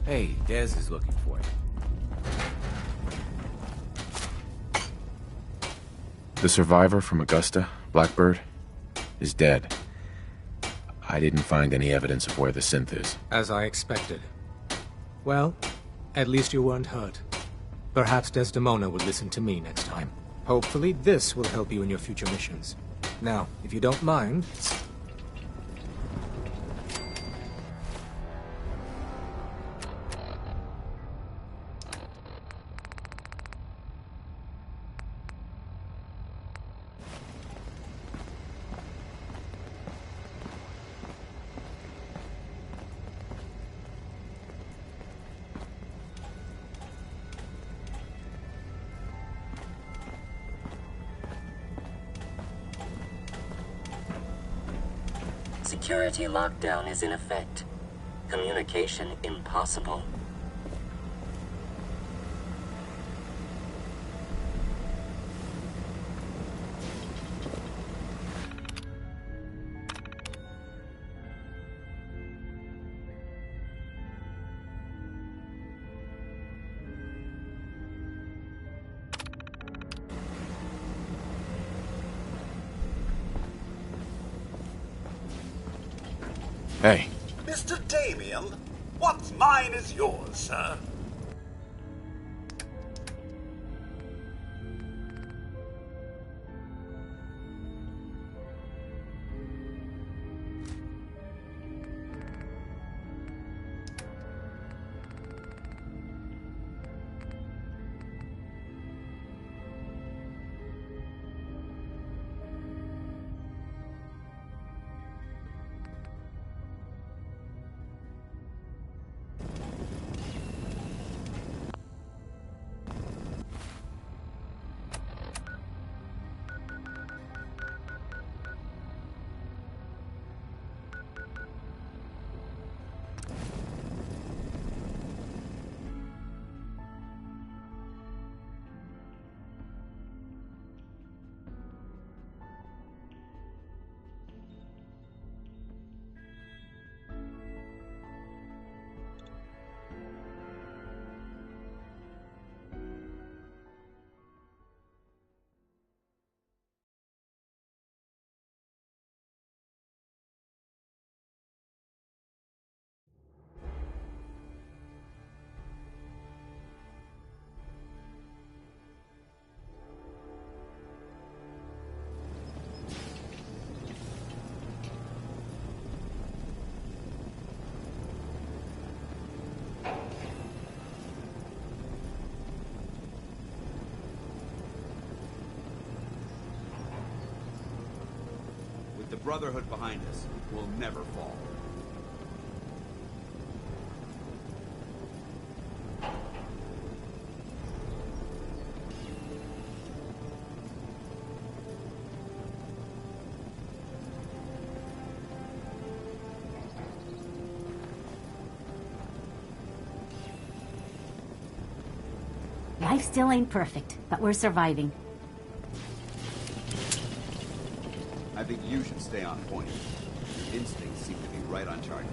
Hey, Dez is looking for you. The survivor from Augusta, Blackbird, is dead. I didn't find any evidence of where the synth is. As I expected. Well, at least you weren't hurt. Perhaps Desdemona will listen to me next time. Hopefully this will help you in your future missions. Now, if you don't mind... Security lockdown is in effect. Communication impossible. Hey. Mr. Damien, what's mine is yours, sir. The Brotherhood behind us will never fall. Life still ain't perfect, but we're surviving. I think you should stay on point. Your instincts seem to be right on target.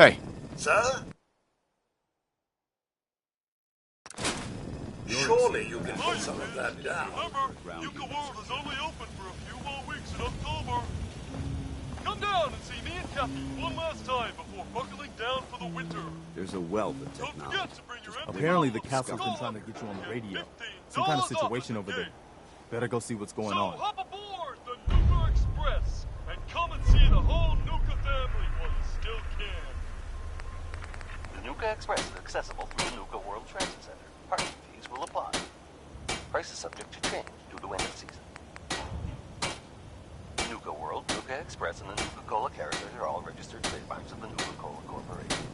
Hey. Sir? Surely you can put some of that down. Remember, Yucca World is only open for a few more weeks in October. Come down and see me and Cappy one last time before buckling down for the winter. There's a wealth of Don't technology. forget to bring your empty Apparently the bottle of castle's been Skull trying to get you on the and radio. $15 Some kind of off at situation the over there. gate. Better go see what's going So on. hop aboard the Nuka Express and come and see the whole Nuka family while you still can. The Nuka Express is accessible through the Nuka World Transit Center. Parking fees will apply. Price is subject to change due to end of season. Nuka World, Nuka Express, and the Nuka-Cola characters are all registered trademarks of the Nuka-Cola Corporation.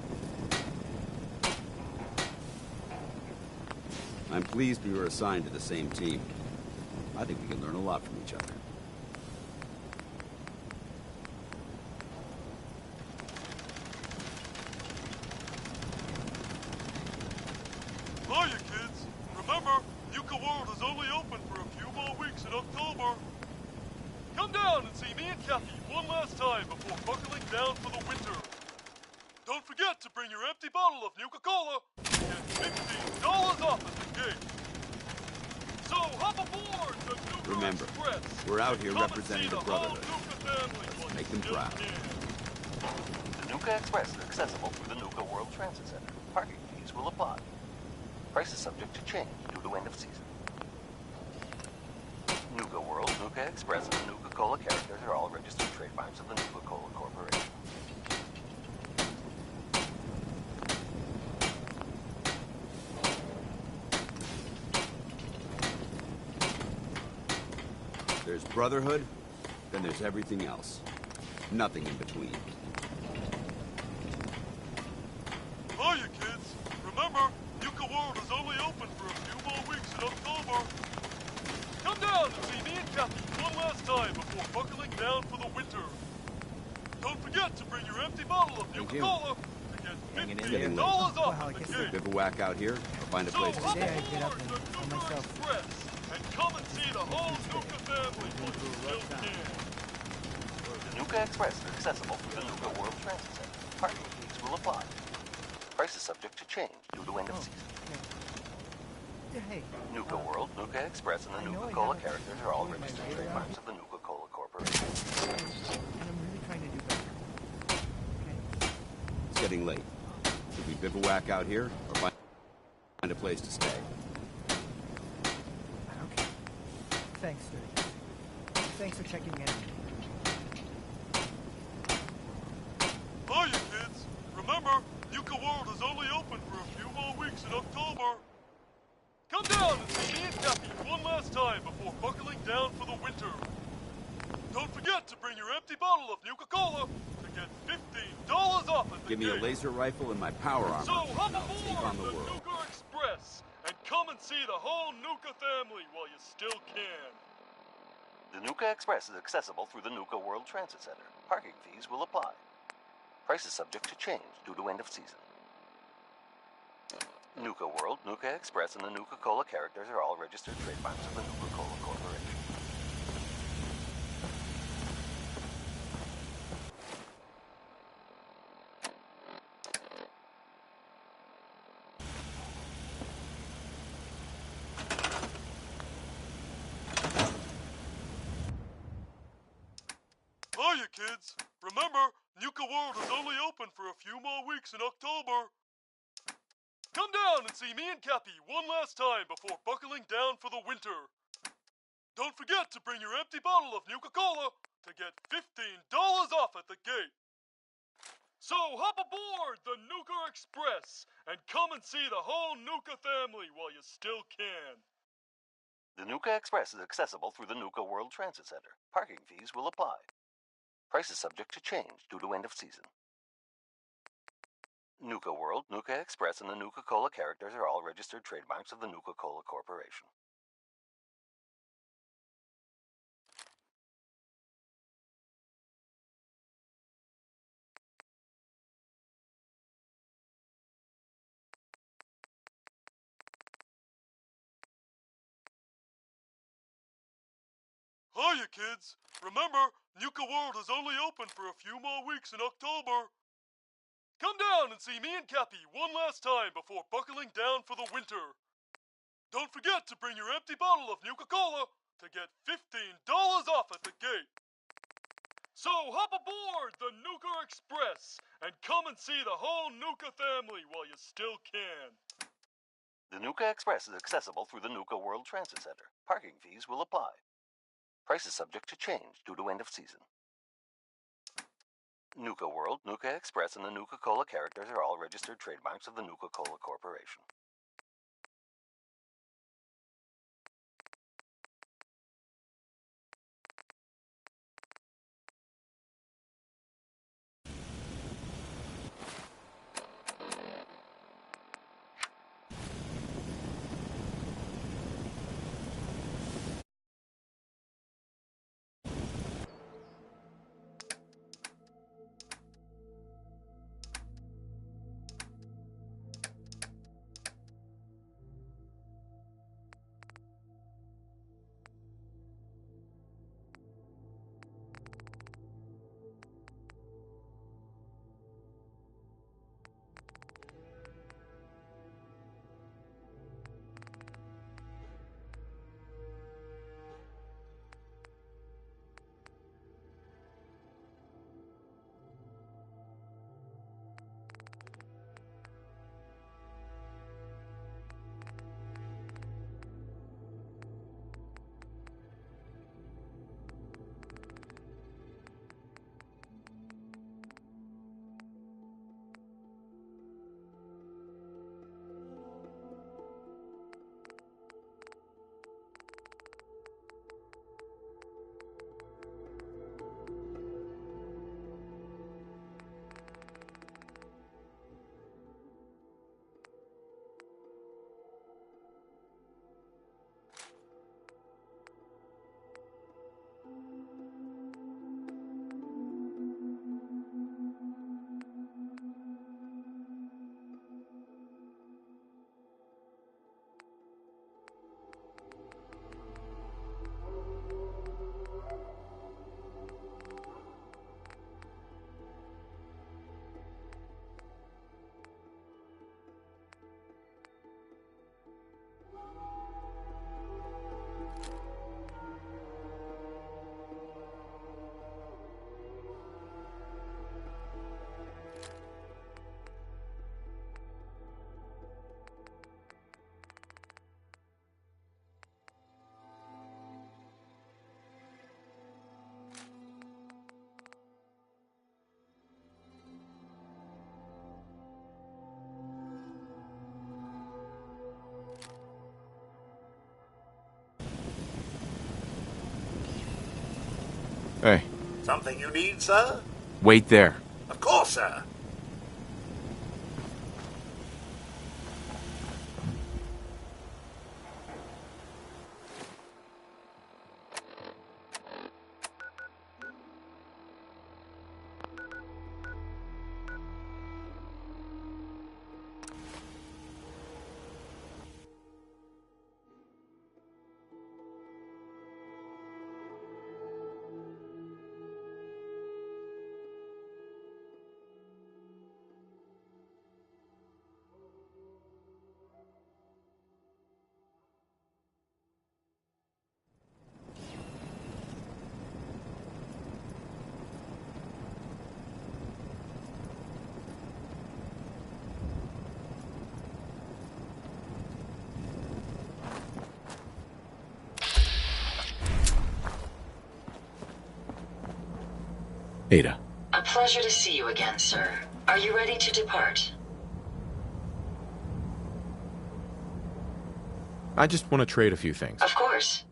I'm pleased we were assigned to the same team. I think we can learn a lot from each other. Hiya, kids. Remember, Yucca World is only open for a few more weeks in October. Come down and see me and Cappy one last time before buckling down for the winter. Don't forget to bring your empty bottle of Nuka-Cola and $15 off at the gate. So hop aboard the Nuka Remember, Express. we're out here Come and representing see the whole Brotherhood. Nuka family while make you them still proud. can. The Nuka Express is accessible through the Nuka World Transit Center. Parking fees will apply. Price is subject to change due to end of season. Nuka World, Nuka Express, and the Nuka-Cola characters are all registered trademarks of the Nuka-Cola Corporation. There's Brotherhood, then there's everything else. Nothing in between. Hiya, kids. Remember, Yucca World is only open for a few more weeks in October. Come down and see me and Cappy one last time before buckling down for the winter. Don't forget to bring your empty bottle of Nuka-Cola to get $15 off at the gate. Bivouac out here, or find a So place to hop stay. aboard the Nuka Express and come and see the whole Nuka family while you still can. The Nuka Express is accessible through the Nuka World Transit Center. Parking fees will apply. Price is subject to change due to end of season. Hey, Nuka World, Nuka Express, and the Nuka-Cola characters are all registered trademarks of the Nuka-Cola Corporation. and I'm really trying to do better. Okay. It's getting late. Should we bivouac out here, or find a place to stay? Okay. Thanks, Sturdy. Thanks for checking in. Hiya, kids. Remember, Yucca World is only open for a few more weeks in October. Come down and see me and Cappy one last time before buckling down for the winter. Don't forget to bring your empty bottle of Nuka-Cola to get $15 off at the Give me a gate. laser rifle and my power armor, So hop and I'll take aboard on the the world. Nuka Express and come and see the whole Nuka family while you still can. The Nuka Express is accessible through the Nuka World Transit Center. Parking fees will apply. Price is subject to change due to end of season. Nuka World, Nuka Express, and the Nuka-Cola characters are all registered trademarks of the Nuka-Cola Corporation. Hiya, kids. Remember, Nuka World is only open for a few more weeks in October. Come down and see me and Cappy one last time before buckling down for the winter. Don't forget to bring your empty bottle of Nuka-Cola to get $15 off at the gate. So hop aboard the Nuka Express and come and see the whole Nuka family while you still can. The Nuka Express is accessible through the Nuka World Transit Center. Parking fees will apply. Price is subject to change due to end of season. Nuka World, Nuka Express, and the Nuka-Cola characters are all registered trademarks of the Nuka-Cola Corporation. Hiya, kids. Remember, Nuka World is only open for a few more weeks in October. Come down and see me and Cappy one last time before buckling down for the winter. Don't forget to bring your empty bottle of Nuka-Cola to get $15 off at the gate. So hop aboard the Nuka Express and come and see the whole Nuka family while you still can. The Nuka Express is accessible through the Nuka World Transit Center. Parking fees will apply. Prices subject to change due to end of season. Nuka World, Nuka Express, and the Nuka-Cola characters are all registered trademarks of the Nuka-Cola Corporation. Hey, Something you need, sir? wait there. Of course, sir. Ada. A pleasure to see you again, sir. Are you ready to depart? I just want to trade a few things. Of course.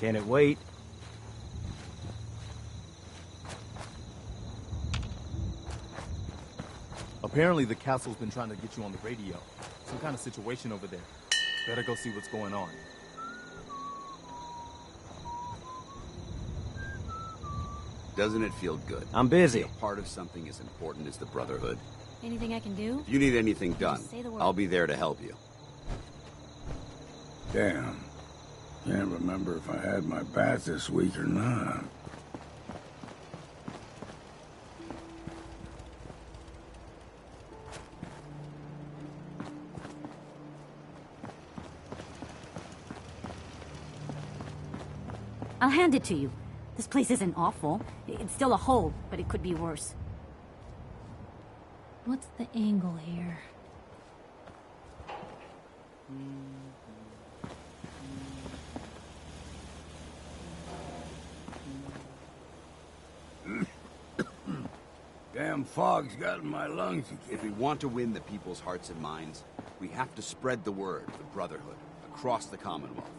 Can it wait? Apparently the castle's been trying to get you on the radio. Some kind of situation over there. Better go see what's going on. Doesn't it feel good? I'm busy. To be a part of something as important as the Brotherhood. Anything I can do? If you need anything done, Just say the word. I'll be there to help you. Damn. Can't remember if I had my bath this week or not. I'll hand it to you. This place isn't awful. It's still a hole, but it could be worse. What's the angle here? Damn fog's got in my lungs again. If we want to win the people's hearts and minds, we have to spread the word of the Brotherhood across the Commonwealth.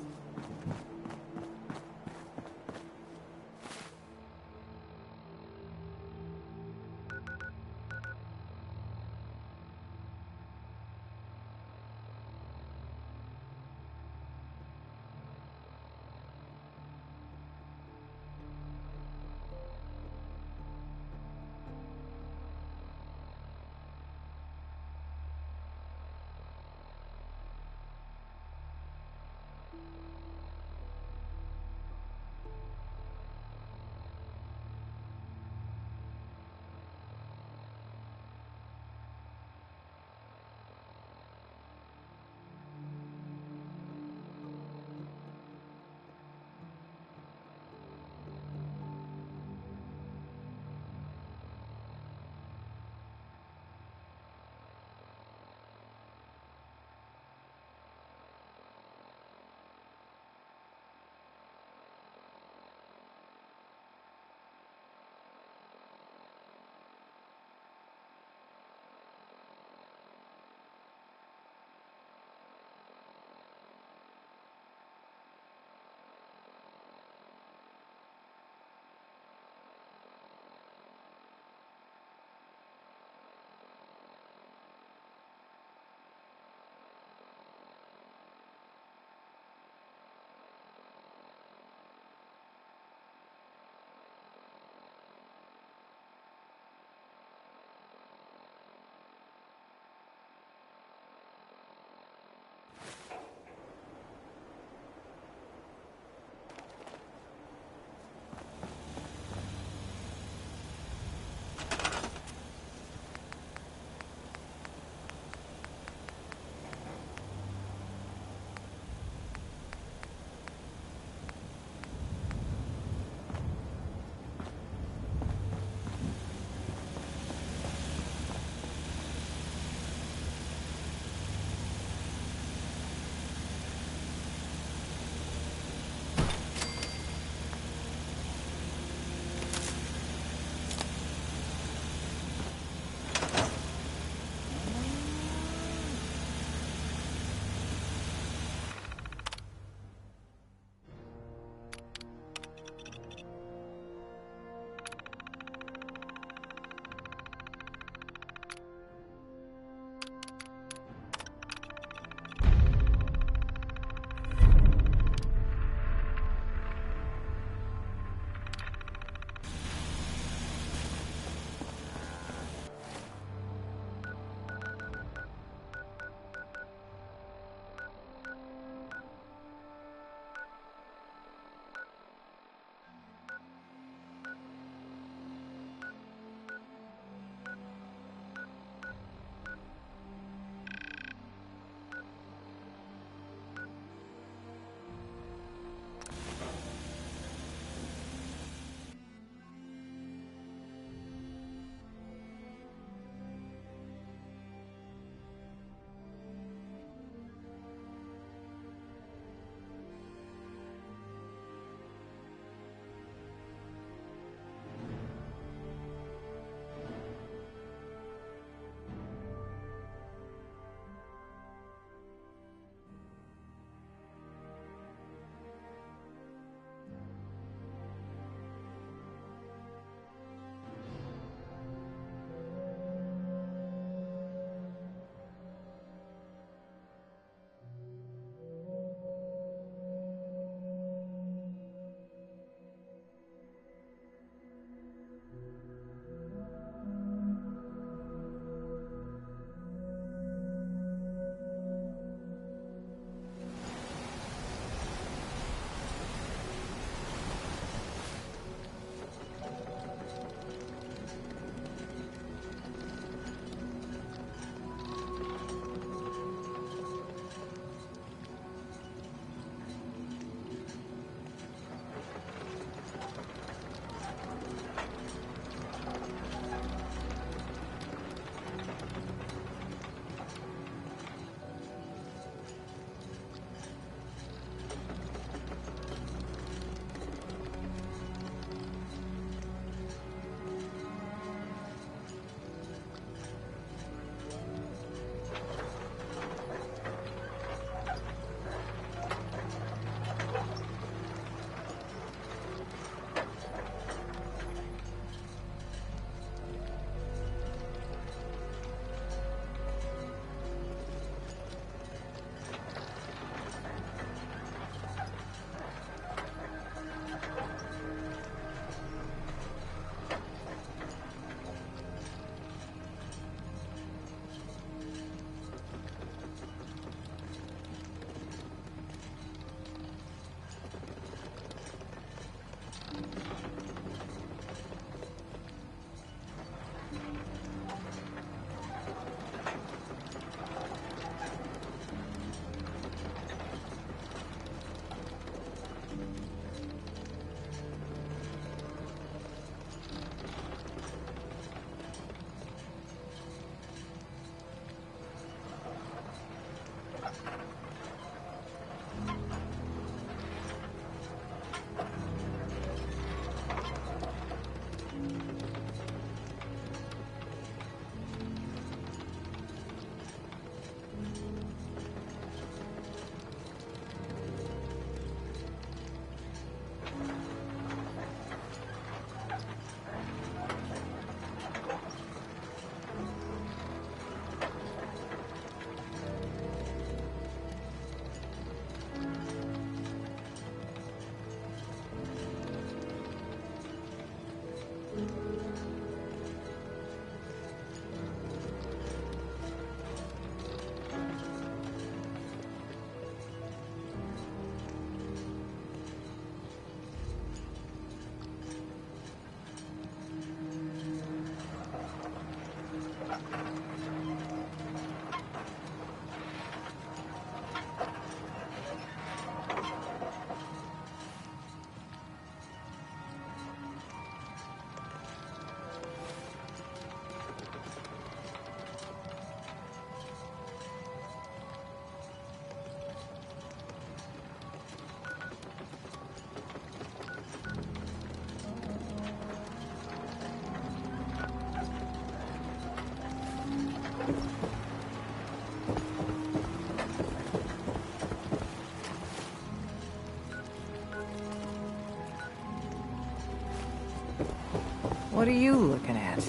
What are you looking at?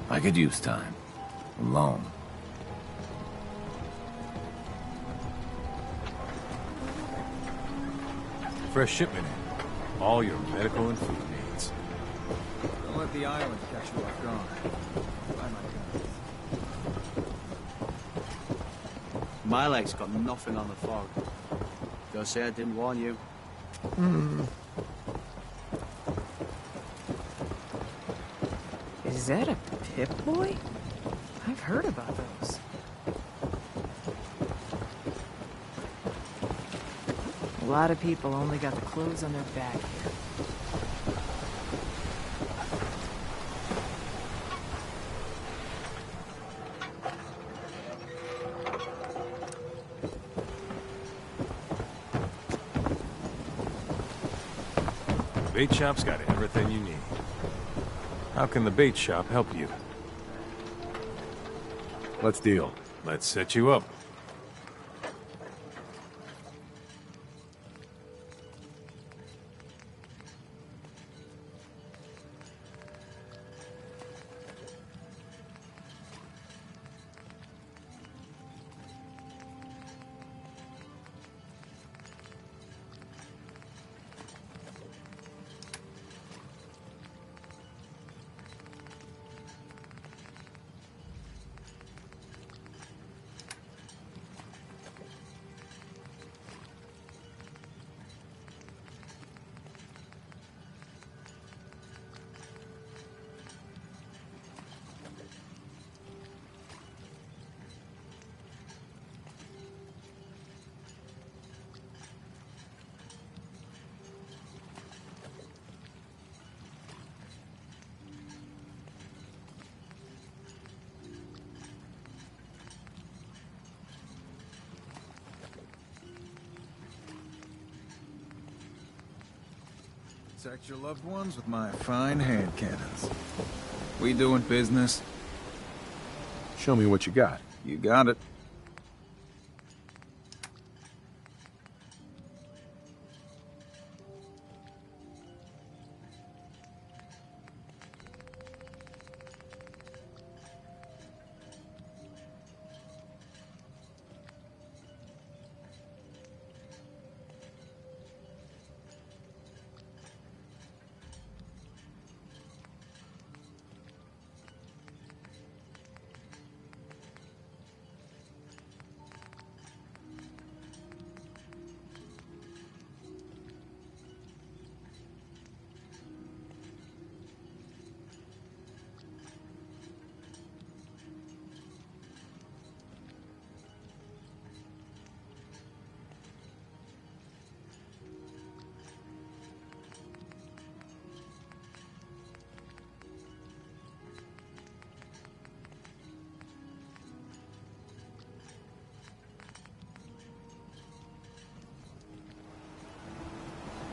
I could use time. Alone. Fresh shipment in. All your medical and food needs. Don't let the island catch you off guard. Bye, my Milek's got nothing on the fog. Go say I didn't warn you. Is that a Pip-Boy? I've heard about those. A lot of people only got the clothes on their back here. Bait shop's got everything you need. How can the bait shop help you? Let's deal. Let's set you up. Protect your loved ones with my fine hand cannons. We doing business? Show me what you got. You got it.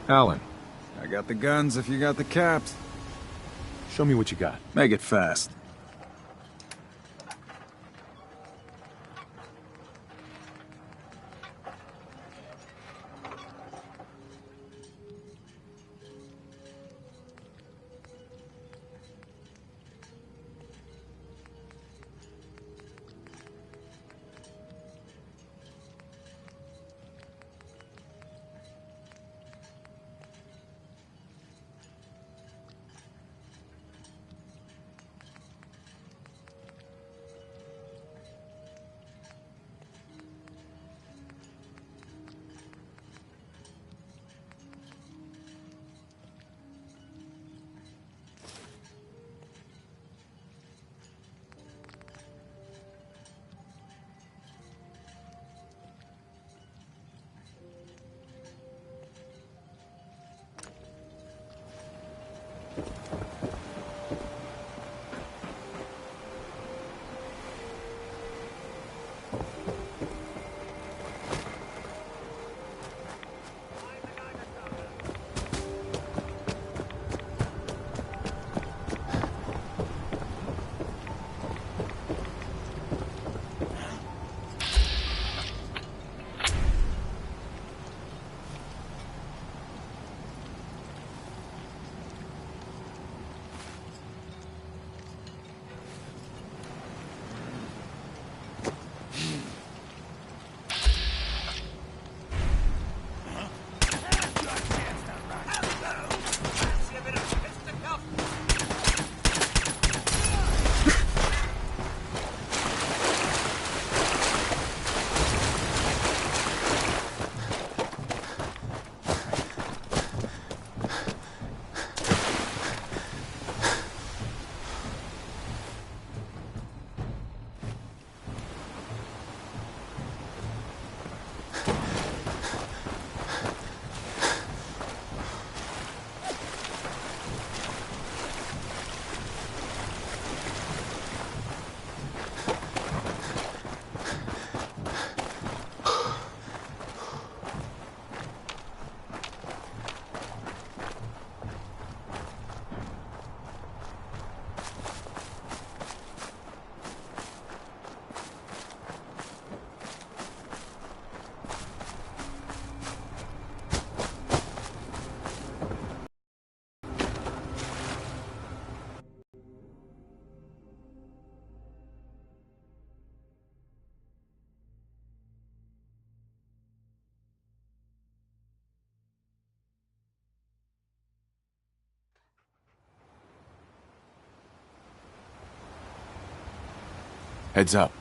Alan. I got the guns if you got the caps. Show me what you got. Make it fast. Heads up.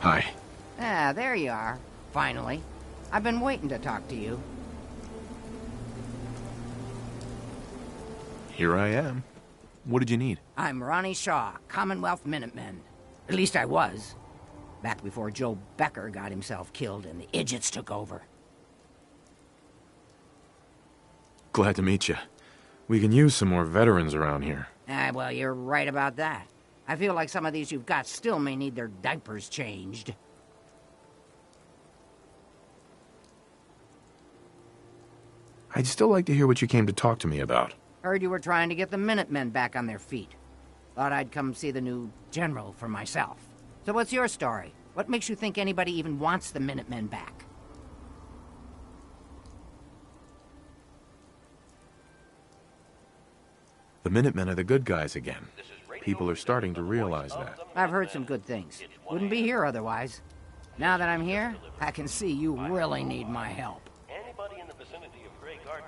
Hi. Ah, there you are. Finally. I've been waiting to talk to you. Here I am. What did you need? I'm Ronnie Shaw, Commonwealth Minutemen. At least I was. Back before Joe Becker got himself killed and the idiots took over. Glad to meet you. We can use some more veterans around here. Ah, well, you're right about that. I feel like some of these you've got still may need their diapers changed. I'd still like to hear what you came to talk to me about. Heard you were trying to get the Minutemen back on their feet. Thought I'd come see the new general for myself. So what's your story? What makes you think anybody even wants the Minutemen back? The Minutemen are the good guys again. People are starting to realize that. I've heard some good things. Wouldn't be here otherwise. Now that I'm here, I can see you really need my help.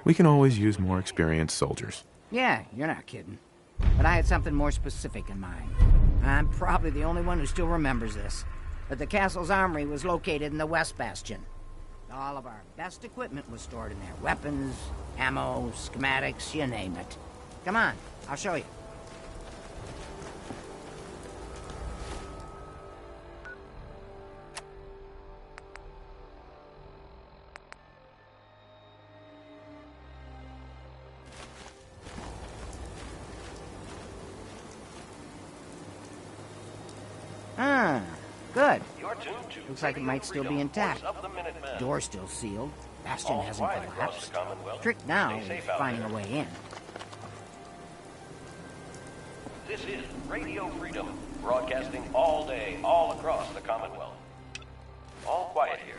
We can always use more experienced soldiers. Yeah, you're not kidding. But I had something more specific in mind. I'm probably the only one who still remembers this. But the castle's armory was located in the West Bastion. All of our best equipment was stored in there. Weapons, ammo, schematics, you name it. Come on, I'll show you. Ah, good. Looks like it might still be intact. Door's still sealed. Bastion hasn't collapsed. Trick now is finding a way in. This is Radio Freedom, broadcasting all day, all across the Commonwealth. All quiet here.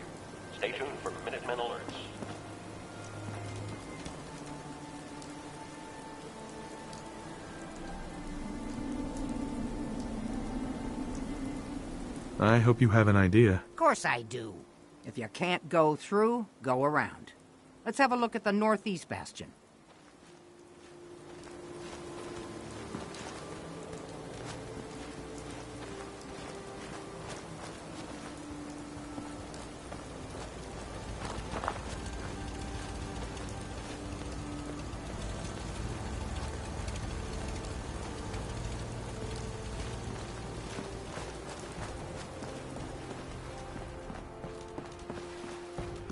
Stay tuned for Minutemen alerts. I hope you have an idea. Of course I do. If you can't go through, go around. Let's have a look at the northeast bastion.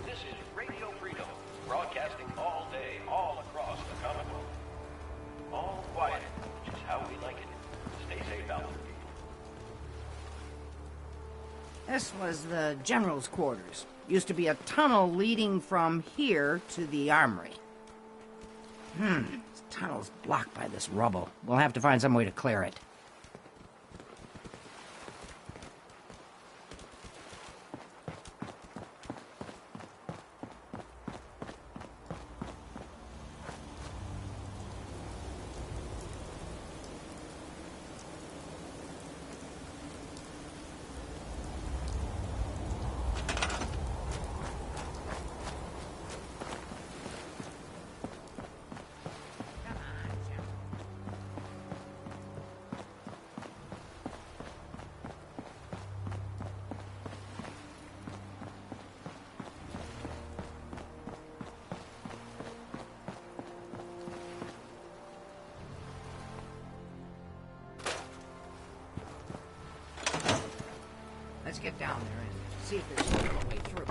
This is Radio Freedom, broadcasting all day, all across the Commonwealth. All quiet, which is how we like it. Stay safe out there, people. This was the general's quarters. Used to be a tunnel leading from here to the armory. This tunnel's blocked by this rubble. We'll have to find some way to clear it. Let's get down there and see if there's another way through.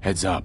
Heads up.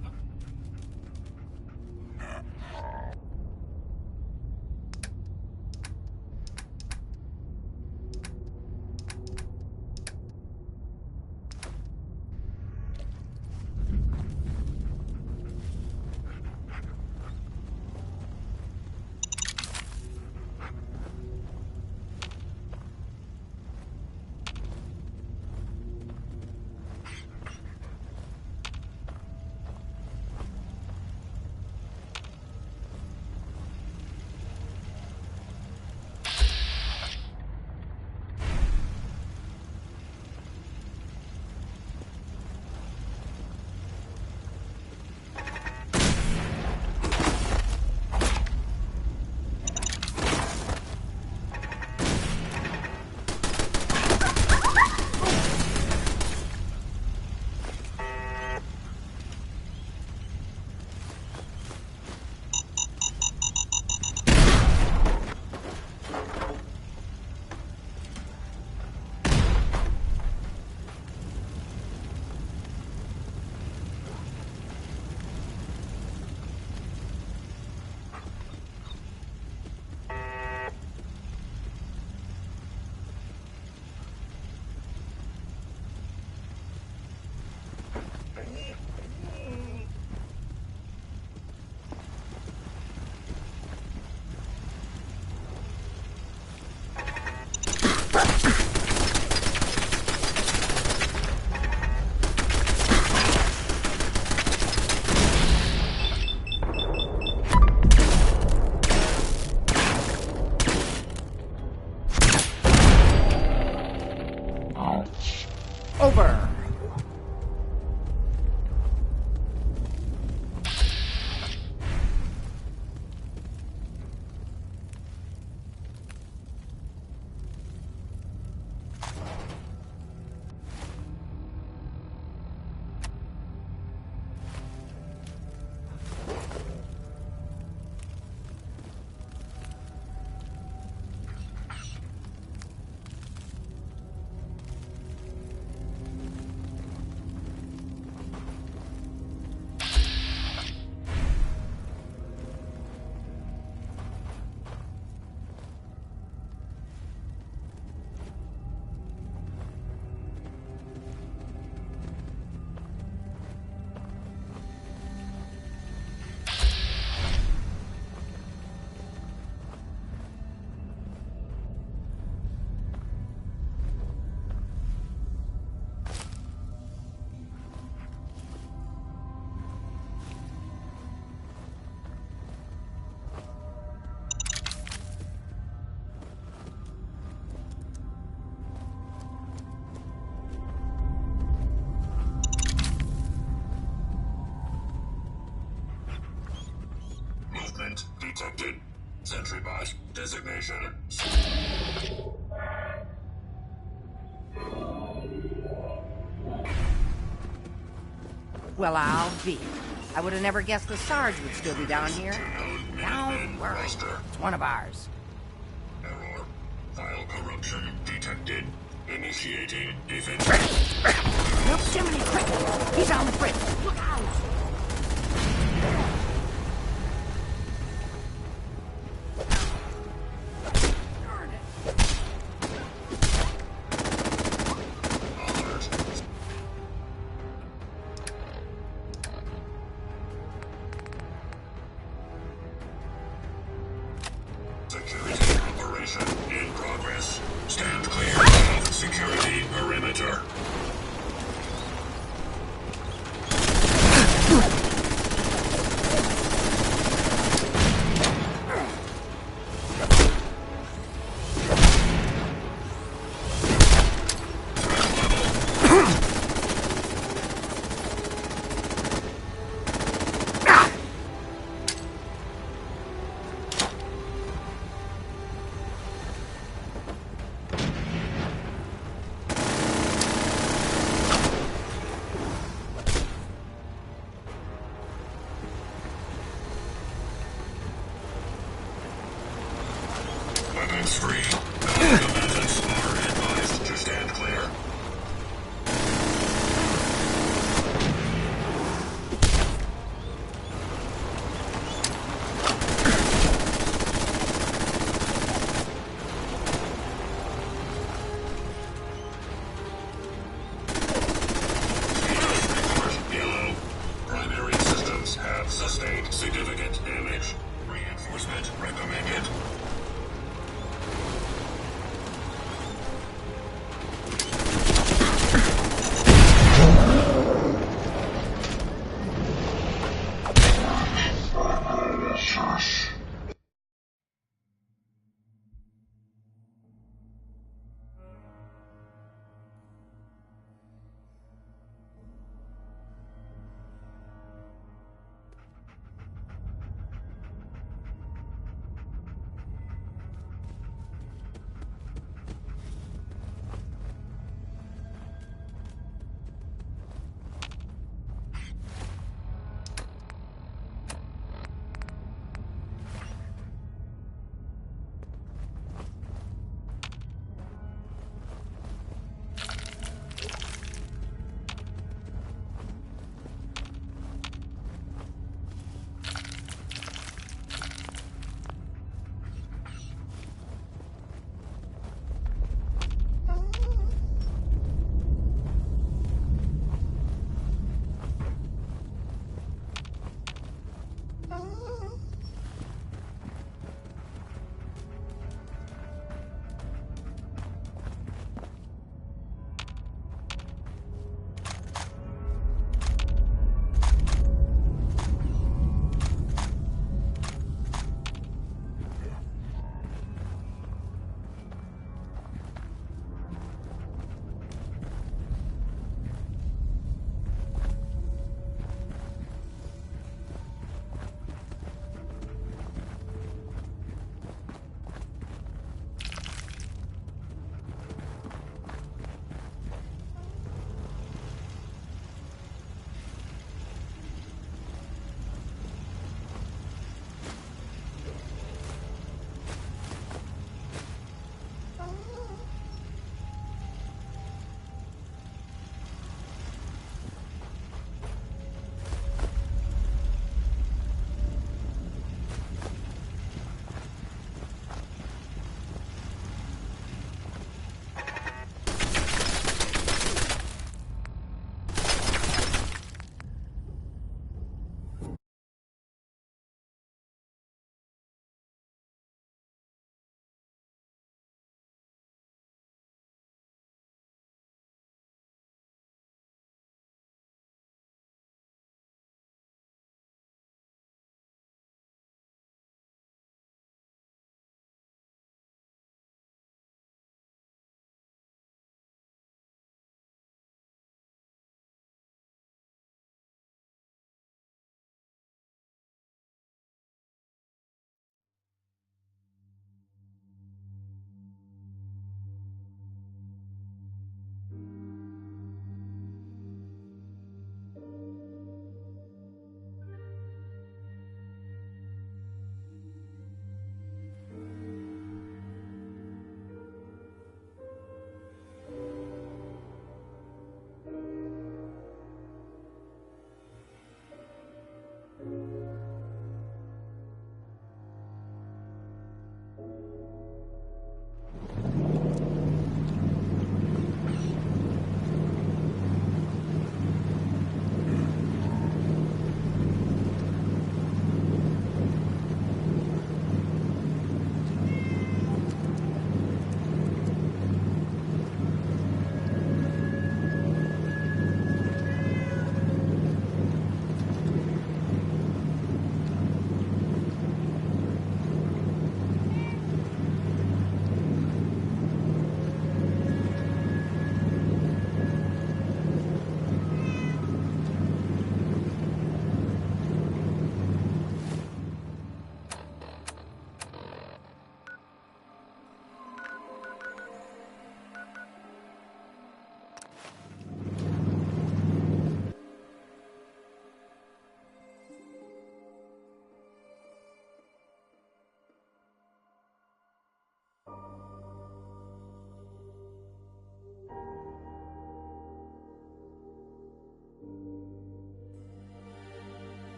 over. Detected. Sentry bot designation. Well, I'll be. I would have never guessed the Sarge would still be down here. Don't worry. It's one of ours. Error. File corruption detected. Initiating defense. Look, Jiminy, quick! He's on the fritz. Look out! Security operation in progress. Stand clear of security perimeter. Weapons free. Non-combatants are advised to stand clear.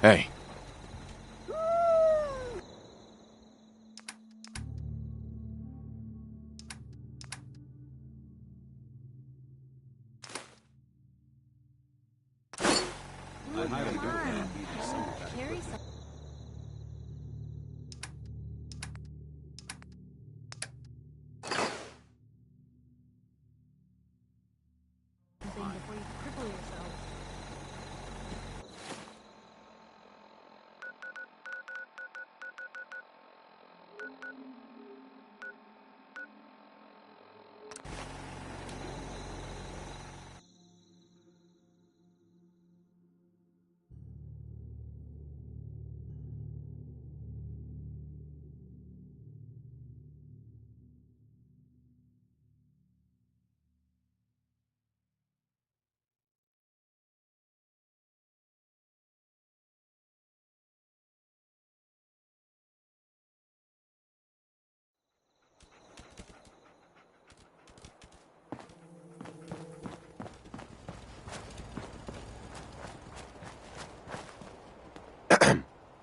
Hey. Before you cripple yourself.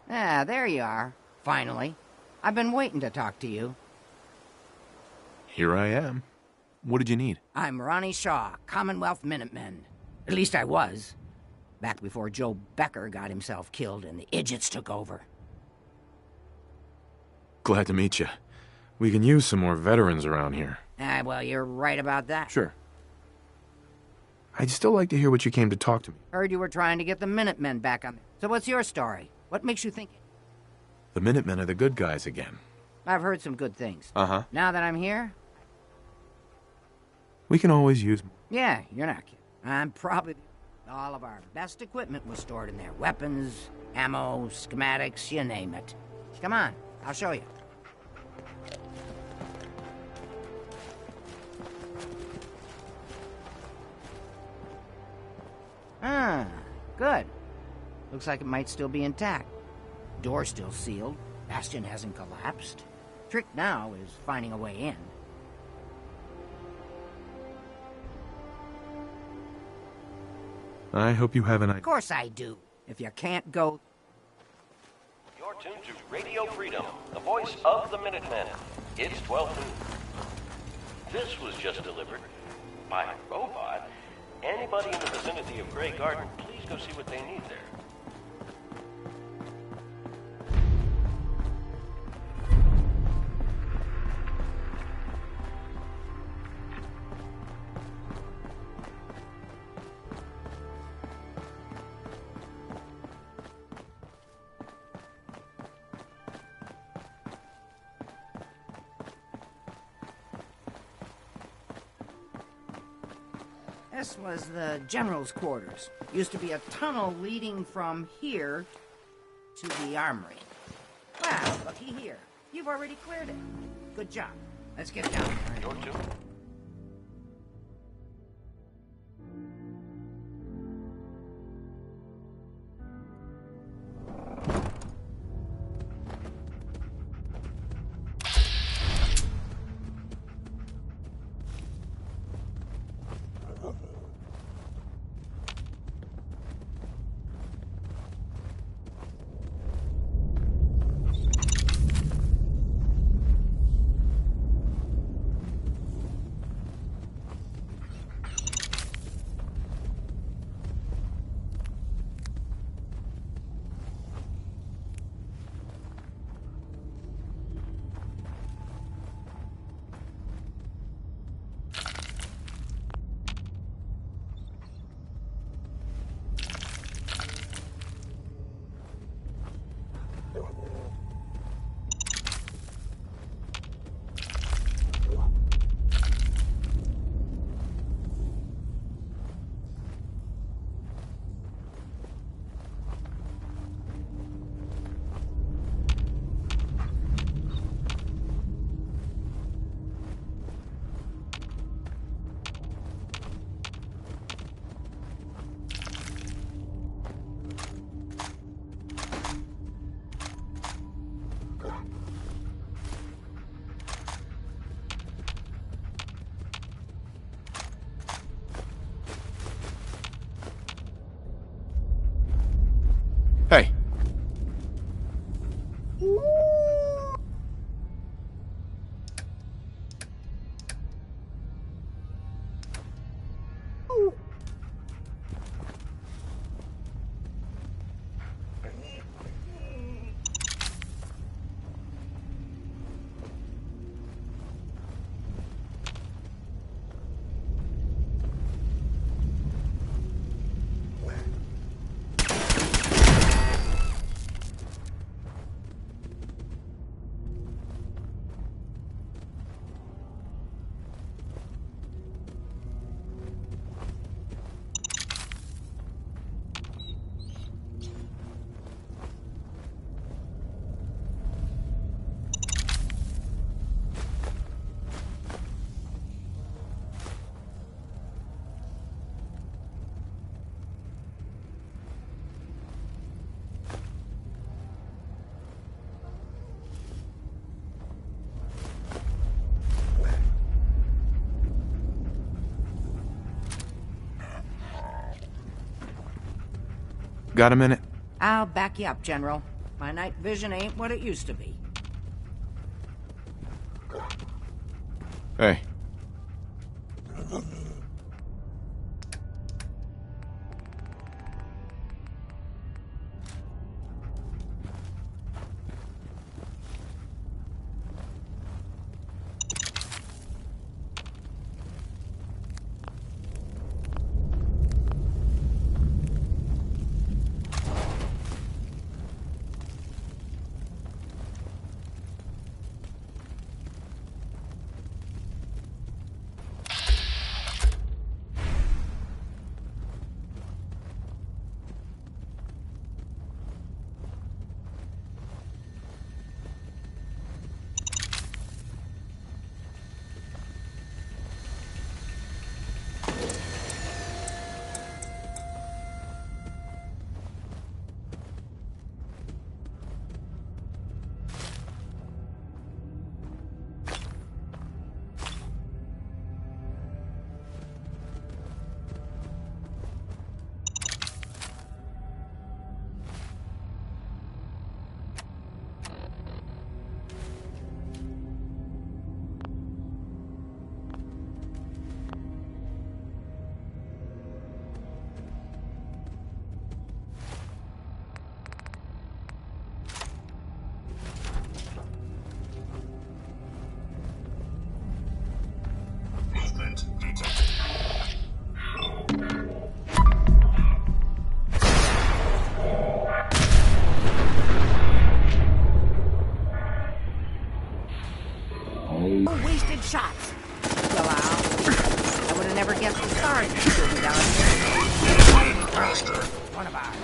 Ah, there you are. Finally. I've been waiting to talk to you. Here I am. What did you need? I'm Ronnie Shaw, Commonwealth Minutemen. At least I was. Back before Joe Becker got himself killed and the idiots took over. Glad to meet you. We can use some more veterans around here. Ah, well, you're right about that. Sure. I'd still like to hear what you came to talk to me. Heard you were trying to get the Minutemen back on. So what's your story? What makes you think... The Minutemen are the good guys again. I've heard some good things. Uh-huh. Now that I'm here... We can always use... Yeah, you're not kidding. I'm probably... All of our best equipment was stored in there. Weapons, ammo, schematics, you name it. Come on, I'll show you. Ah, good. Looks like it might still be intact. Door's still sealed. Bastion hasn't collapsed. Trick now is finding a way in. I hope you have an idea. Of course I do. If you can't go... You're tuned to Radio Freedom, the voice of the Minutemen. It's 12 noon. This was just delivered by a robot. Anybody in the vicinity of Grey Garden, please go see what they need there. This was the general's quarters. Used to be a tunnel leading from here to the armory. Well, looky here. You've already cleared it. Good job. Let's get down there. You're tuned. Hey, Got a minute? I'll back you up, General. My night vision ain't what it used to be. Hey. Wasted shots. Well, I would have never guessed the stars shooting down here. One of ours.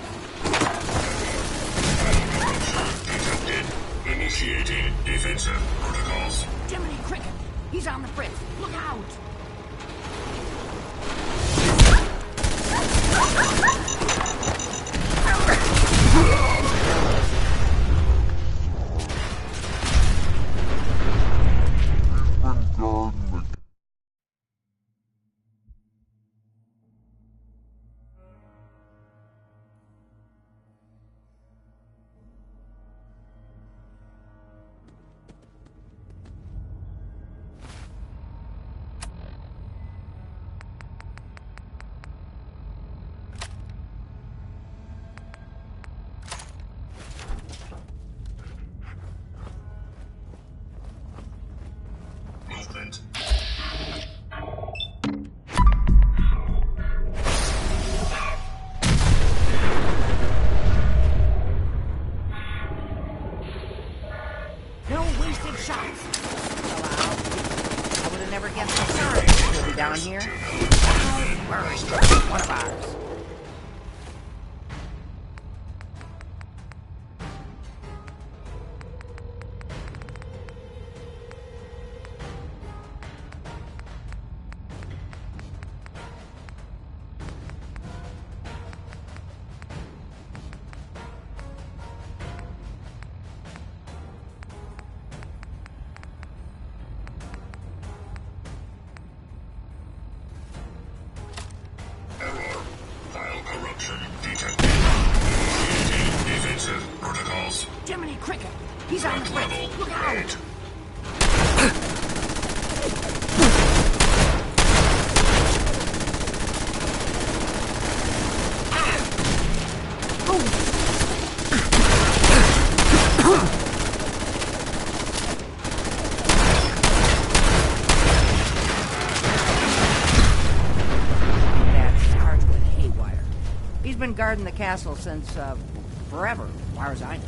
Detected. Initiating defensive protocols. Jiminy Cricket. He's on the fritz. Look out. Movement. No wasted shots. Well, I would have never guessed the stars would be down here. One of ours. Jiminy Cricket! He's on the fritz! Look out! That Sarge went haywire. He's been guarding the castle since, forever, as far as I know.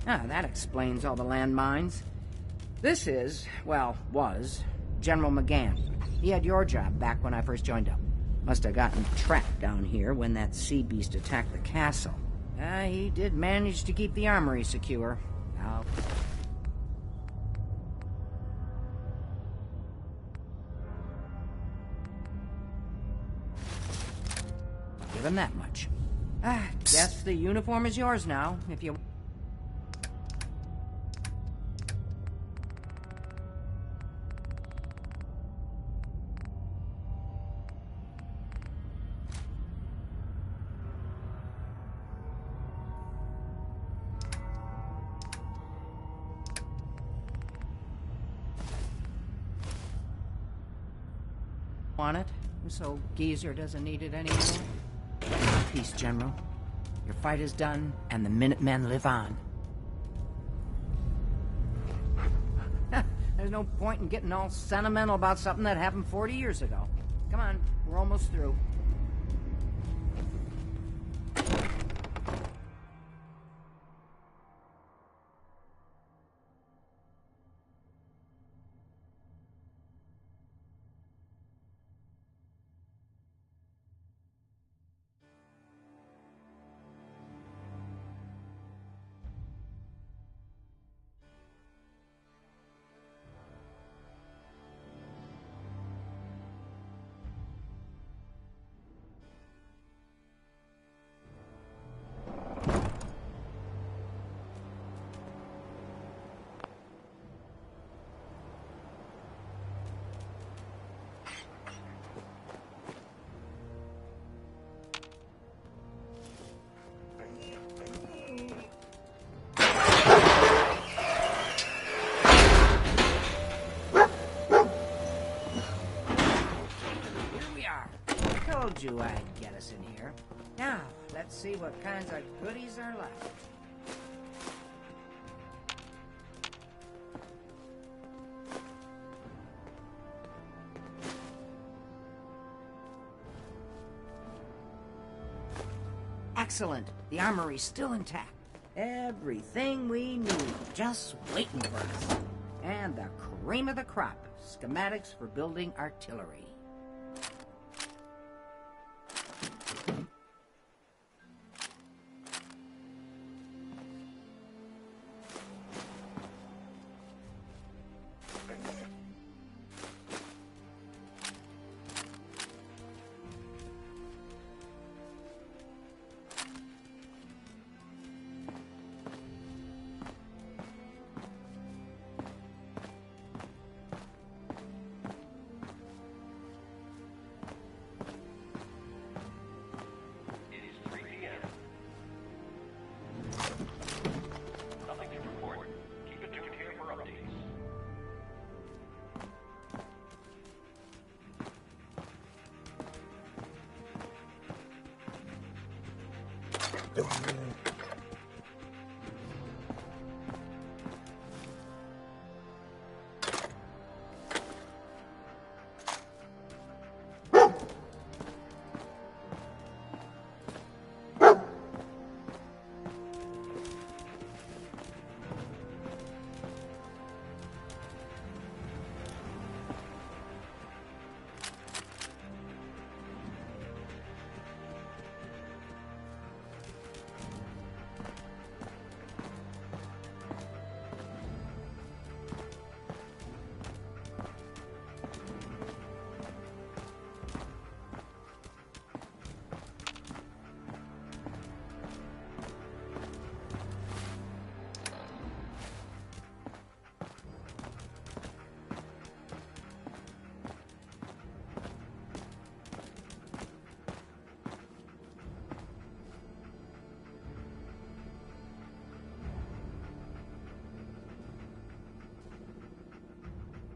Ah, that explains all the landmines. This is, well, was, General McGann. He had your job back when I first joined up. Must have gotten trapped down here when that sea beast attacked the castle. He did manage to keep the armory secure. Now, give him that much. Guess the uniform is yours now, if you... want it, so Geezer doesn't need it anymore. Peace, General. Your fight is done, and the Minutemen live on. There's no point in getting all sentimental about something that happened 40 years ago. Come on, we're almost through. Told you I'd get us in here. Now, let's see what kinds of goodies are left. Excellent. The armory's still intact. Everything we need, just waiting for us. And the cream of the crop, schematics for building artillery.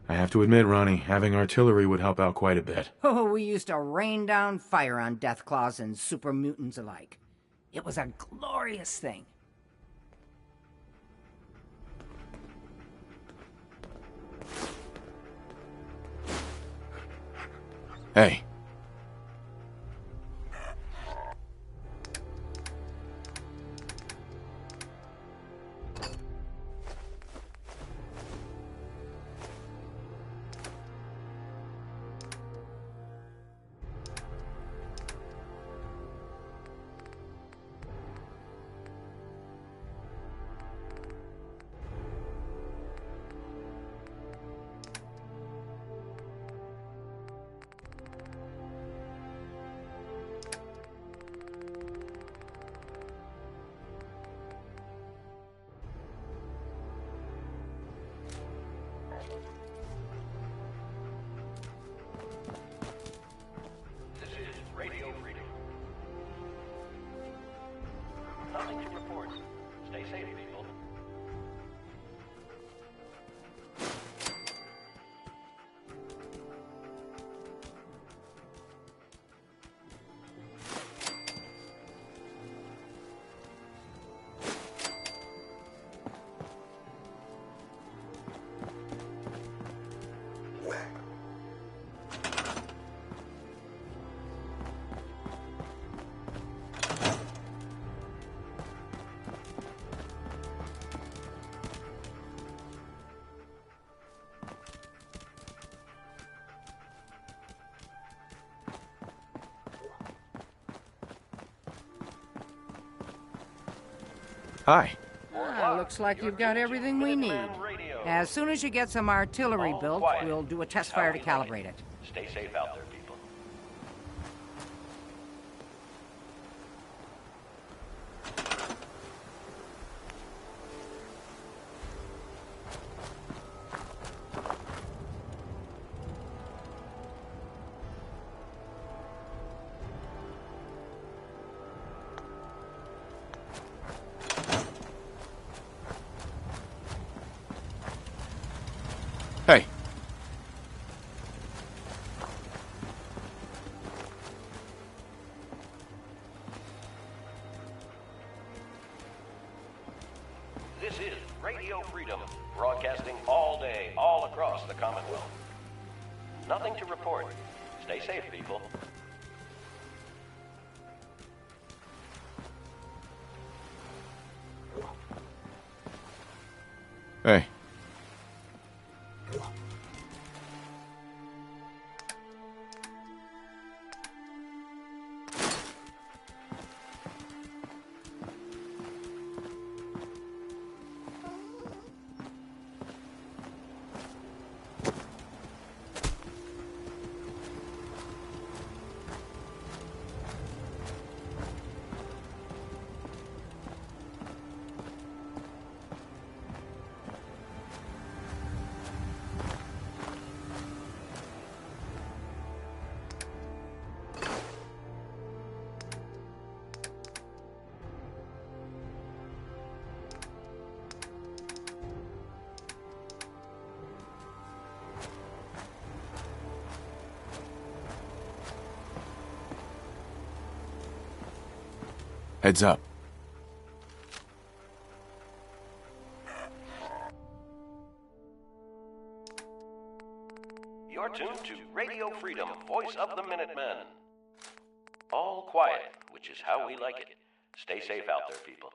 I have to admit, Ronnie, having artillery would help out quite a bit. Oh, we used to rain down fire on Deathclaws and super mutants alike. It was a glorious thing. Hey. Nothing to report. Stay safe, people. Hi. Looks like you've got everything we need. As soon as you get some artillery built, we'll do a test fire to calibrate it. Stay safe out there, people. Hey. This is Radio Freedom, broadcasting all day, all across the Commonwealth. Nothing to report. Stay safe, people. Hey. Heads up. You're tuned to Radio Freedom, voice of the Minutemen. All quiet, which is how we like it. Stay safe out there, people.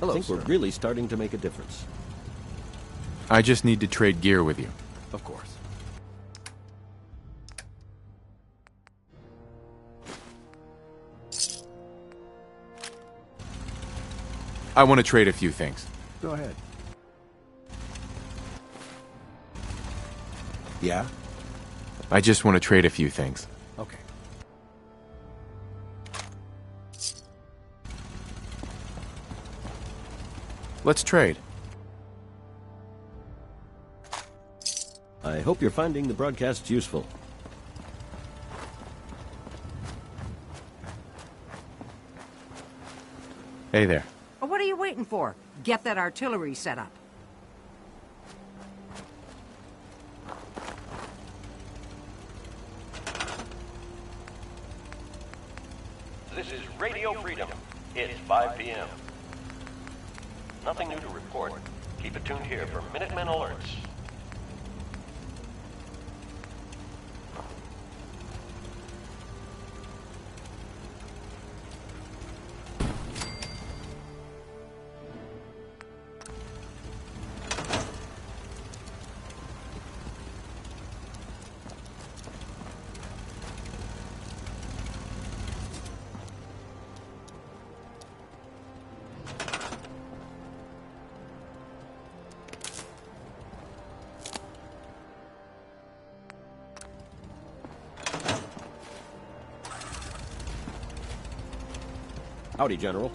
Hello, I think we're really starting to make a difference. I just need to trade gear with you. Of course. I want to trade a few things. Go ahead. Yeah? I just want to trade a few things. Okay. Let's trade. I hope you're finding the broadcasts useful. Hey there. What are you waiting for? Get that artillery set up. This is Radio Freedom. It's 5 p.m. Nothing new to report. Keep it tuned here for Minutemen alerts. Howdy, General.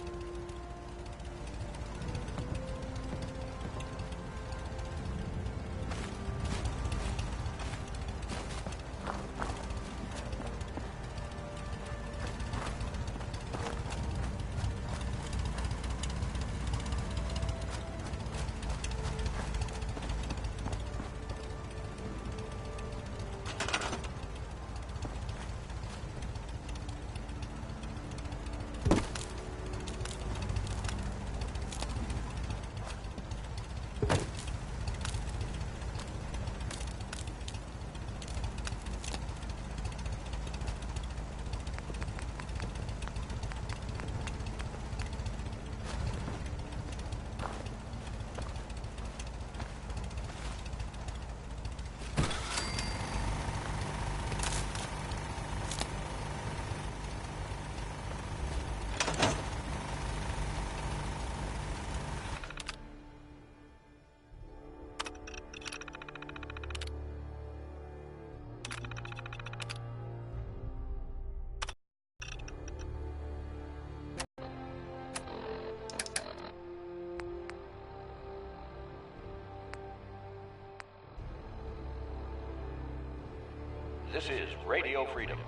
This is Radio Freedom.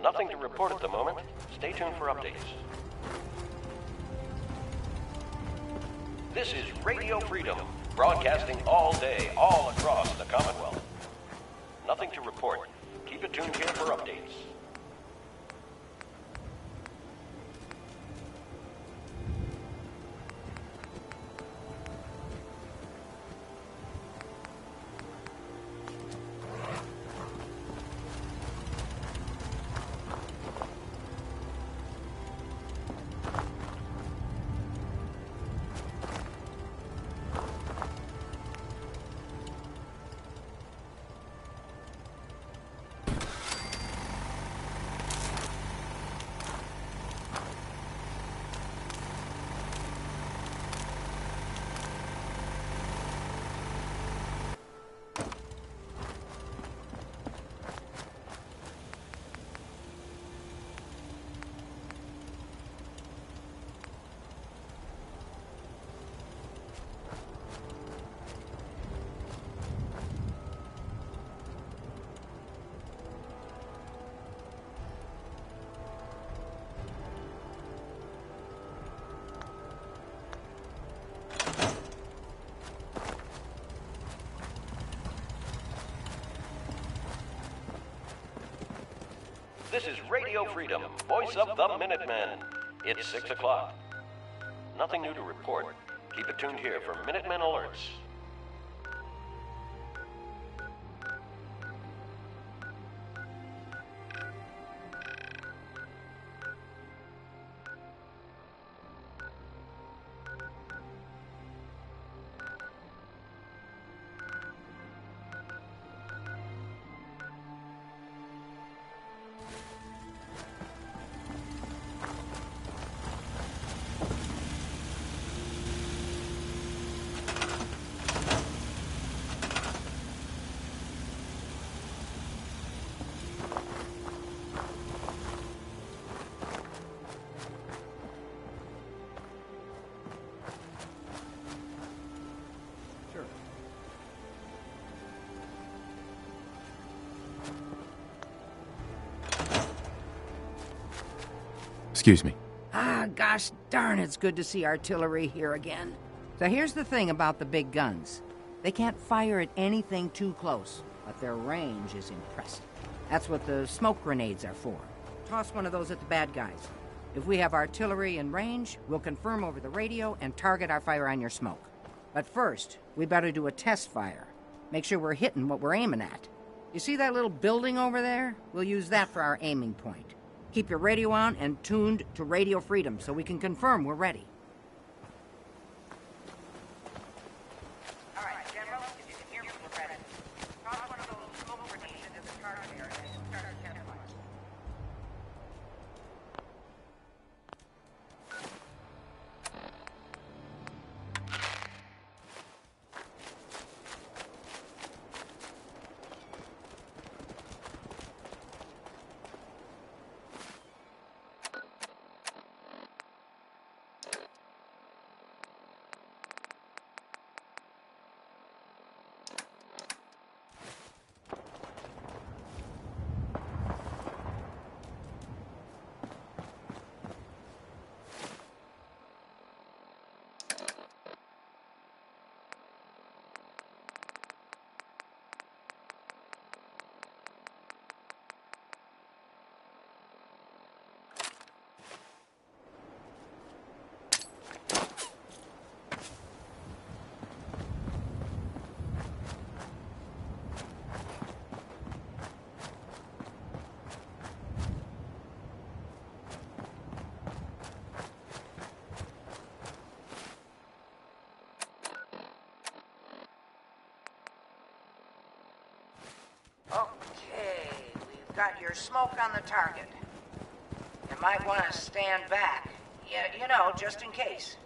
Nothing to report at the moment. Stay tuned for updates. This is Radio Freedom, broadcasting all day, all across the Commonwealth. Nothing to report. Keep it tuned here for updates. This is Radio Freedom, voice of the Minutemen. It's 6 o'clock. Nothing new to report. Keep it tuned here for Minutemen alerts. Excuse me. Ah, gosh darn, it's good to see artillery here again. So here's the thing about the big guns. They can't fire at anything too close, but their range is impressive. That's what the smoke grenades are for. Toss one of those at the bad guys. If we have artillery in range, we'll confirm over the radio and target our fire on your smoke. But first, we better do a test fire. Make sure we're hitting what we're aiming at. You see that little building over there? We'll use that for our aiming point. Keep your radio on and tuned to Radio Freedom so we can confirm we're ready. All right, General, if you can hear me, we're ready. Toss one of those smoke grenades into the target area and start a test fire. Got your smoke on the target. You might want to stand back. Yeah, you know, just in case.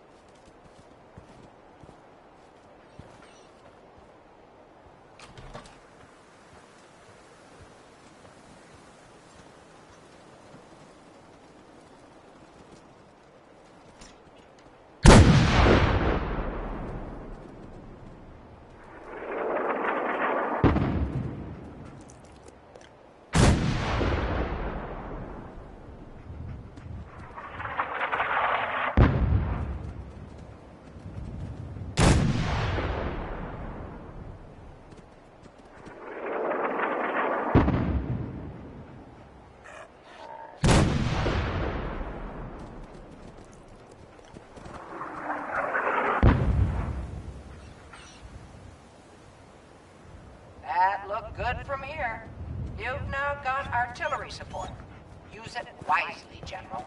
Good from here. You've now got artillery support. Use it wisely, General.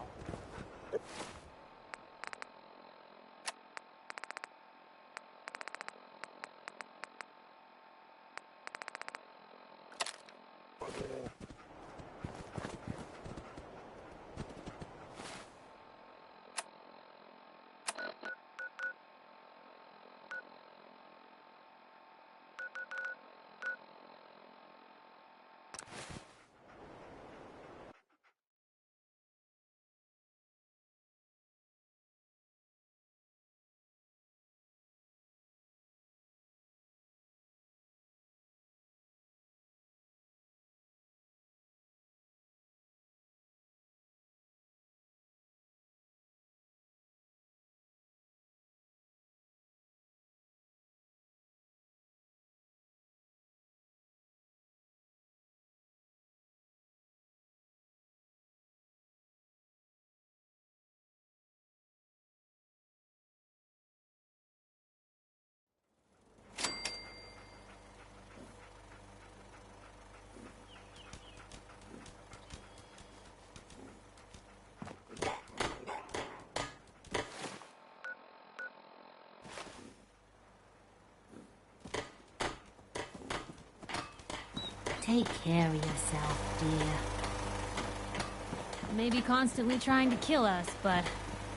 Take care of yourself, dear. Maybe constantly trying to kill us, but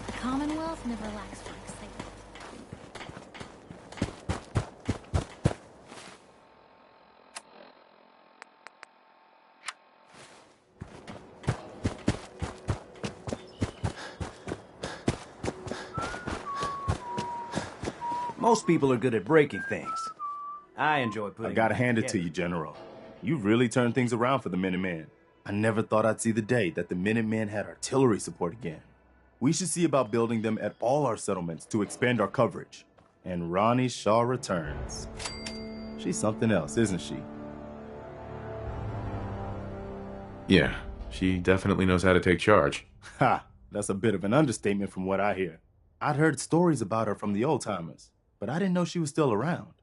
the Commonwealth never lacks for excitement. Most people are good at breaking things. I enjoy putting I gotta them hand it to together. you, General. You really turned things around for the Minutemen. I never thought I'd see the day that the Minutemen had artillery support again. We should see about building them at all our settlements to expand our coverage. And Ronnie Shaw returns. She's something else, isn't she? Yeah, she definitely knows how to take charge. Ha! That's a bit of an understatement from what I hear. I'd heard stories about her from the old-timers, but I didn't know she was still around.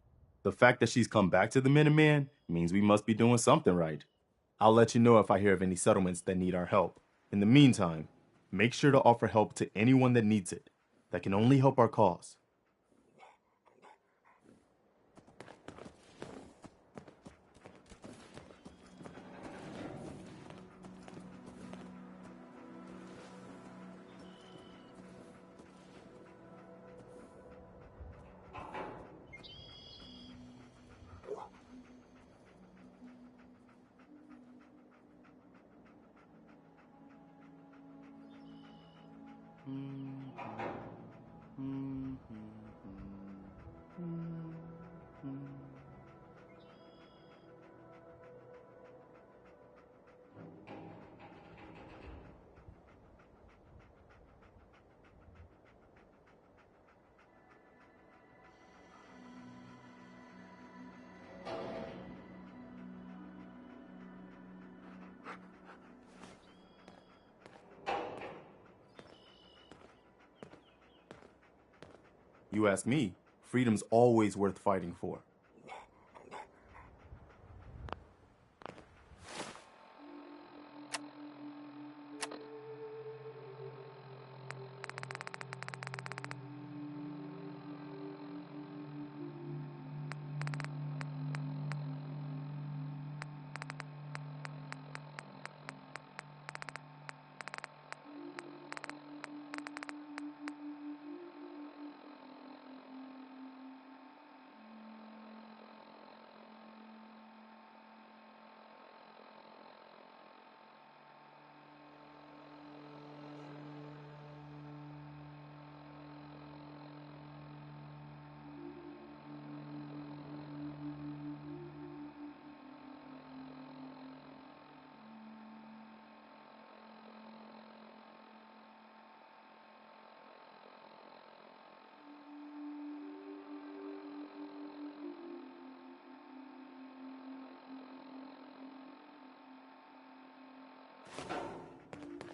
The fact that she's come back to the Minutemen means we must be doing something right. I'll let you know if I hear of any settlements that need our help. In the meantime, make sure to offer help to anyone that needs it. That can only help our cause. You ask me, freedom's always worth fighting for.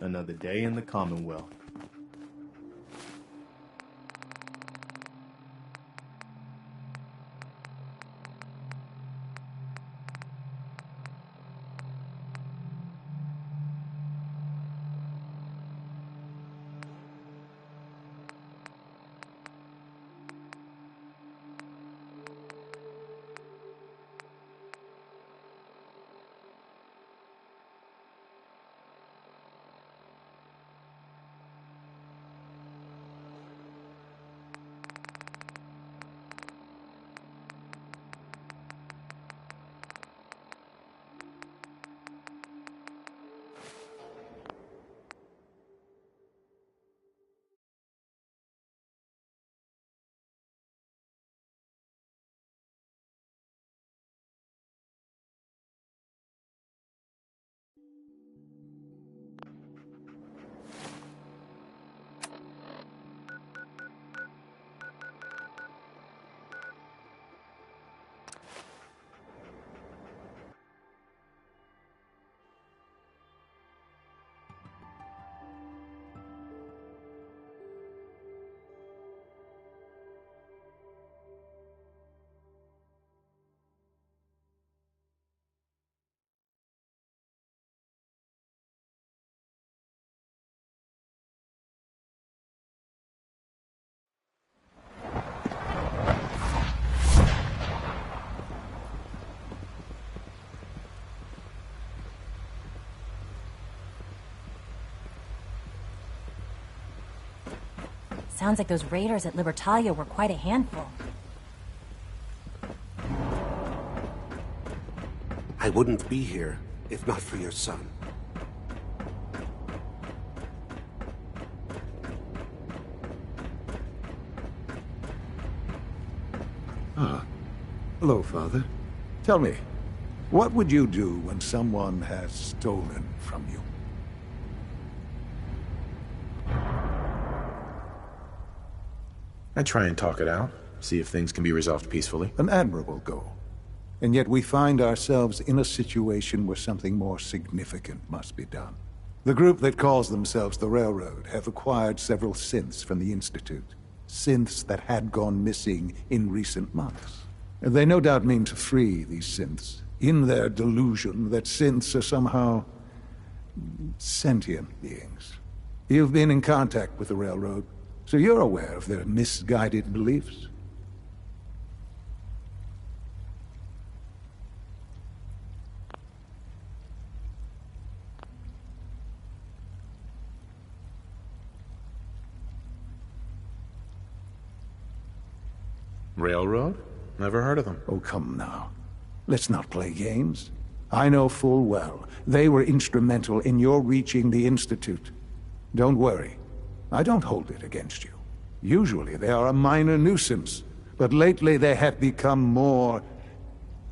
Another day in the Commonwealth. Sounds like those raiders at Libertalia were quite a handful. I wouldn't be here if not for your son. Ah. Hello, Father. Tell me, what would you do when someone has stolen from you? I try and talk it out, see if things can be resolved peacefully. An admirable goal. And yet we find ourselves in a situation where something more significant must be done. The group that calls themselves the Railroad have acquired several synths from the Institute. Synths that had gone missing in recent months. And they no doubt mean to free these synths, in their delusion that synths are somehow sentient beings. You've been in contact with the Railroad, so you're aware of their misguided beliefs? Railroad? Never heard of them. Oh, come now. Let's not play games. I know full well they were instrumental in your reaching the Institute. Don't worry. I don't hold it against you. Usually they are a minor nuisance, but lately they have become more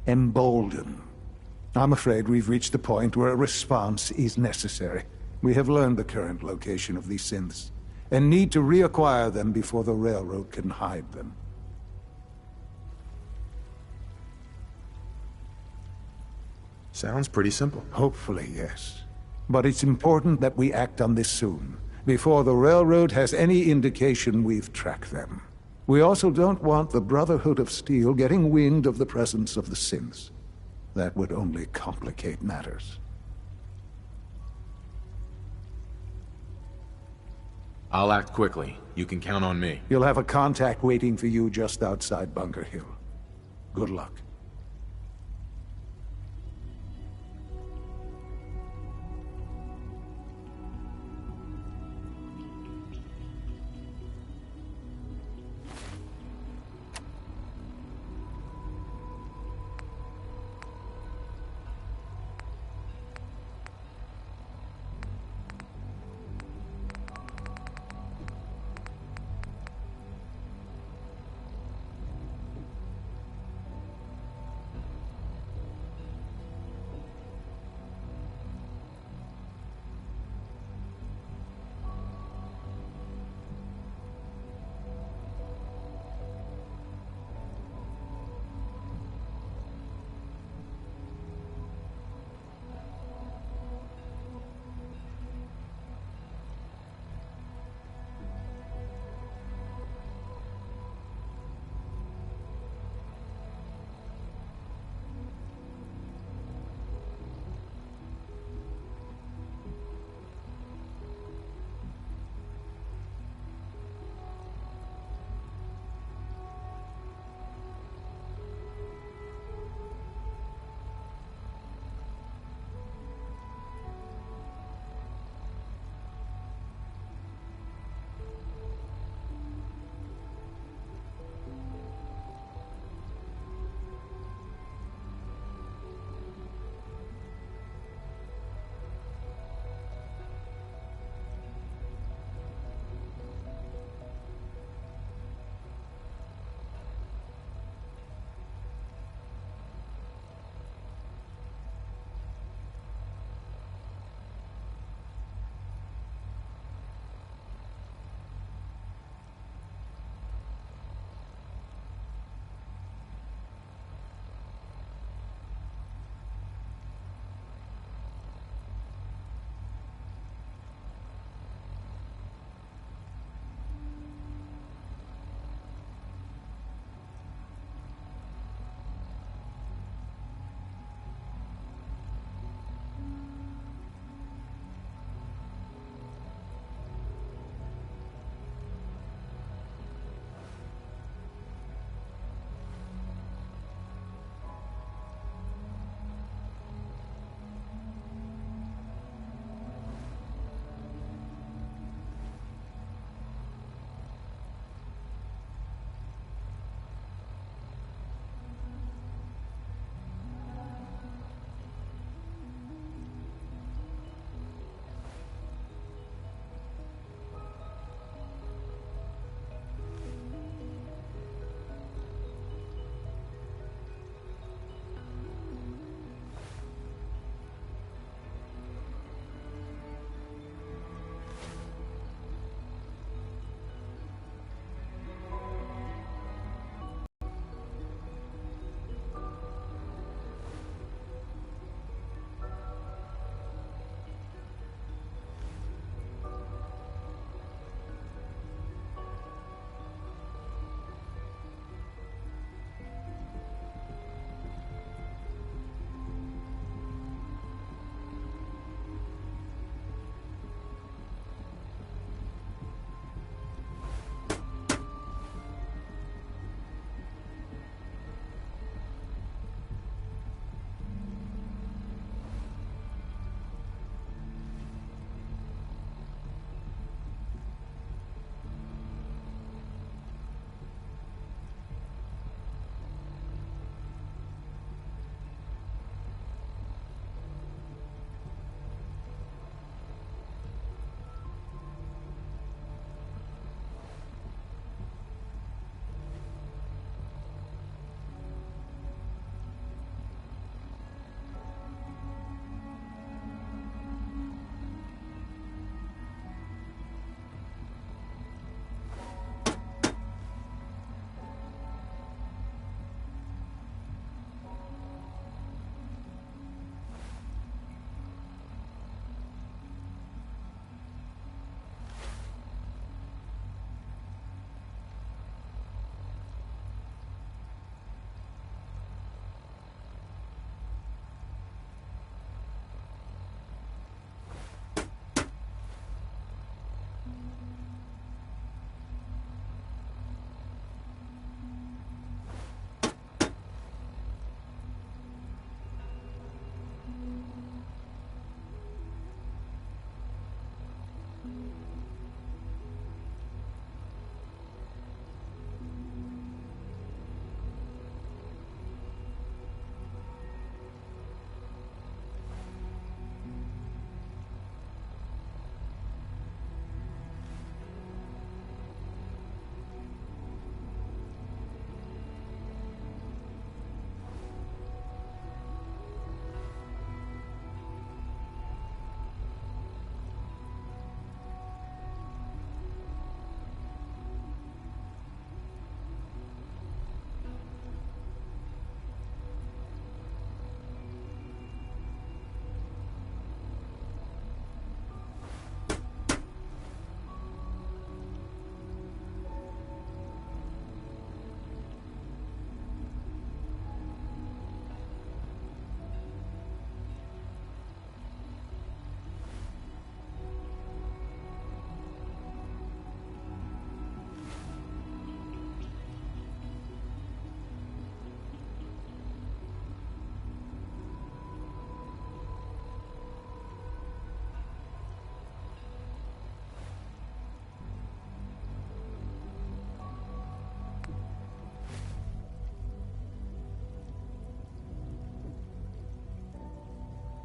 emboldened. I'm afraid we've reached the point where a response is necessary. We have learned the current location of these synths, and need to reacquire them before the Railroad can hide them. Sounds pretty simple. Hopefully, yes. But it's important that we act on this soon, before the Railroad has any indication we've tracked them. We also don't want the Brotherhood of Steel getting wind of the presence of the synths. That would only complicate matters. I'll act quickly. You can count on me. You'll have a contact waiting for you just outside Bunker Hill. Good luck.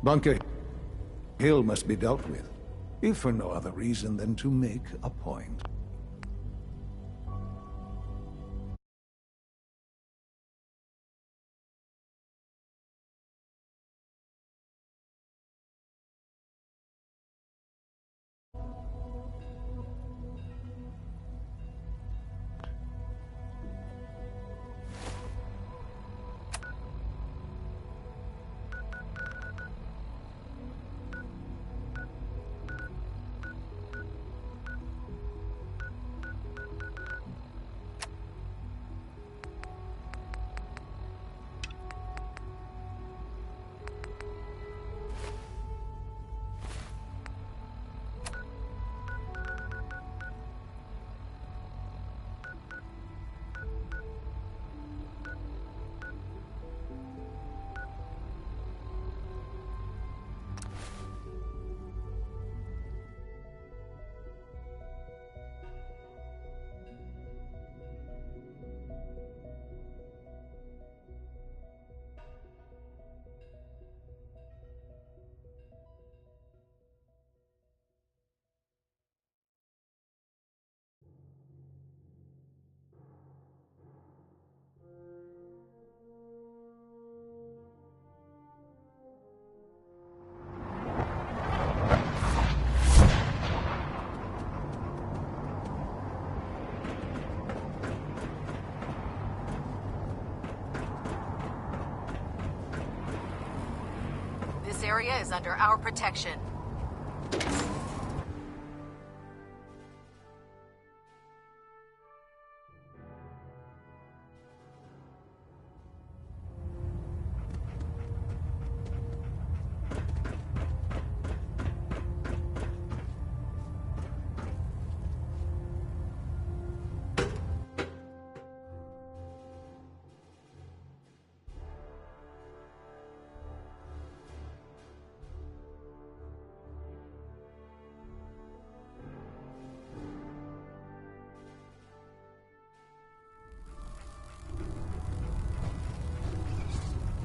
Bunker Hill must be dealt with, if for no other reason than to make a point. This area is under our protection.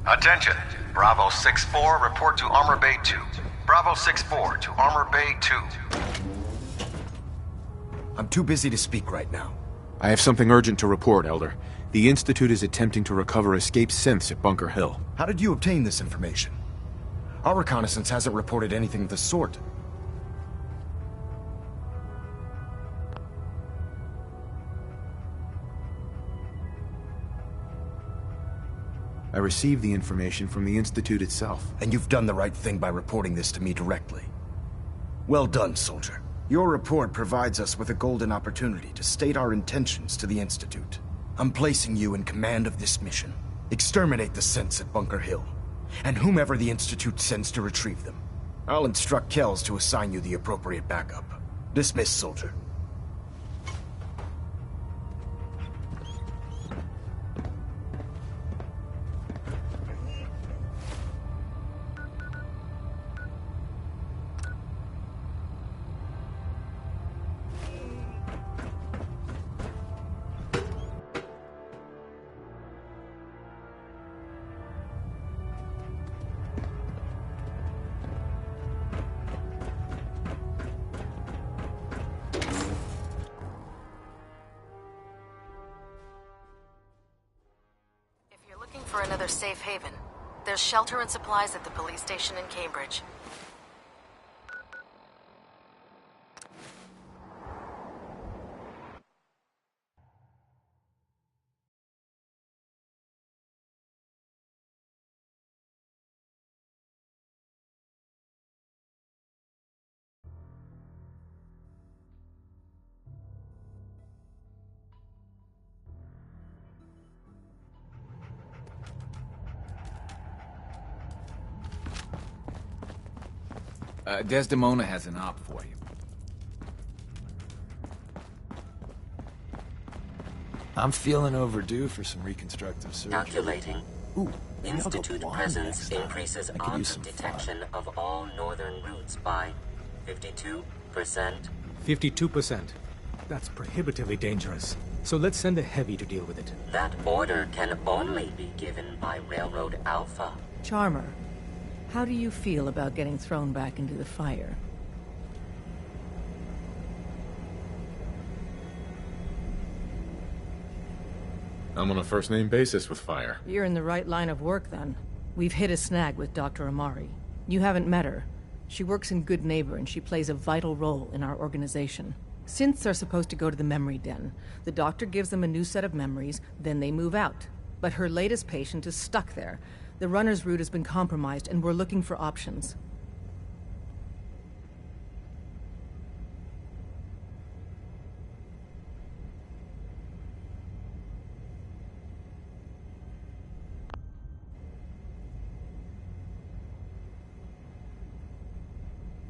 Attention. Bravo 6-4, report to Armor Bay 2. Bravo 6-4 to Armor Bay 2. I'm too busy to speak right now. I have something urgent to report, Elder. The Institute is attempting to recover escaped synths at Bunker Hill. How did you obtain this information? Our reconnaissance hasn't reported anything of the sort. I received the information from the Institute itself. And you've done the right thing by reporting this to me directly. Well done, soldier. Your report provides us with a golden opportunity to state our intentions to the Institute. I'm placing you in command of this mission. Exterminate the synths at Bunker Hill, and whomever the Institute sends to retrieve them. I'll instruct Kells to assign you the appropriate backup. Dismissed, soldier. For another safe haven. There's shelter and supplies at the police station in Cambridge. Desdemona has an op for you. I'm feeling overdue for some reconstructive surgery. Calculating. Ooh, Institute presence increases odds of detection of all northern routes by 52%. 52%. That's prohibitively dangerous. So let's send a heavy to deal with it. That order can only be given by Railroad Alpha. Charmer, How do you feel about getting thrown back into the fire? I'm on a first-name basis with fire. You're in the right line of work, then. We've hit a snag with Dr. Amari. You haven't met her. She works in Good Neighbor, and she plays a vital role in our organization. Synths are supposed to go to the memory den. The doctor gives them a new set of memories, then they move out. But her latest patient is stuck there. The runner's route has been compromised, and we're looking for options.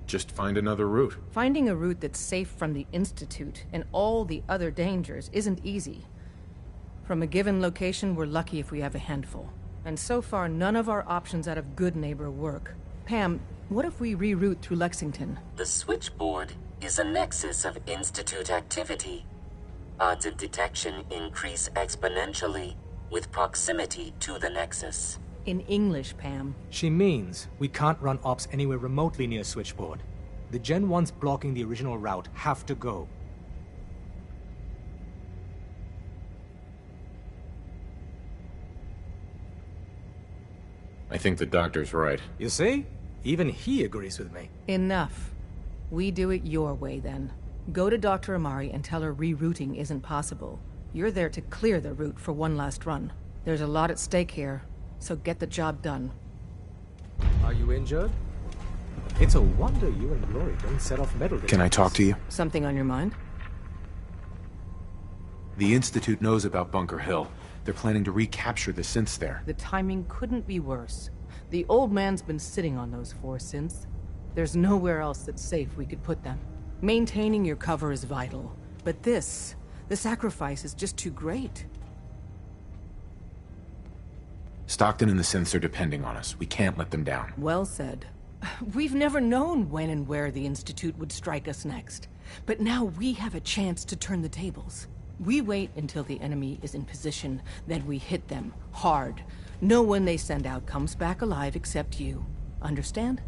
Just find another route. Finding a route that's safe from the Institute and all the other dangers isn't easy. From a given location, we're lucky if we have a handful. And so far, none of our options out of Good Neighbor work. Pam, what if we reroute through Lexington? The switchboard is a nexus of Institute activity. Odds of detection increase exponentially with proximity to the nexus. In English, Pam. She means we can't run ops anywhere remotely near Switchboard. The Gen 1s blocking the original route have to go. I think the doctor's right. You see? Even he agrees with me. Enough. We do it your way, then. Go to Dr. Amari and tell her rerouting isn't possible. You're there to clear the route for one last run. There's a lot at stake here, so get the job done. Are you injured? It's a wonder you and Glory don't set off metal detectors. Can I talk to you? Something on your mind? The Institute knows about Bunker Hill. They're planning to recapture the synths there. The timing couldn't be worse. The old man's been sitting on those 4 synths. There's nowhere else that's safe we could put them. Maintaining your cover is vital. But the sacrifice is just too great. Stockton and the synths are depending on us. We can't let them down. Well said. We've never known when and where the Institute would strike us next. But now we have a chance to turn the tables. We wait until the enemy is in position, then we hit them hard. No one they send out comes back alive except you. Understand?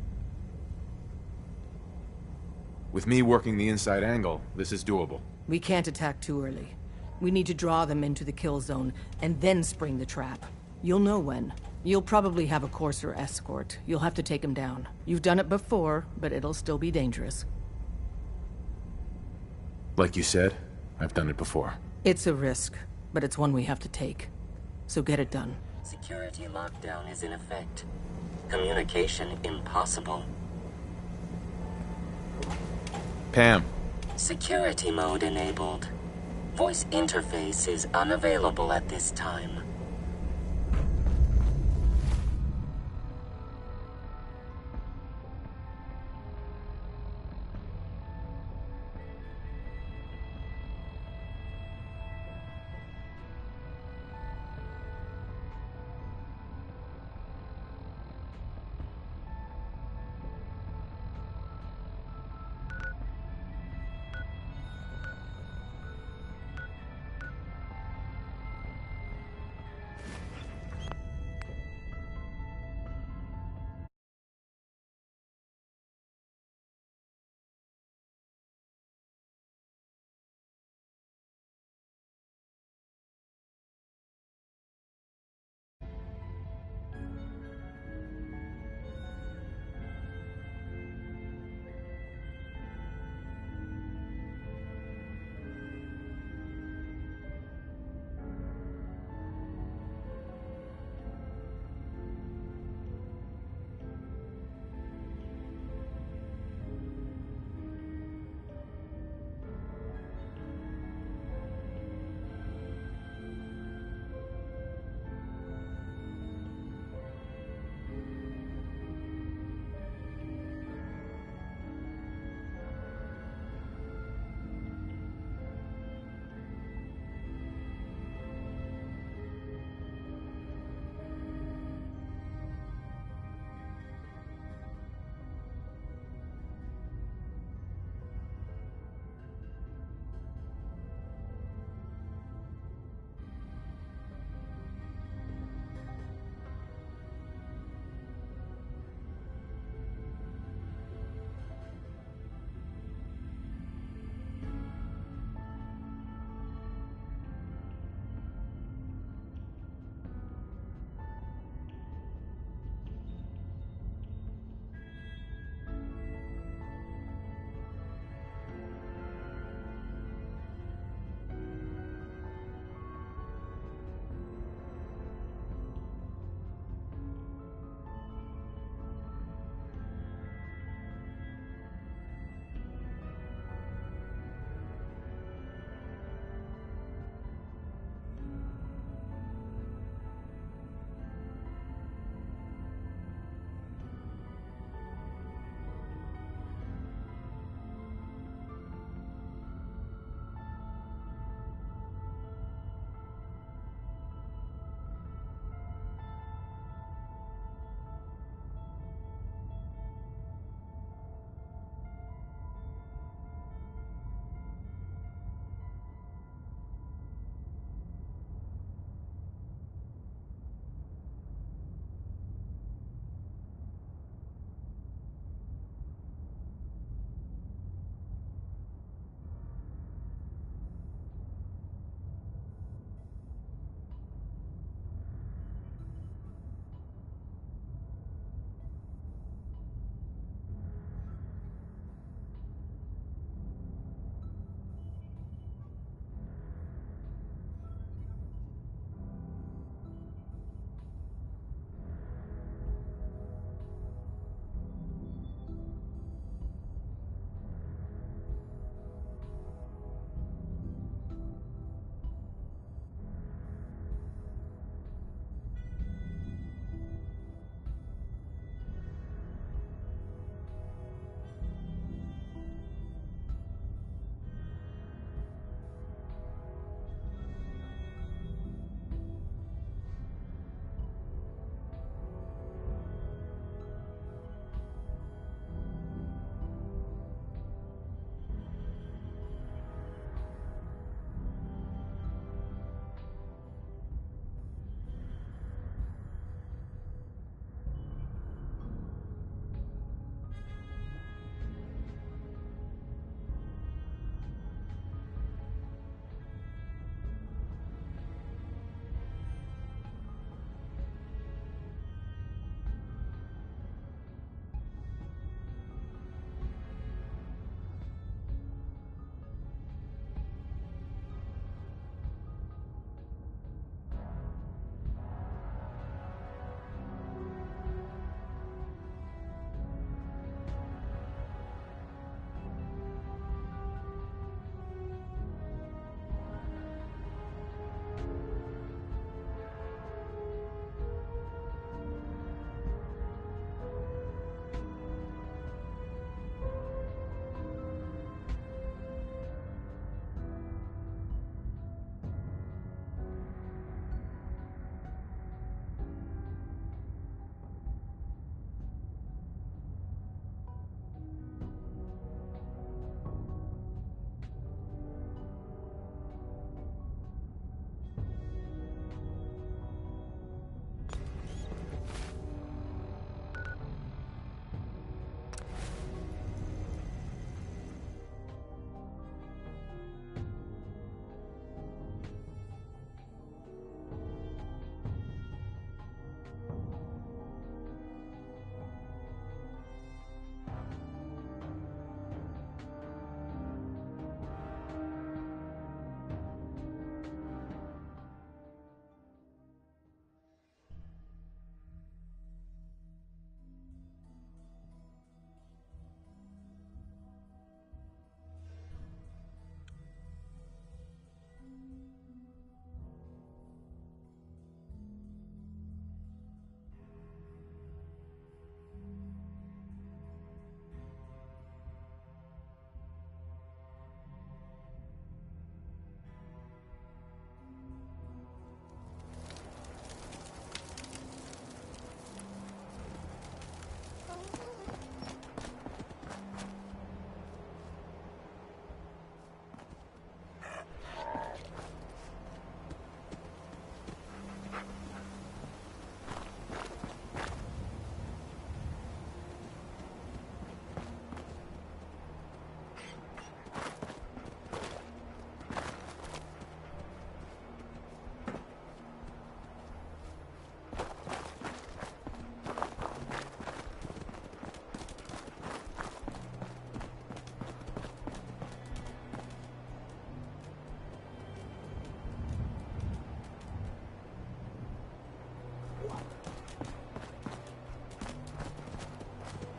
With me working the inside angle, this is doable. We can't attack too early. We need to draw them into the kill zone, and then spring the trap. You'll know when. You'll probably have a Courser escort. You'll have to take him down. You've done it before, but it'll still be dangerous. Like you said, I've done it before. It's a risk, but it's one we have to take. So get it done. Security lockdown is in effect. Communication impossible. Pam. Security mode enabled. Voice interface is unavailable at this time.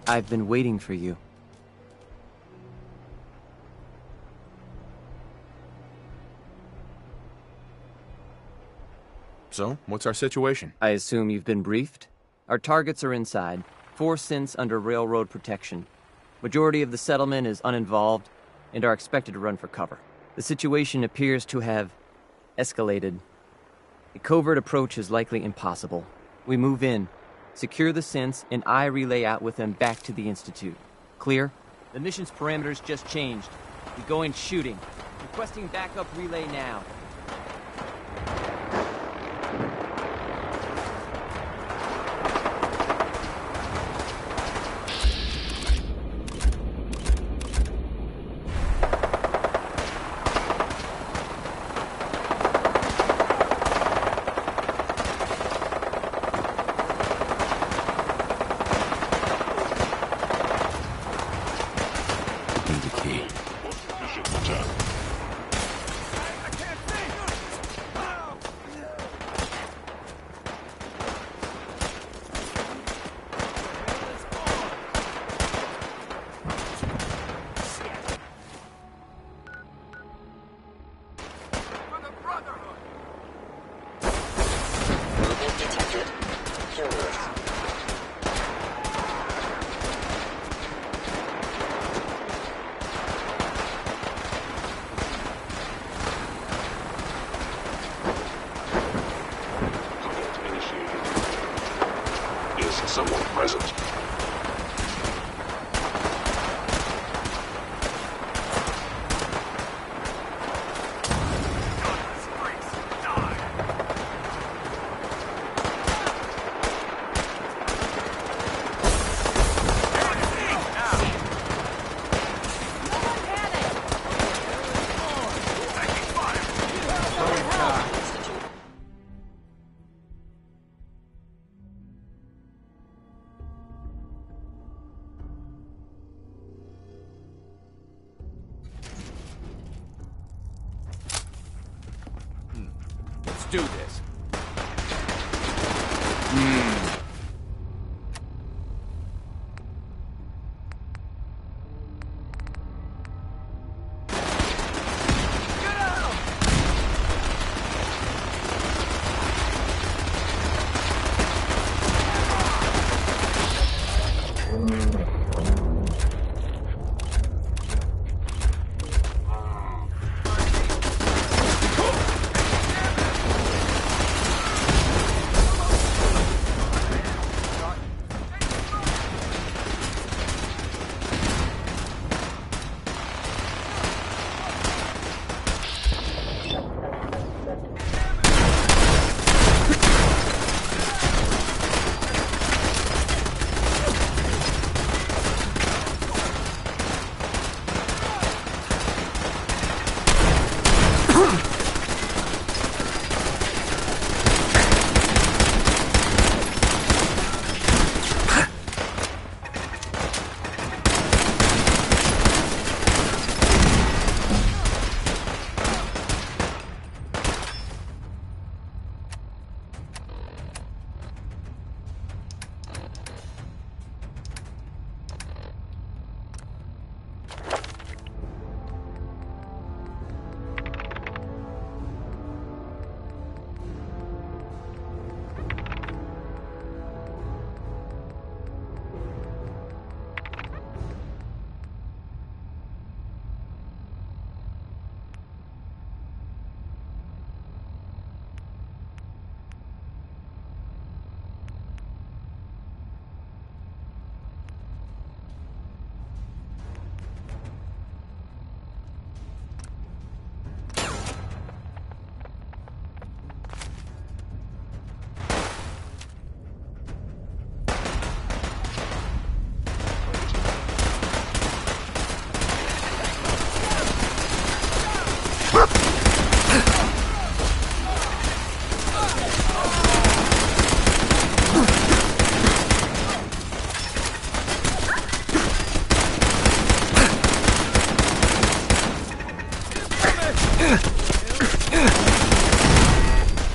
I've been waiting for you. So, what's our situation? I assume you've been briefed? Our targets are inside. 4 synths under railroad protection. Majority of the settlement is uninvolved and are expected to run for cover. The situation appears to have escalated. A covert approach is likely impossible. We move in, secure the synths, and I relay out with them back to the Institute. Clear? The mission's parameters just changed. We go in shooting. Requesting backup relay now. Someone present. Do this.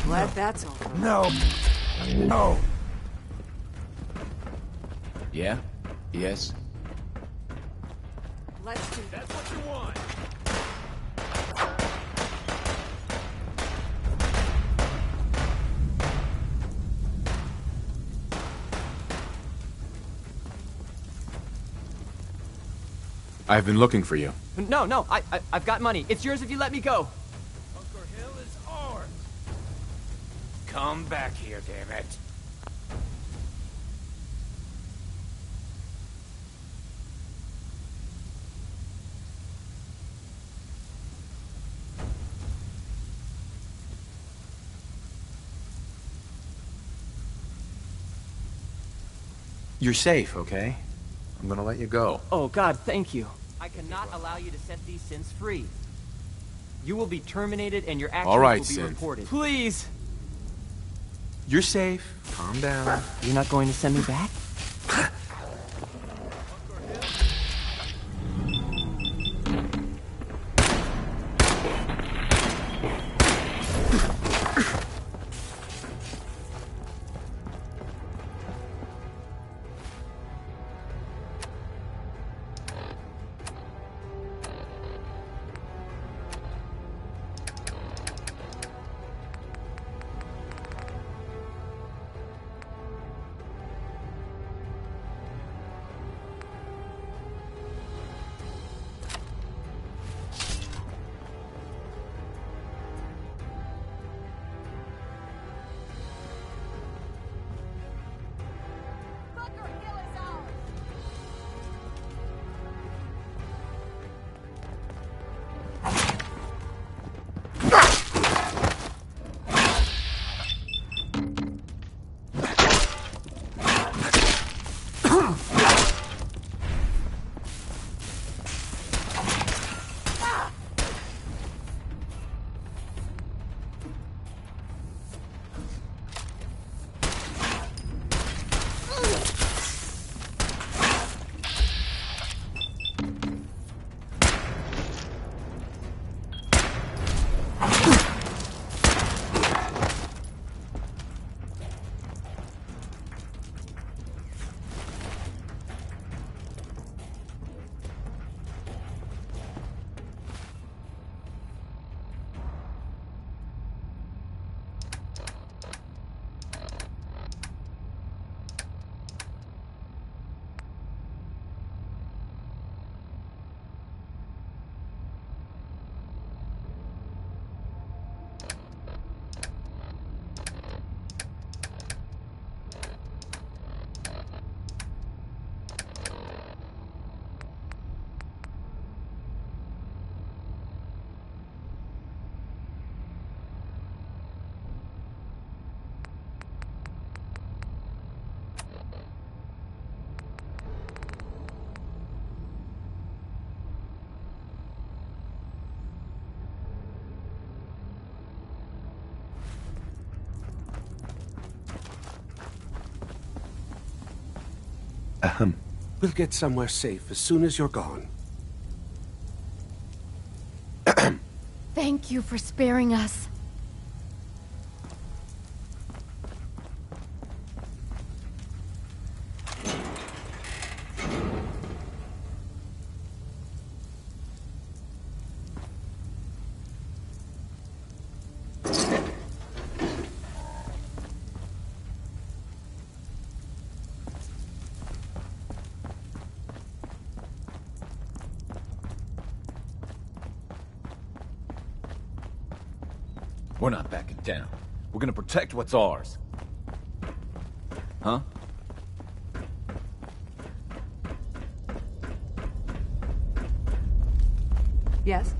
Glad that's over. No. No. Yeah? Yes? Let's do That's what you want. I've been looking for you. No, I've got money. It's yours if you let me go. Bunker Hill is ours. Come back here, damn it. You're safe, okay? I'm gonna let you go. Oh, God, thank you. I cannot allow you to set these synths free. You will be terminated and your actions All right, will be Synth. reported. Please! You're safe. Calm down. You're not going to send me back? We'll get somewhere safe as soon as you're gone. Thank you for sparing us. We're not backing down. We're gonna protect what's ours. Huh? Yes?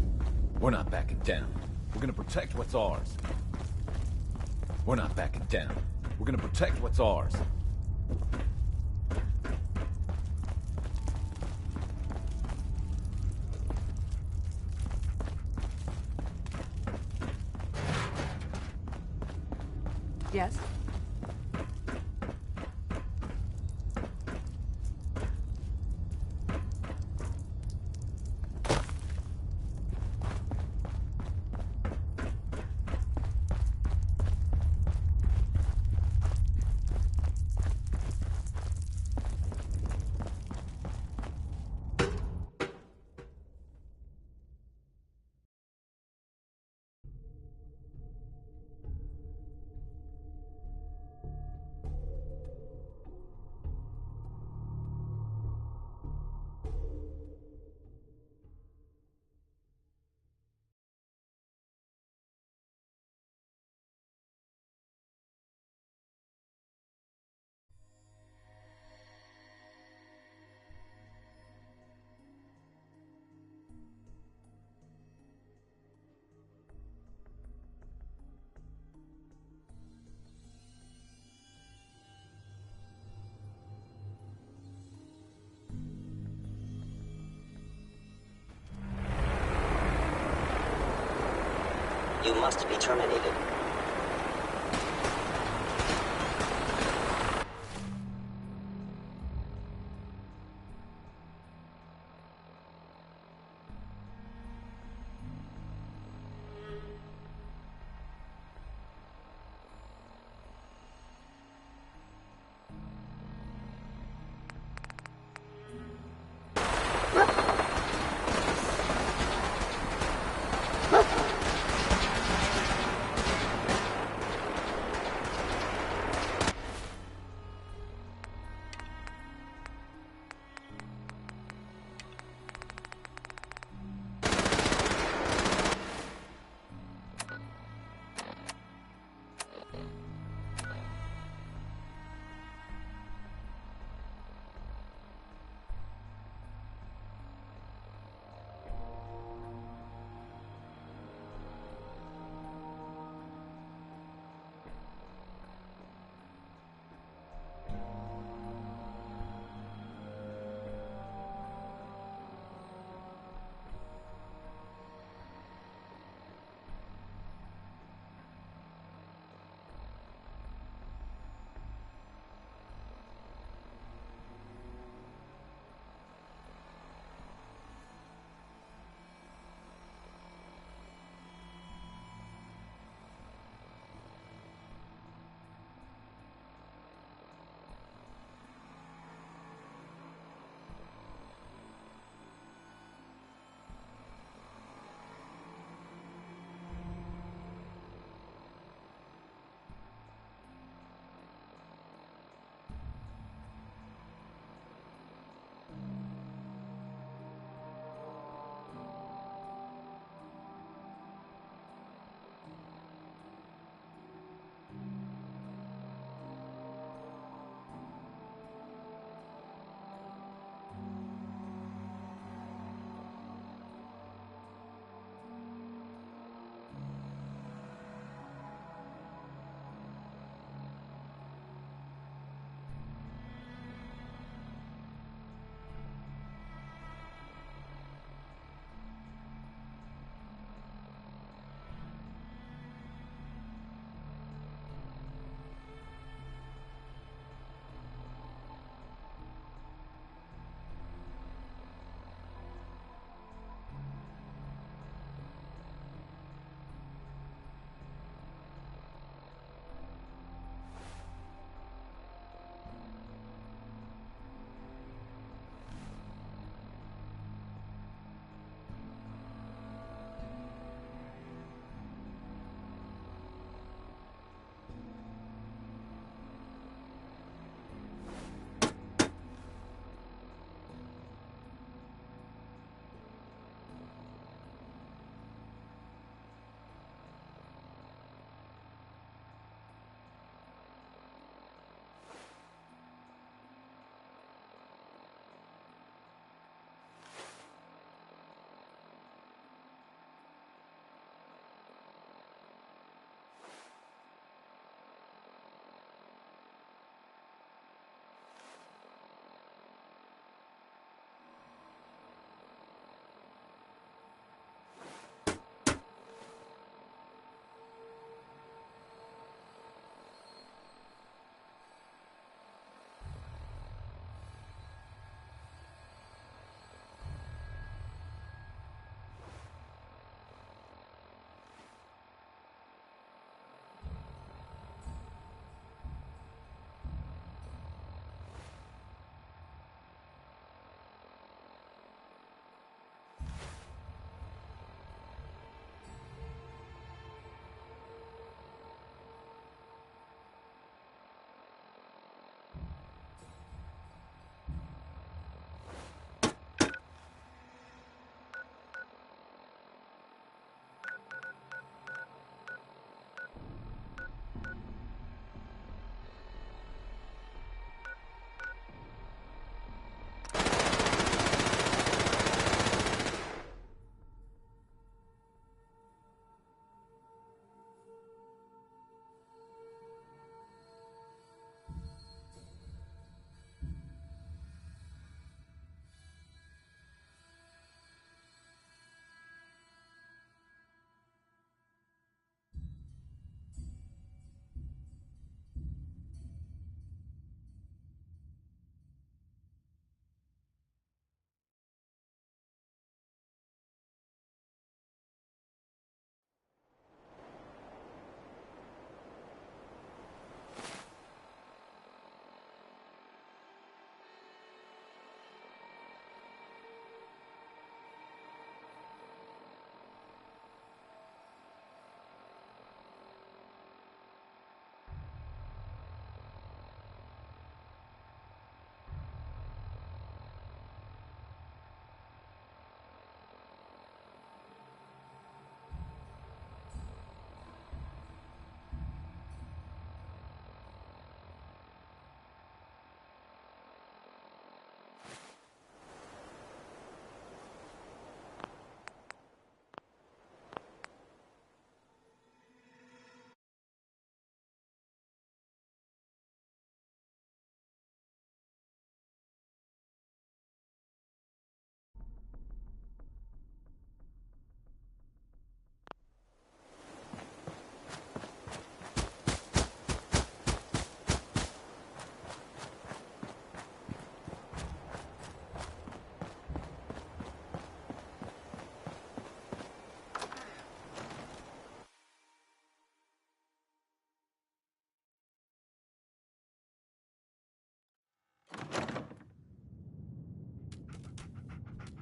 We're not backing down. We're gonna protect what's ours. We're not backing down. We're gonna protect what's ours. Yes? must be terminated.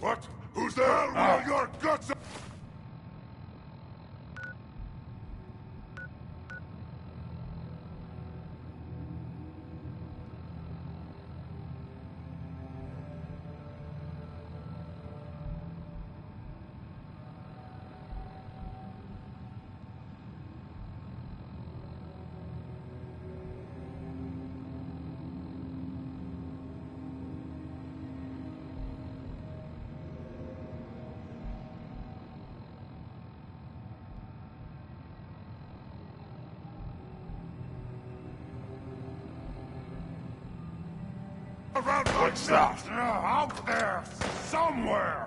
What? Who's there? Well, your guts. What's that? Out there, somewhere!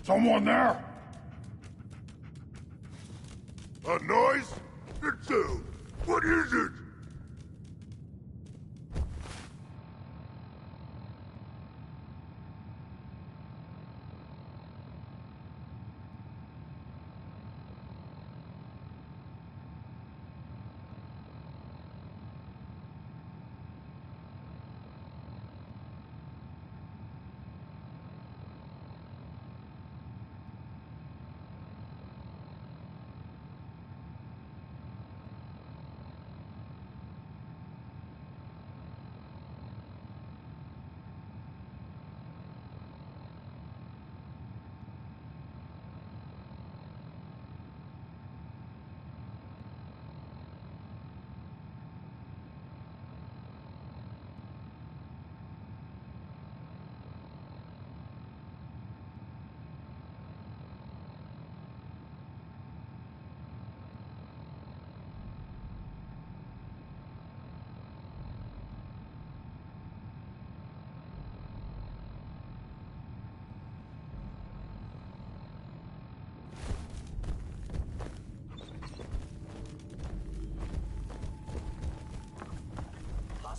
Someone there? A noise? It's what is it?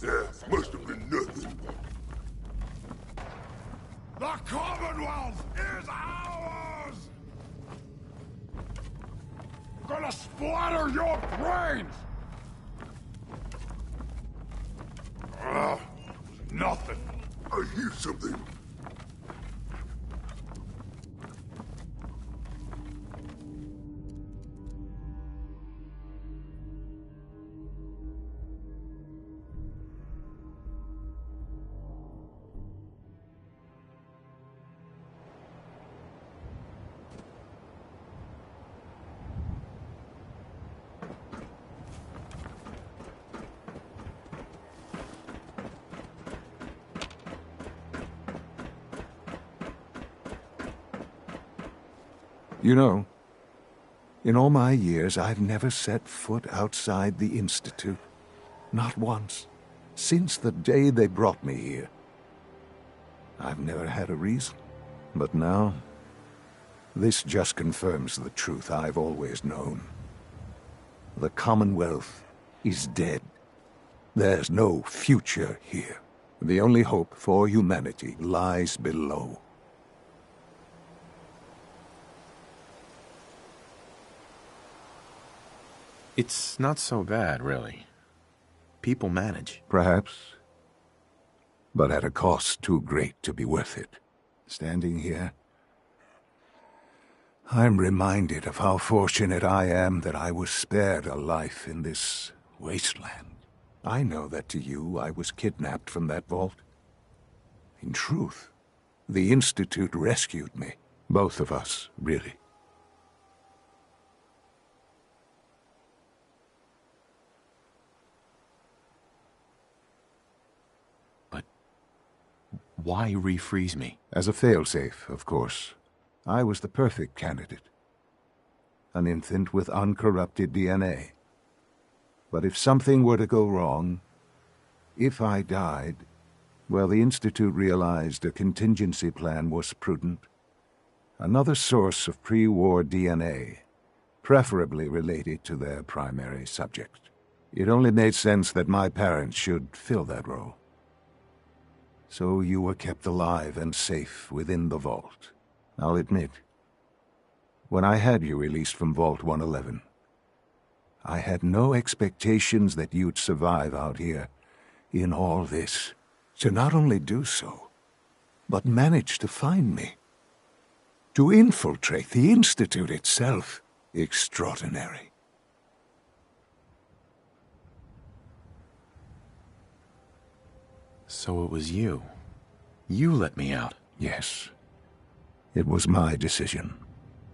That must have been nothing. The Commonwealth is ours! Gonna splatter your brains! Nothing. I hear something. You know, in all my years, I've never set foot outside the Institute. Not once. Since the day they brought me here. I've never had a reason. But now, this just confirms the truth I've always known. The Commonwealth is dead. There's no future here. The only hope for humanity lies below. It's not so bad, really. People manage. Perhaps. But at a cost too great to be worth it. Standing here, I'm reminded of how fortunate I am that I was spared a life in this wasteland. I know that to you, I was kidnapped from that vault. In truth, the Institute rescued me. Both of us, really. But why refreeze me? As a failsafe, of course. I was the perfect candidate. An infant with uncorrupted DNA. But if something were to go wrong, if I died, well, the Institute realized a contingency plan was prudent. Another source of pre-war DNA, preferably related to their primary subject. It only made sense that my parents should fill that role. So you were kept alive and safe within the vault. I'll admit, when I had you released from Vault 111, I had no expectations that you'd survive out here in all this. To not only do so, but manage to find me. To infiltrate the Institute itself. Extraordinary. So it was you. You let me out. Yes. It was my decision.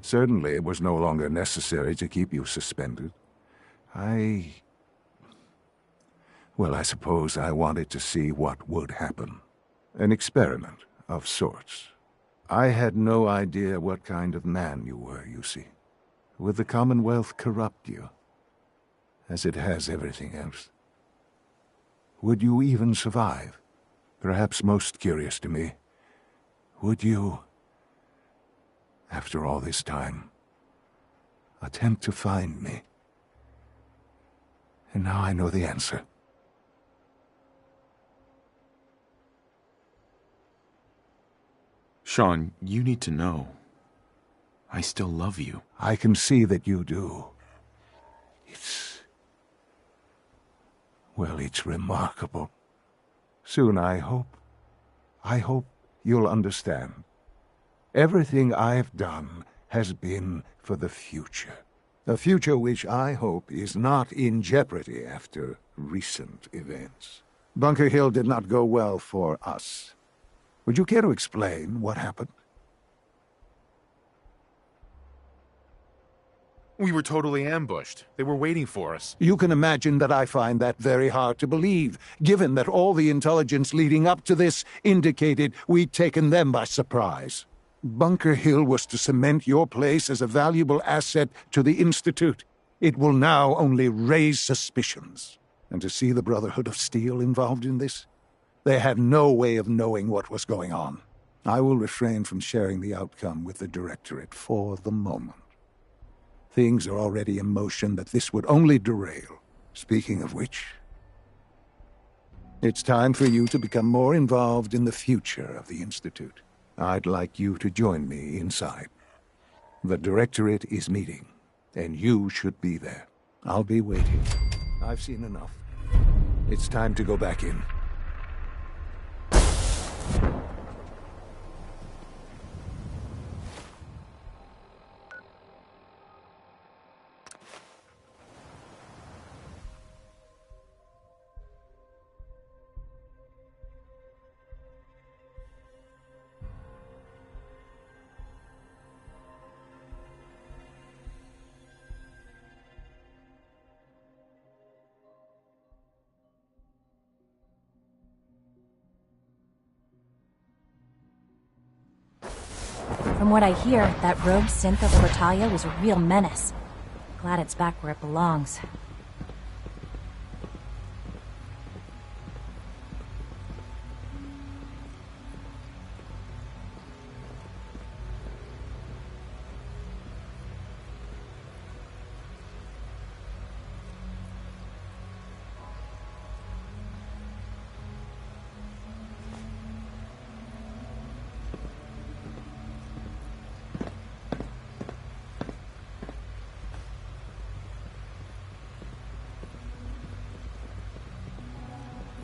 Certainly it was no longer necessary to keep you suspended. Well, I suppose I wanted to see what would happen. An experiment of sorts. I had no idea what kind of man you were, you see. Would the Commonwealth corrupt you? As it has everything else? Would you even survive? Perhaps most curious to me, would you, after all this time, attempt to find me? And now I know the answer. Sean, you need to know. I still love you. I can see that you do. Well, it's remarkable. Soon, I hope you'll understand. Everything I've done has been for the future. A future which I hope is not in jeopardy after recent events. Bunker Hill did not go well for us. Would you care to explain what happened? We were totally ambushed. They were waiting for us. You can imagine that I find that very hard to believe, given that all the intelligence leading up to this indicated we'd taken them by surprise. Bunker Hill was to cement your place as a valuable asset to the Institute. It will now only raise suspicions. And to see the Brotherhood of Steel involved in this? They had no way of knowing what was going on. I will refrain from sharing the outcome with the Directorate for the moment. Things are already in motion that this would only derail. Speaking of which, it's time for you to become more involved in the future of the Institute. I'd like you to join me inside. The Directorate is meeting, and you should be there. I'll be waiting. I've seen enough. It's time to go back in. From what I hear, that rogue synth of Libertalia was a real menace. Glad it's back where it belongs.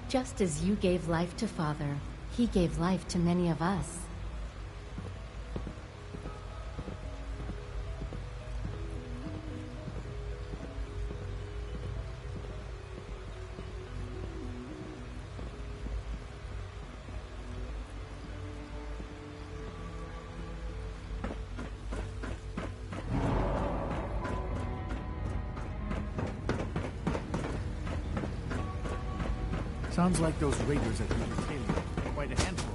Just as you gave life to Father, he gave life to many of us. Sounds like those raiders at Libertalia are quite a handful.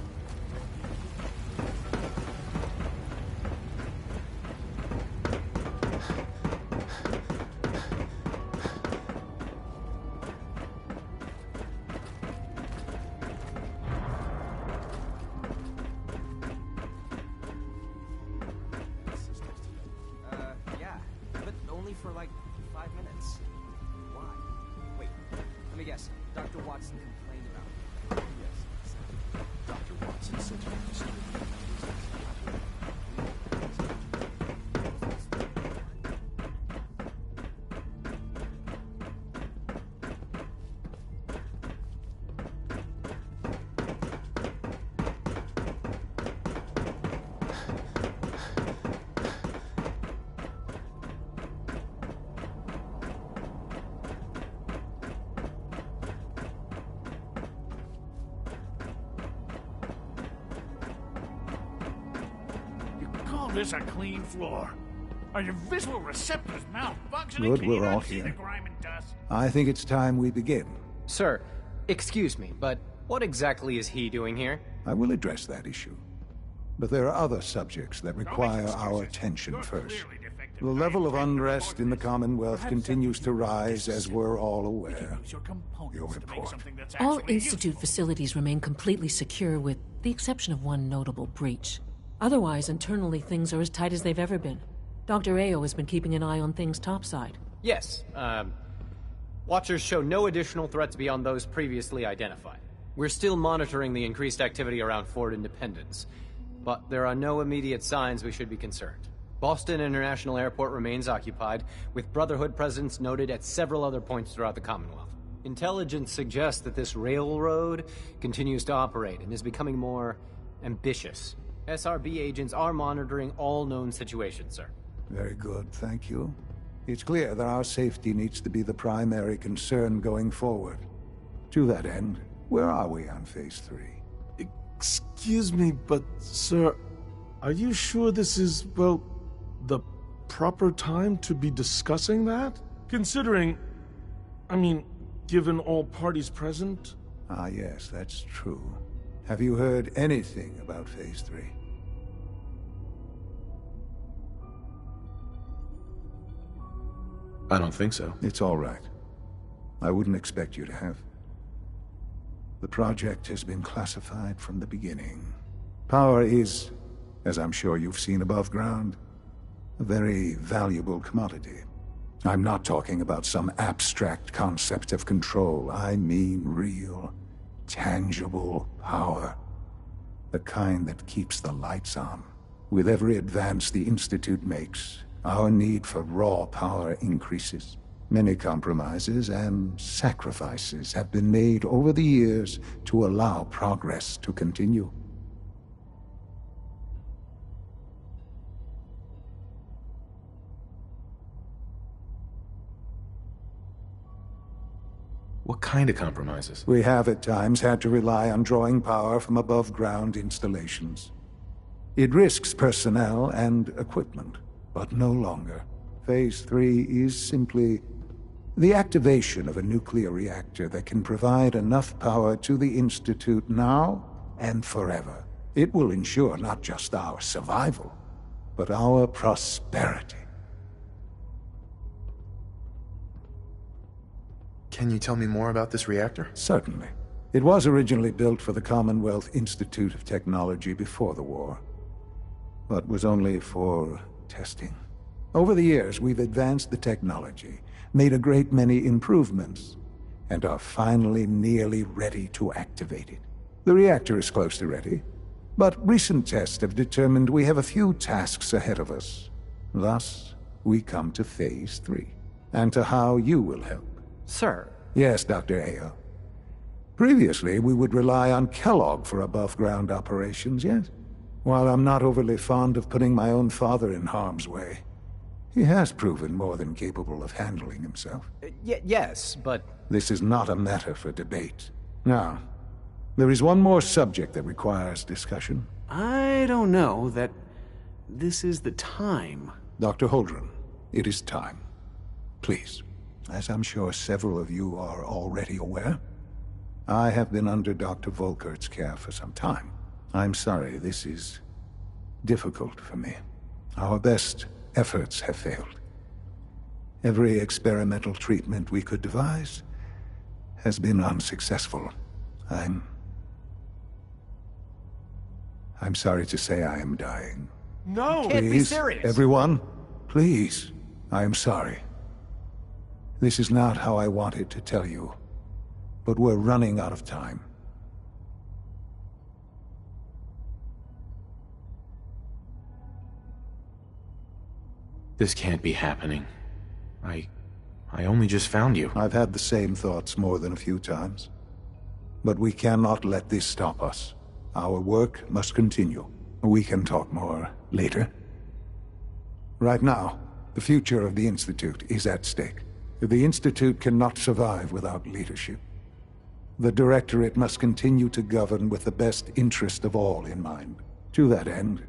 Yeah, but only for like 5 minutes. Why? Wait, let me guess. Dr. Watson complained about... Yes. Dr. Watson said you were disturbed. This a clean floor. Are your visual receptors malfunctioning? Good, Can you we're all not see here. the grime and dust? I think it's time we begin. Sir, excuse me, but what exactly is he doing here? I will address that issue. But there are other subjects that require our attention first. The level of unrest in the Commonwealth continues to rise, as we're all aware. Your report. All Institute facilities remain completely secure with the exception of one notable breach. Otherwise, internally, things are as tight as they've ever been. Dr. Ayo has been keeping an eye on things topside. Yes, Watchers show no additional threats beyond those previously identified. We're still monitoring the increased activity around Fort Independence, but there are no immediate signs we should be concerned. Boston International Airport remains occupied, with Brotherhood presence noted at several other points throughout the Commonwealth. Intelligence suggests that this railroad continues to operate and is becoming more ambitious. SRB agents are monitoring all known situations, sir. Very good, thank you. It's clear that our safety needs to be the primary concern going forward. To that end, where are we on Phase 3? Excuse me, but, sir, are you sure this is, well, the proper time to be discussing that? Considering, given all parties present? Ah, yes, that's true. Have you heard anything about Phase 3? I don't think so. It's all right. I wouldn't expect you to have. The project has been classified from the beginning. Power is, as I'm sure you've seen above ground, a very valuable commodity. I'm not talking about some abstract concept of control. I mean real, tangible power. The kind that keeps the lights on. With every advance the Institute makes, our need for raw power increases. Many compromises and sacrifices have been made over the years to allow progress to continue. What kind of compromises? We have at times had to rely on drawing power from above-ground installations. It risks personnel and equipment, but no longer. Phase 3 is simply the activation of a nuclear reactor that can provide enough power to the Institute now and forever. It will ensure not just our survival, but our prosperity. Can you tell me more about this reactor? Certainly. It was originally built for the Commonwealth Institute of Technology before the war, but was only for testing. Over the years, we've advanced the technology, made a great many improvements, and are finally nearly ready to activate it. The reactor is close to ready, but recent tests have determined we have a few tasks ahead of us. Thus, we come to Phase 3, and to how you will help. Sir? Yes, Dr. Ayo. Previously, we would rely on Kellogg for above-ground operations, yes? While I'm not overly fond of putting my own father in harm's way, he has proven more than capable of handling himself. Yes, but... This is not a matter for debate. Now, there is one more subject that requires discussion. I don't know that this is the time. Dr. Holdren, it is time. Please, as I'm sure several of you are already aware, I have been under Dr. Volkert's care for some time. I'm sorry, this is difficult for me. Our best efforts have failed. Every experimental treatment we could devise has been unsuccessful. I'm sorry to say I am dying. No! Please, Can't be serious! Everyone, please, I am sorry. This is not how I wanted to tell you, but we're running out of time. This can't be happening. I only just found you. I've had the same thoughts more than a few times. But we cannot let this stop us. Our work must continue. We can talk more later. Right now, the future of the Institute is at stake. The Institute cannot survive without leadership. The Directorate must continue to govern with the best interest of all in mind. To that end,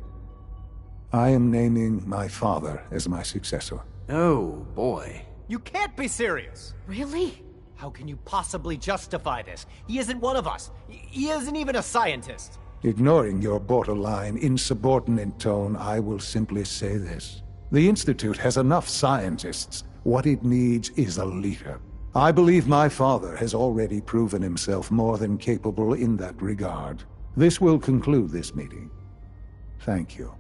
I am naming my father as my successor. Oh, boy. You can't be serious! Really? How can you possibly justify this? He isn't one of us. He isn't even a scientist. Ignoring your borderline, insubordinate tone, I will simply say this. The Institute has enough scientists. What it needs is a leader. I believe my father has already proven himself more than capable in that regard. This will conclude this meeting. Thank you.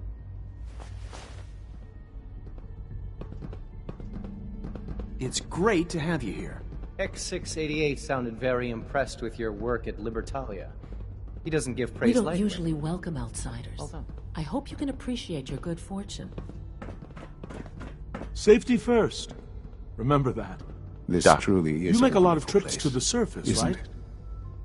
It's great to have you here. X688 sounded very impressed with your work at Libertalia. He doesn't give praise lightly. We don't usually welcome outsiders. I hope you can appreciate your good fortune. Safety first. Remember that. This truly is. You make a lot of trips to the surface, isn't right? it?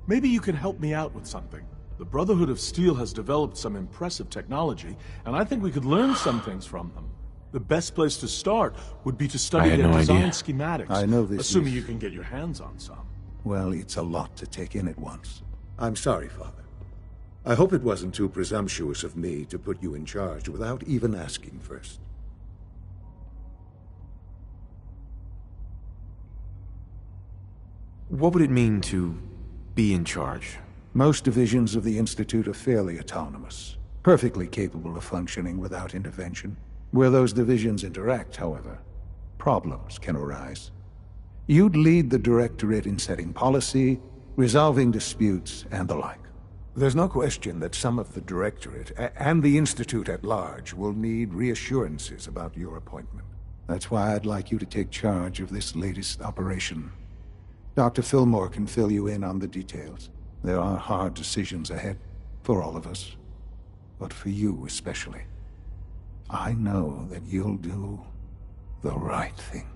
Maybe you can help me out with something. The Brotherhood of Steel has developed some impressive technology, and I think we could learn some things from them. The best place to start would be to study their design schematics. I know this assuming is- you can get your hands on some. Well, it's a lot to take in at once. I'm sorry, Father. I hope it wasn't too presumptuous of me to put you in charge without even asking first. What would it mean to be in charge? Most divisions of the Institute are fairly autonomous, perfectly capable of functioning without intervention. Where those divisions interact, however, problems can arise. You'd lead the Directorate in setting policy, resolving disputes, and the like. There's no question that some of the Directorate, and the Institute at large, will need reassurances about your appointment. That's why I'd like you to take charge of this latest operation. Dr. Fillmore can fill you in on the details. There are hard decisions ahead, for all of us, but for you especially. I know that you'll do the right thing.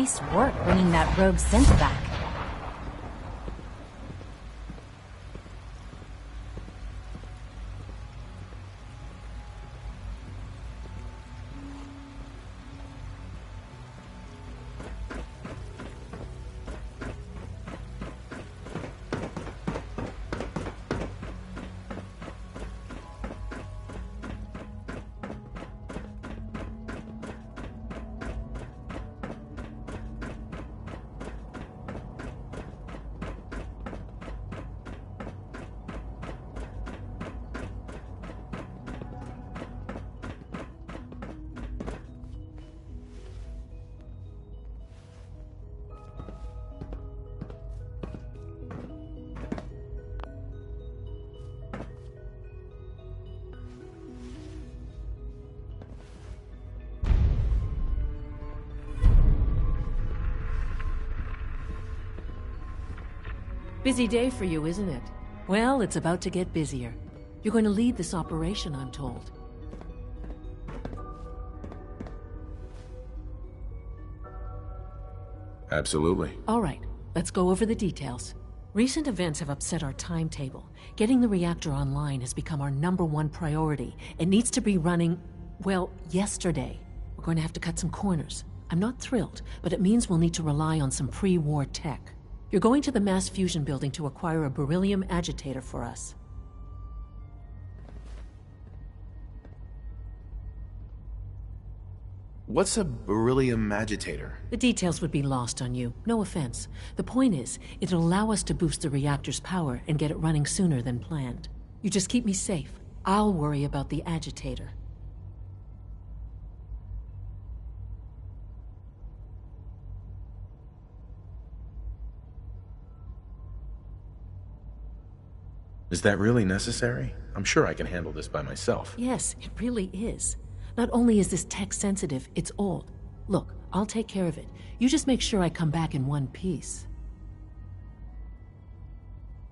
Nice work bringing that rogue synth back. Busy day for you, isn't it? Well, it's about to get busier. You're going to lead this operation, I'm told. Absolutely. All right, let's go over the details. Recent events have upset our timetable. Getting the reactor online has become our #1 priority. It needs to be running, well, yesterday. We're going to have to cut some corners. I'm not thrilled, but it means we'll need to rely on some pre-war tech. You're going to the mass fusion building to acquire a beryllium agitator for us. What's a beryllium agitator? The details would be lost on you. No offense. The point is, it'll allow us to boost the reactor's power and get it running sooner than planned. You just keep me safe. I'll worry about the agitator. Is that really necessary? I'm sure I can handle this by myself. Yes, it really is. Not only is this tech sensitive, it's old. Look, I'll take care of it. You just make sure I come back in one piece.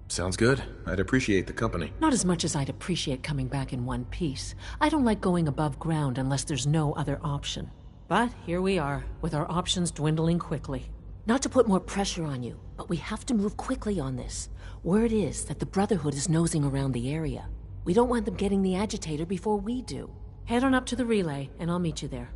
Sounds good. I'd appreciate the company. Not as much as I'd appreciate coming back in one piece. I don't like going above ground unless there's no other option. But here we are, with our options dwindling quickly. Not to put more pressure on you, but we have to move quickly on this. Word is that the Brotherhood is nosing around the area. We don't want them getting the agitator before we do. Head on up to the relay, and I'll meet you there.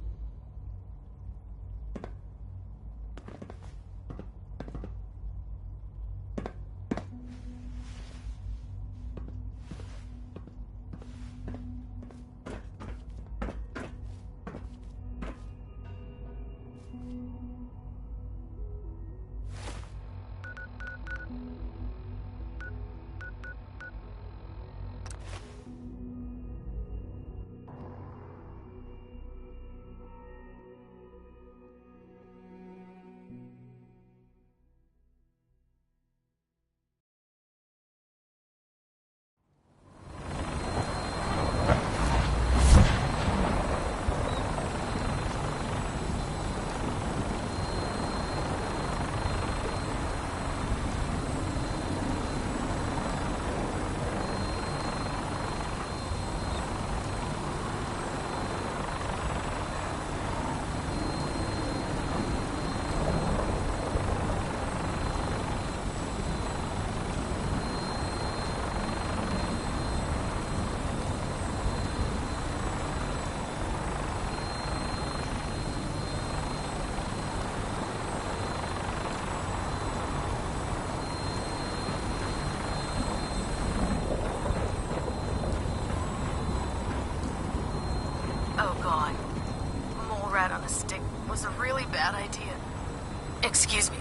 Oh god. Mole rat on a stick was a really bad idea. Excuse me.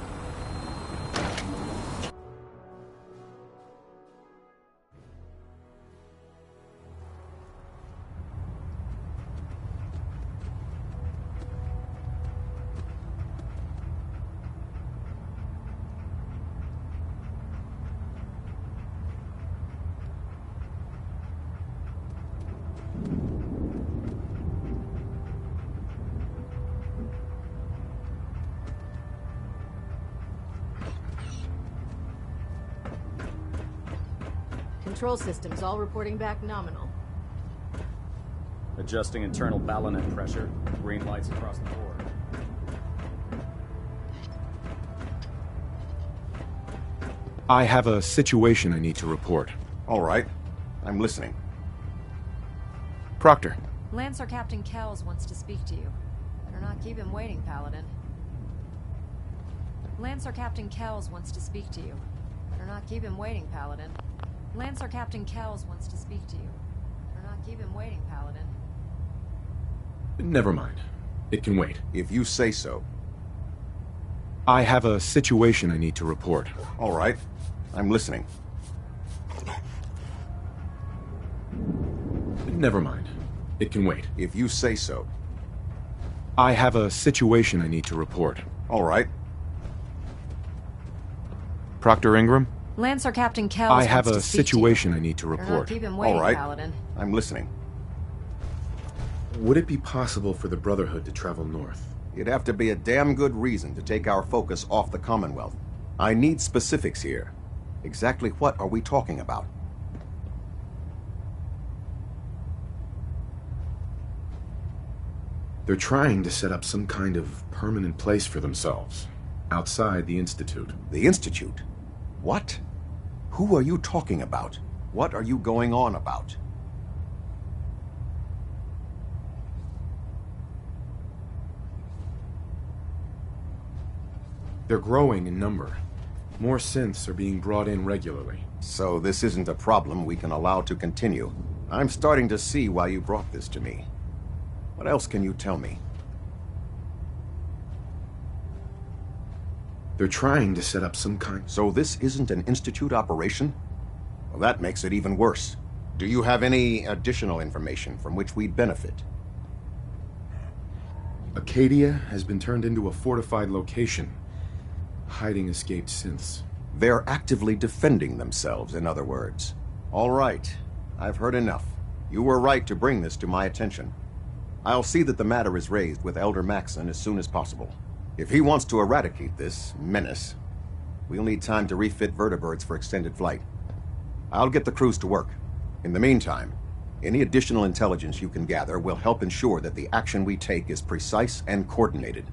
Control systems all reporting back nominal. Adjusting internal ballonet pressure. Green lights across the board. I have a situation I need to report. All right. I'm listening. Proctor. Lancer Captain Kells wants to speak to you. Better not keep him waiting, Paladin. Lancer Captain Kells wants to speak to you. Better not keep him waiting, Paladin. Lancer Captain Kells wants to speak to you. Better not keep him waiting, Paladin. Never mind. It can wait. If you say so. I have a situation I need to report. All right. I'm listening. Never mind. It can wait. If you say so. I have a situation I need to report. All right. Proctor Ingram? Lancer Captain Kells I have wants a to speak situation to you. I need to Better not report. keep him waiting, All right. Paladin. I'm listening. Would it be possible for the Brotherhood to travel north? It'd have to be a damn good reason to take our focus off the Commonwealth. I need specifics here. Exactly what are we talking about? They're trying to set up some kind of permanent place for themselves, outside the Institute. The Institute? What? Who are you talking about? What are you going on about? They're growing in number. More synths are being brought in regularly. So this isn't a problem we can allow to continue. I'm starting to see why you brought this to me. What else can you tell me? They're trying to set up some kind... So this isn't an Institute operation? Well, that makes it even worse. Do you have any additional information from which we'd benefit? Acadia has been turned into a fortified location, hiding escaped synths. They're actively defending themselves, in other words. All right. I've heard enough. You were right to bring this to my attention. I'll see that the matter is raised with Elder Maxson as soon as possible. If he wants to eradicate this menace, we'll need time to refit vertibirds for extended flight. I'll get the crews to work. In the meantime, any additional intelligence you can gather will help ensure that the action we take is precise and coordinated.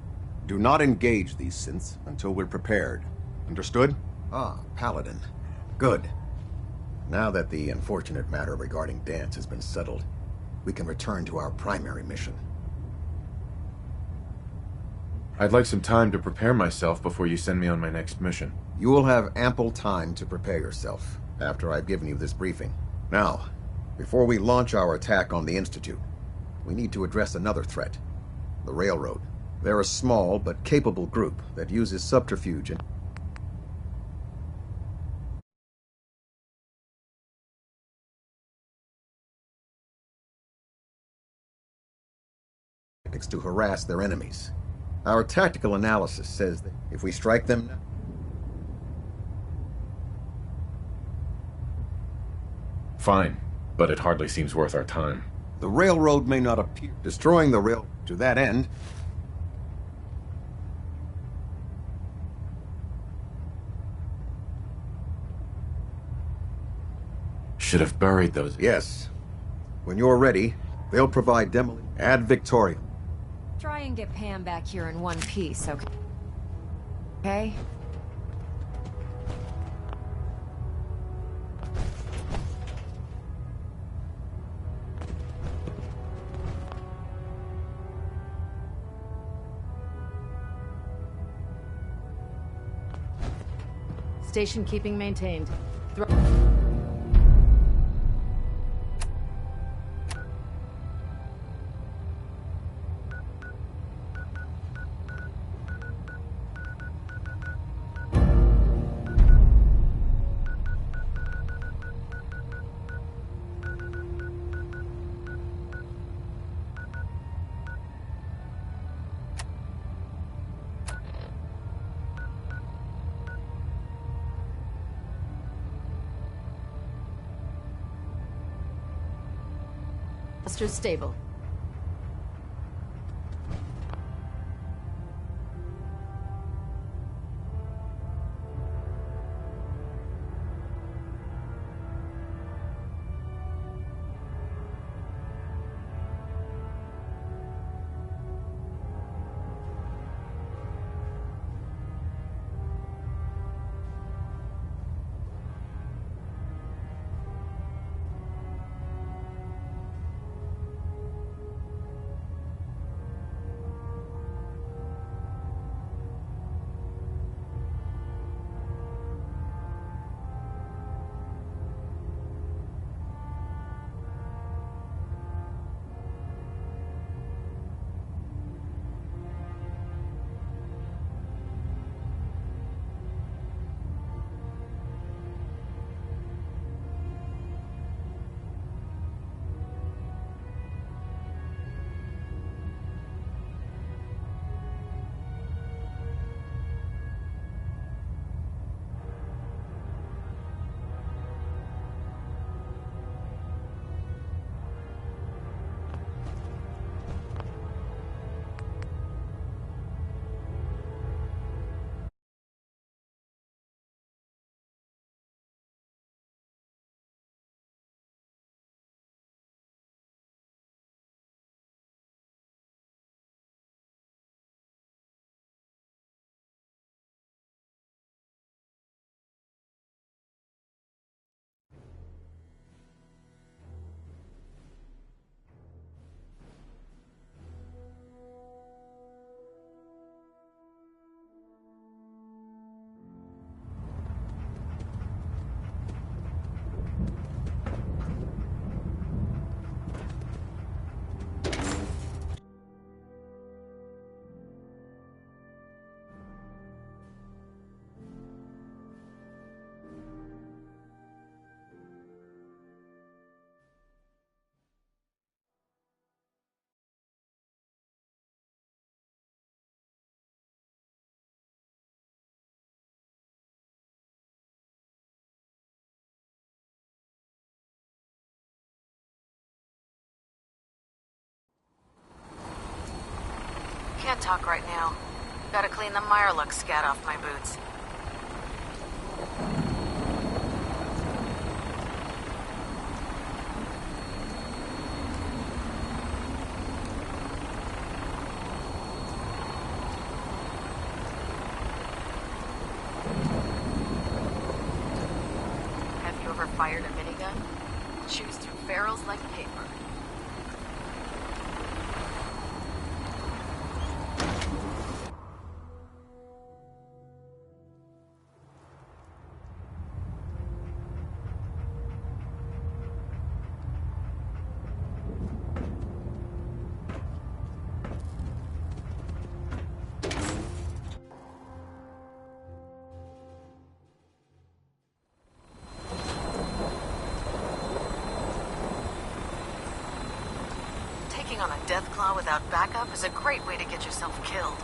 Do not engage these synths until we're prepared. Understood? Ah, Paladin. Good. Now that the unfortunate matter regarding Danse has been settled, we can return to our primary mission. I'd like some time to prepare myself before you send me on my next mission. You will have ample time to prepare yourself after I've given you this briefing. Now, before we launch our attack on the Institute, we need to address another threat. The Railroad. They're a small but capable group that uses subterfuge and to harass their enemies. Our tactical analysis says that if we strike them now, fine, but it hardly seems worth our time. the railroad may not appear. Destroying the rail to that end should have buried those. Yes. When you're ready, they'll provide demolition. Ad Victoria. Try and get Pam back here in one piece, okay? Okay? Station keeping maintained. Stable. Can't talk right now. Gotta clean the Mirelux scat off my boots. Have you ever fired a minigun? Chews through barrels like paper. On a Deathclaw without backup is a great way to get yourself killed.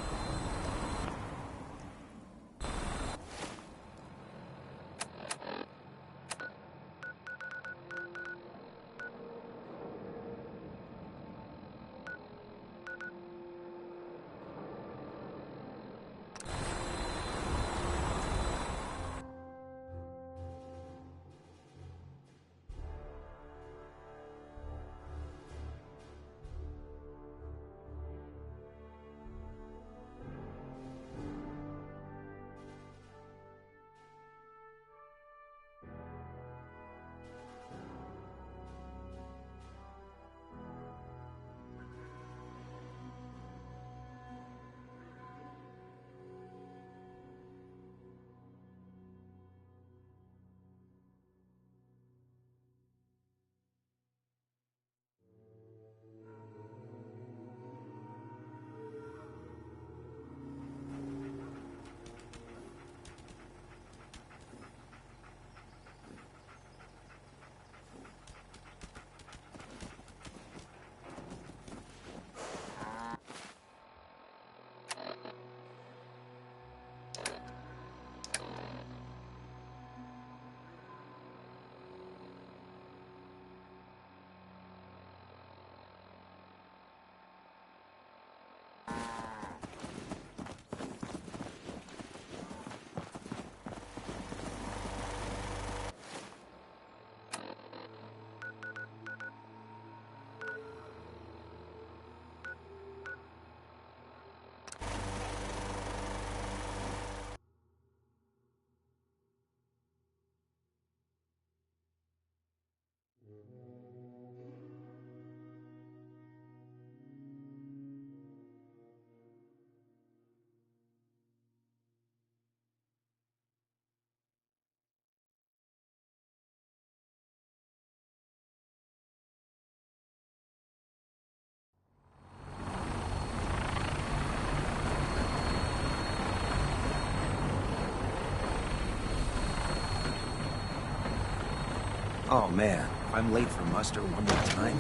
Oh man, if I'm late for muster one more time,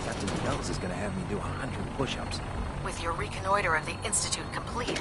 Captain Kells is gonna have me do 100 push-ups. With your reconnoiter of the Institute complete,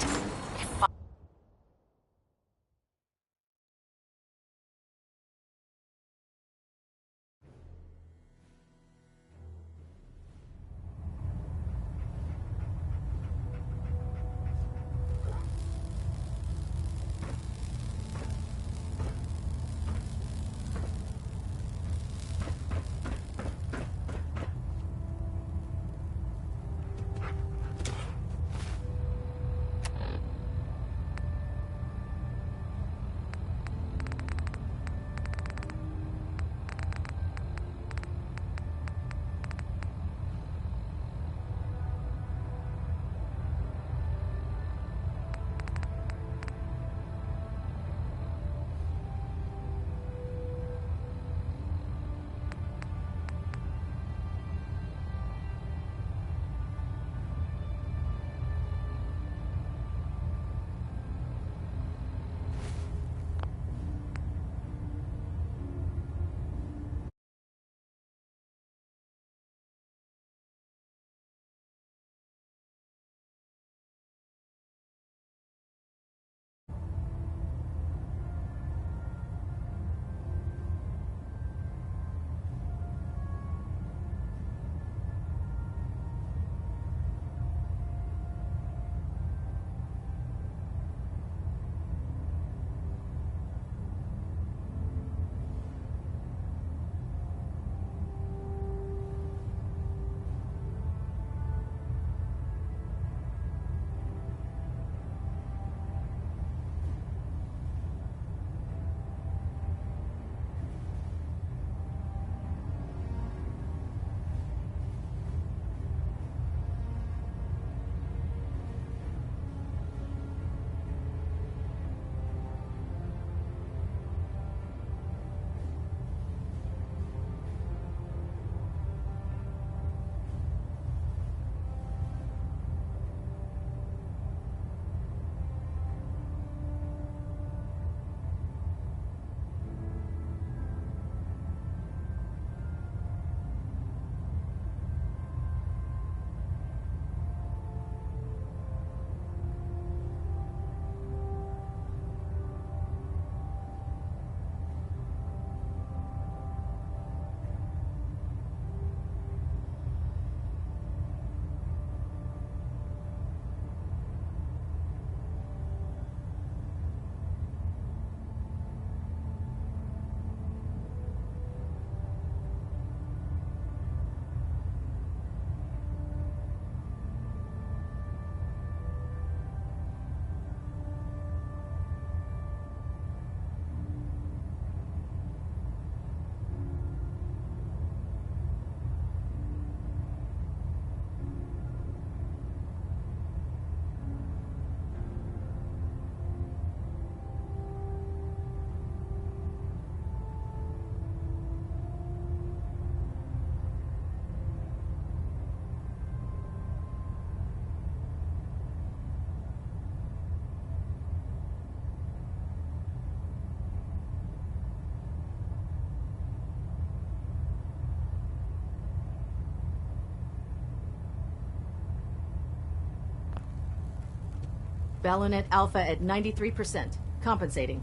Balonet Alpha at 93%. Compensating.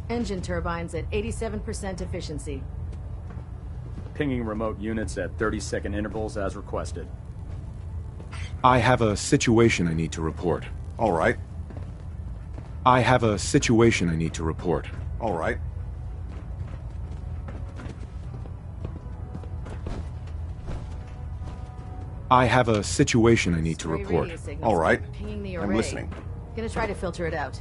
Engine turbines at 87% efficiency. Pinging remote units at 30-second intervals as requested. I have a situation I need to report. All right. I have a situation I need to report. All right. I have a situation I need to report. All right. Pinging the I'm array. listening. Gonna try to filter it out.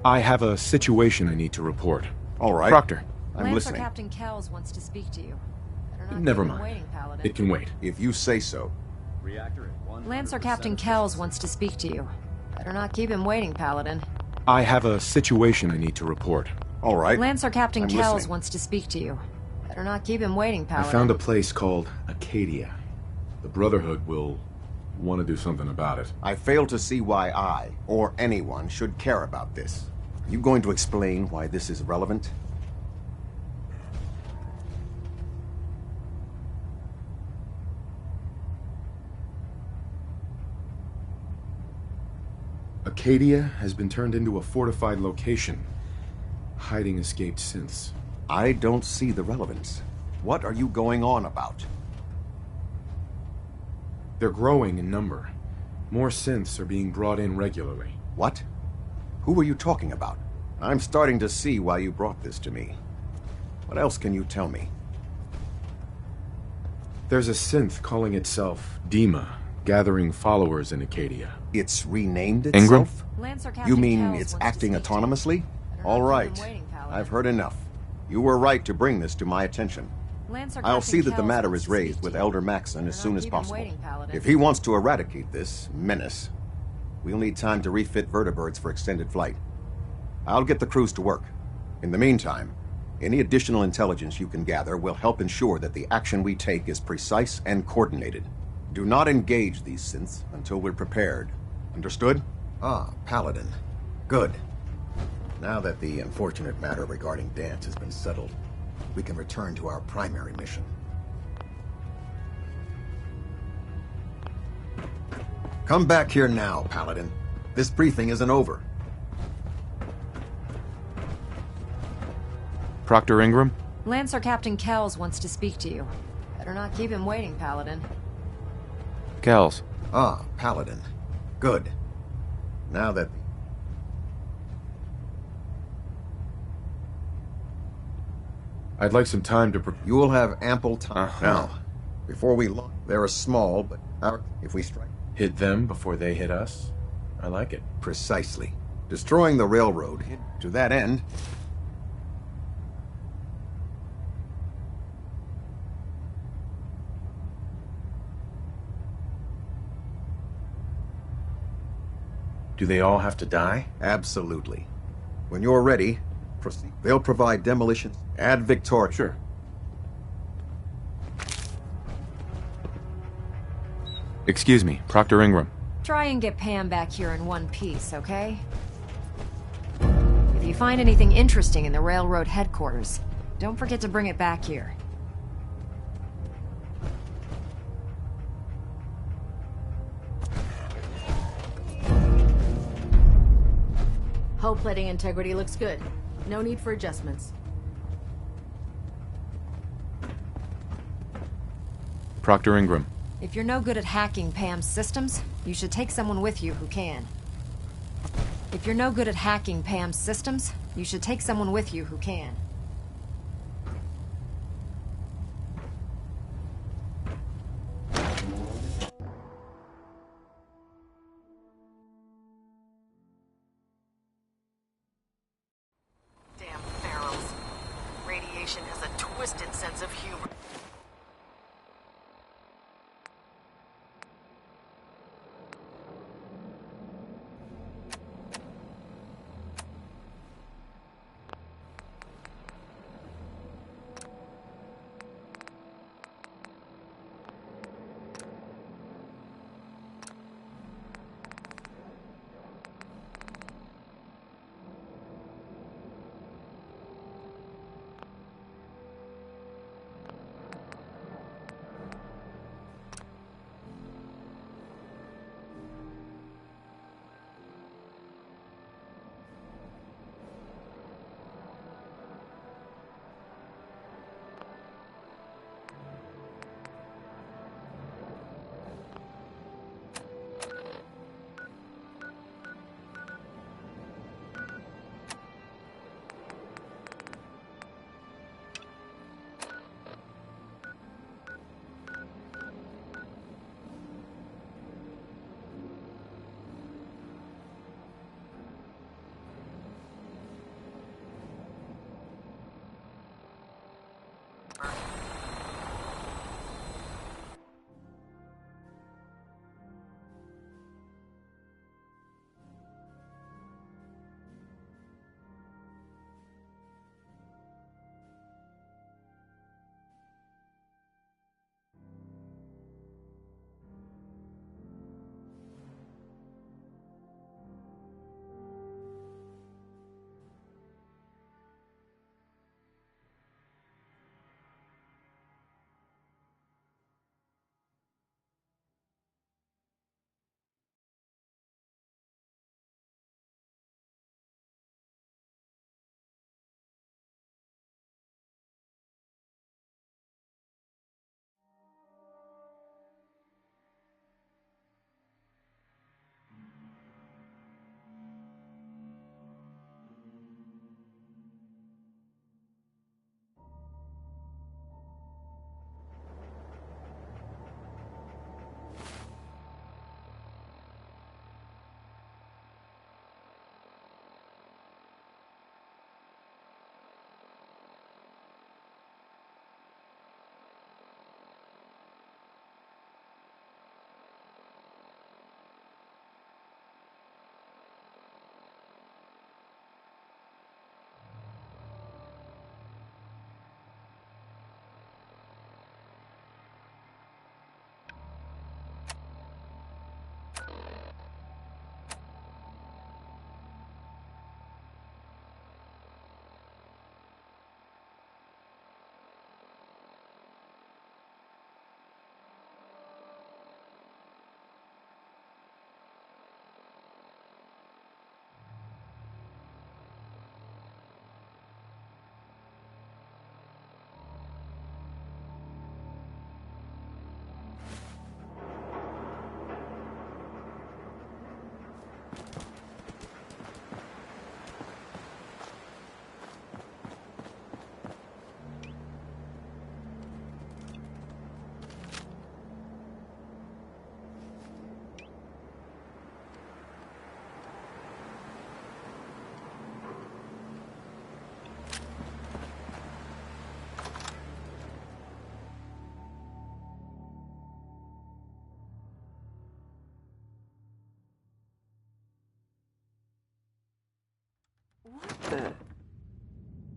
I have a situation I need to report. All right. Proctor. I'm Lancer listening. Captain Kells wants to speak to you. Better not Never keep him mind. waiting, Paladin. It can wait. If you say so. Reactor at 100% Lancer Captain Kells wants to speak to you. Better not keep him waiting, Paladin. I have a situation I need to report. All right. Lancer Captain I'm Kells listening. wants to speak to you. Better not keep him waiting, I Paladin. found a place called Acadia. The Brotherhood will want to do something about it. I fail to see why I, or anyone, should care about this. Are you going to explain why this is relevant? Acadia has been turned into a fortified location, hiding escaped synths. I don't see the relevance. What are you going on about? They're growing in number. More synths are being brought in regularly. What? Who are you talking about? I'm starting to see why you brought this to me. What else can you tell me? There's a synth calling itself Dima, gathering followers in Acadia. It's renamed Ingram? itself? Lancer Captain You mean Kells it's wants to acting speak to you. autonomously? Better not All keep right. him waiting, Paladin. I've heard enough. You were right to bring this to my attention. Lancer I'll Captain see that the Kells matter wants is to speak raised to with you. Elder Maxon as Better soon not as keep him possible. waiting, Paladin. If he wants to eradicate this menace, we'll need time to refit vertibirds for extended flight. I'll get the crews to work. In the meantime, any additional intelligence you can gather will help ensure that the action we take is precise and coordinated. Do not engage these synths until we're prepared. Understood? Ah, Paladin. Good. Now that the unfortunate matter regarding Dance has been settled, we can return to our primary mission. Come back here now, Paladin. This briefing isn't over. Proctor Ingram? Lancer Captain Kells wants to speak to you. Better not keep him waiting, Paladin. Kells. Ah, Paladin. Good. Now that... I'd like some time to You will have ample time. Uh-huh. Now, before we launch, they're a small, but if we strike... hit them before they hit us. I like it. Precisely. Destroying the railroad. To that end... Do they all have to die? Absolutely. When you're ready, proceed. They'll provide demolition. Add Victoria. Sure. Excuse me, Proctor Ingram. Try and get Pam back here in one piece, okay? If you find anything interesting in the railroad headquarters, don't forget to bring it back here. Hull plating integrity looks good. No need for adjustments. Proctor Ingram. If you're no good at hacking Pam's systems, you should take someone with you who can. If you're no good at hacking Pam's systems, you should take someone with you who can. Damn ferals. Radiation has a twisted sense of humor.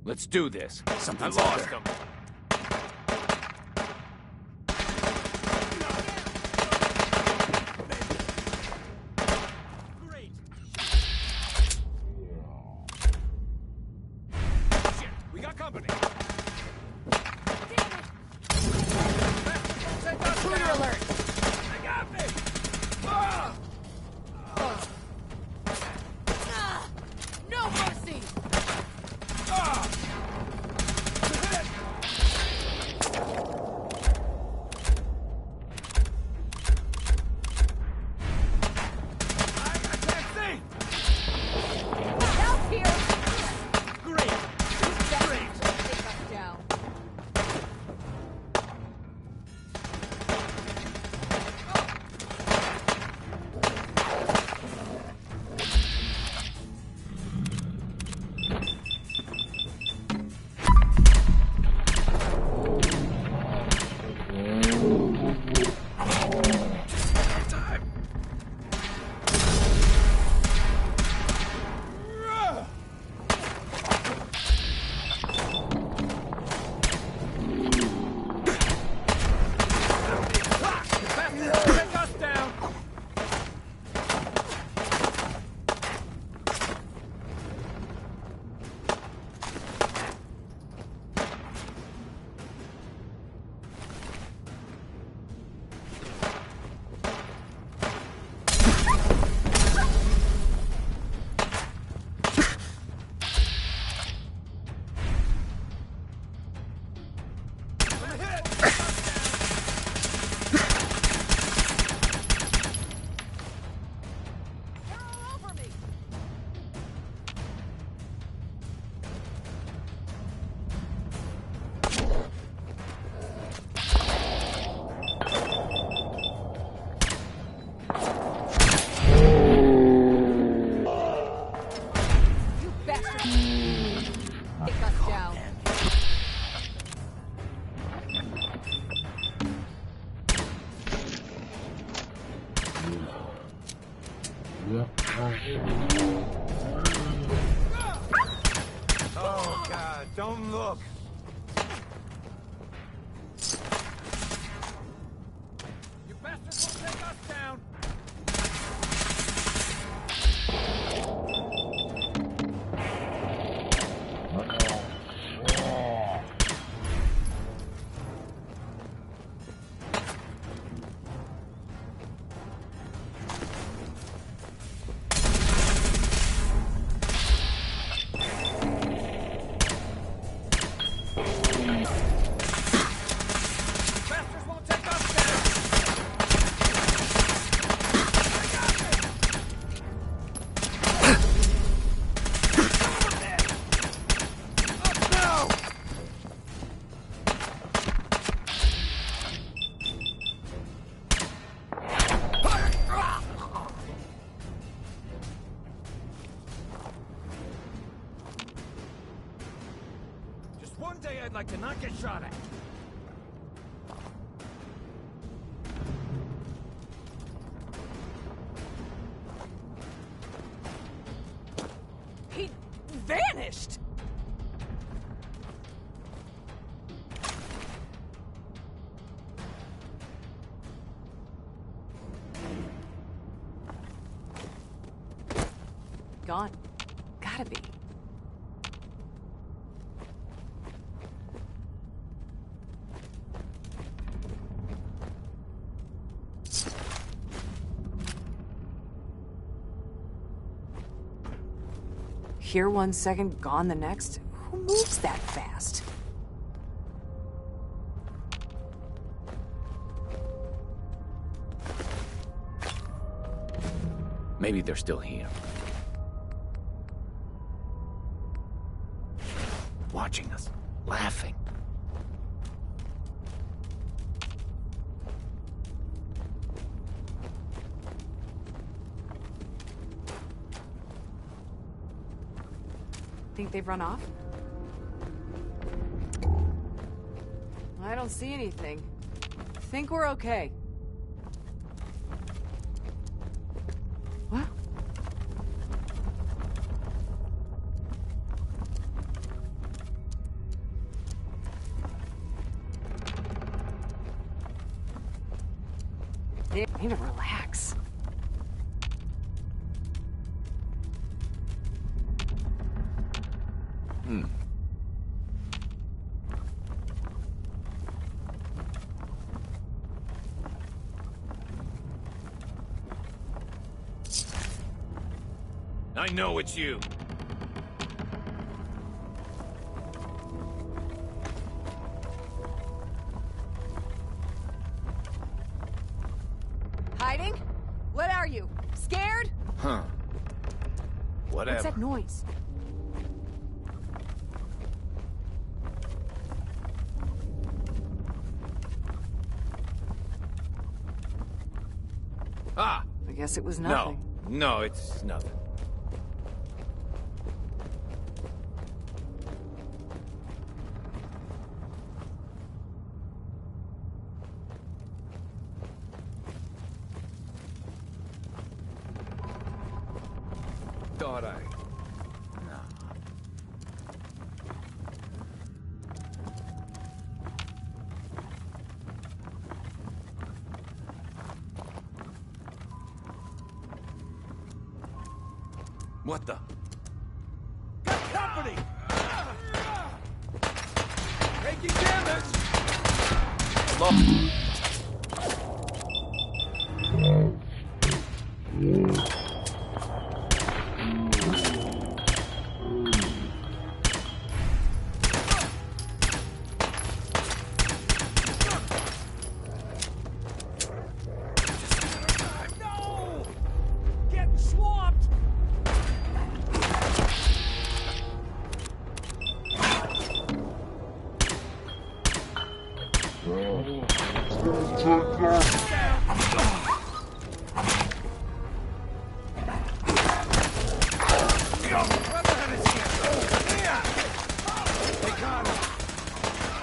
Let's do this. Something's I out lost there. him. Shit, we got company. Intruder alert! They got me! No mercy! Help here! Great! Great! Take us down. Take us down! You bastard! Take us down. Oh, God, don't look! You bastards will take us down! Bastards won't take us down! No! Just one day I'd like to not get shot at. He vanished! Gone. Gotta be. Here 1 second, gone the next? Who moves that fast? Maybe they're still here. Watching us, laughing. Think they've run off? I don't see anything. Think we're okay. What? need to relax. I know it's you. Hiding? What are you? Scared? Huh. Whatever. What's that noise? Ah! I guess it was nothing. No, it's nothing. Thought I... No. What the? Got company! Taking damage! No! Getting swamped!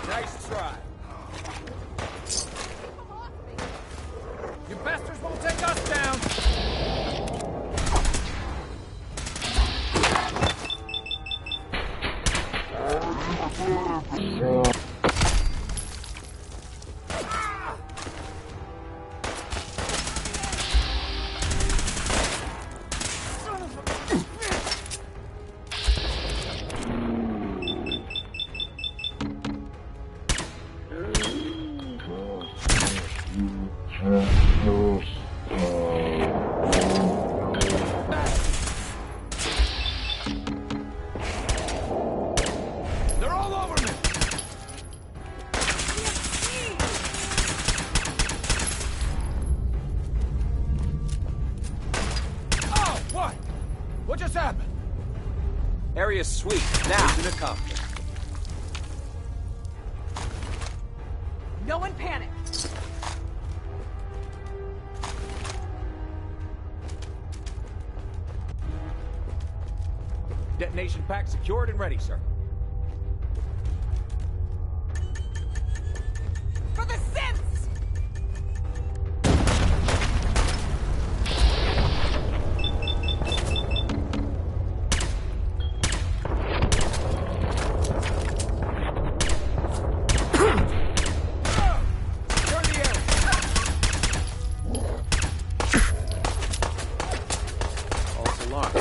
Nice try. You bastards won't take us down! They're all over me! Oh, what? What just happened? Area sweep. Now. Mission accomplished. No one panic. Detonation pack secured and ready, sir. For the synths! Turn the air! False alarm.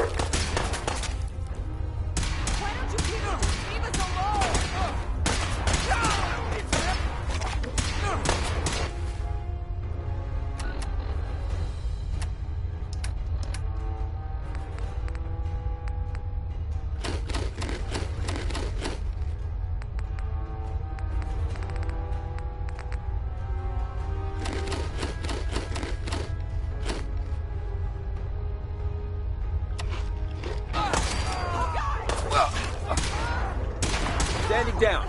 Why don't you people leave us alone? Standing down.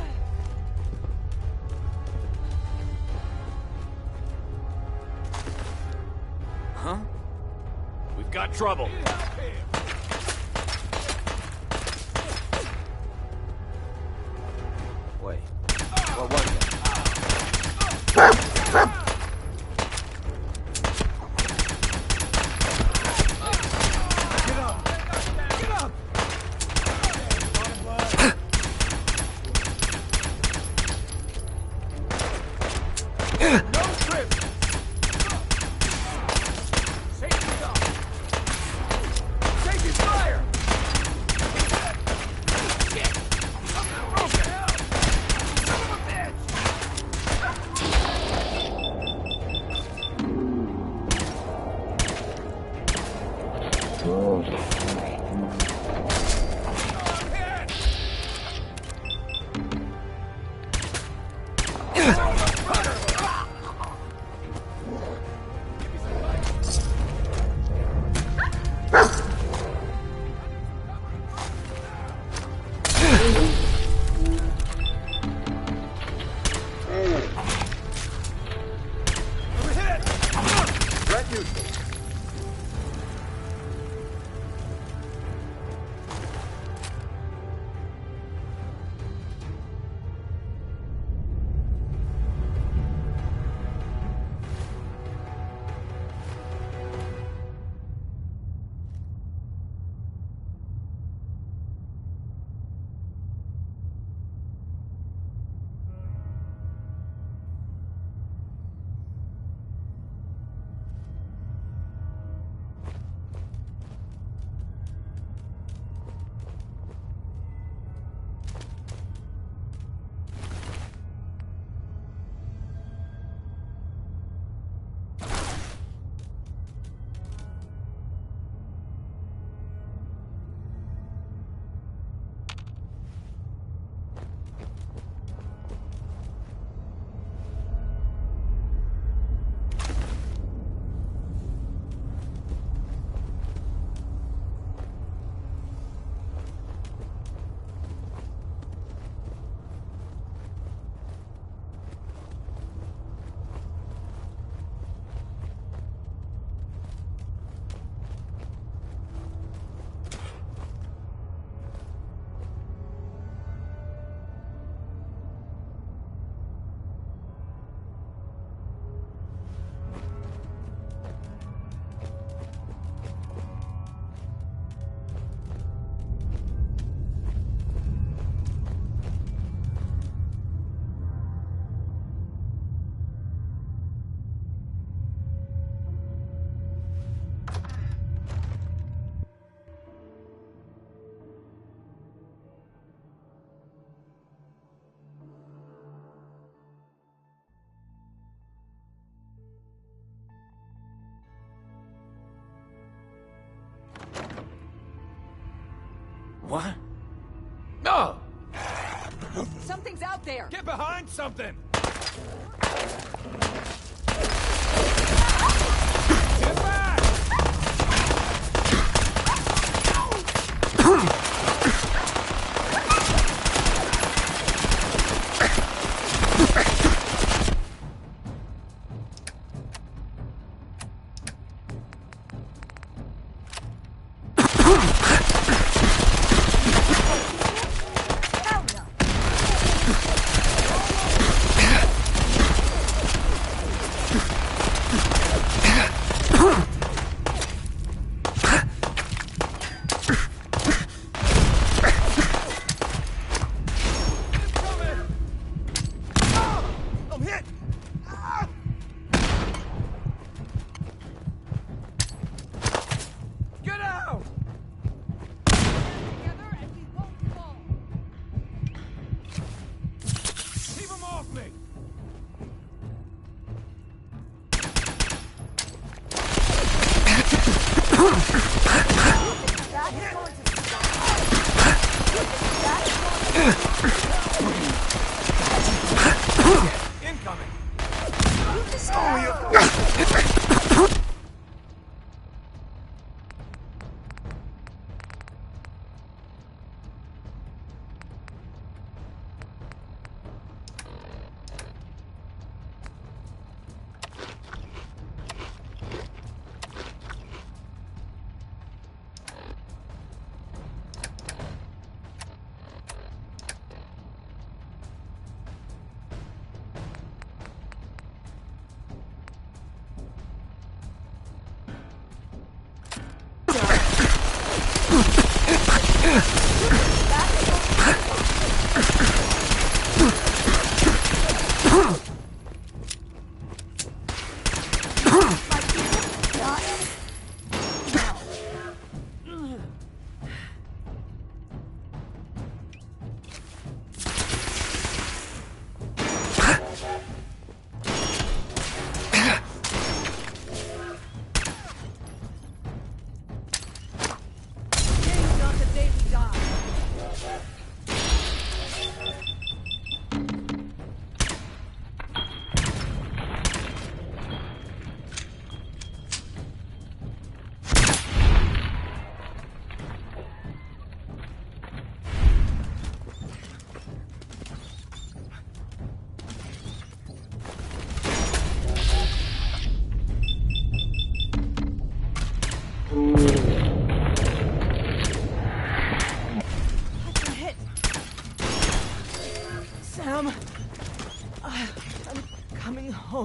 Huh? We've got trouble. Wait. What was that? Get up! Get up! No trip! What? No! Something's out there! Get behind something! Get back!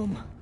room.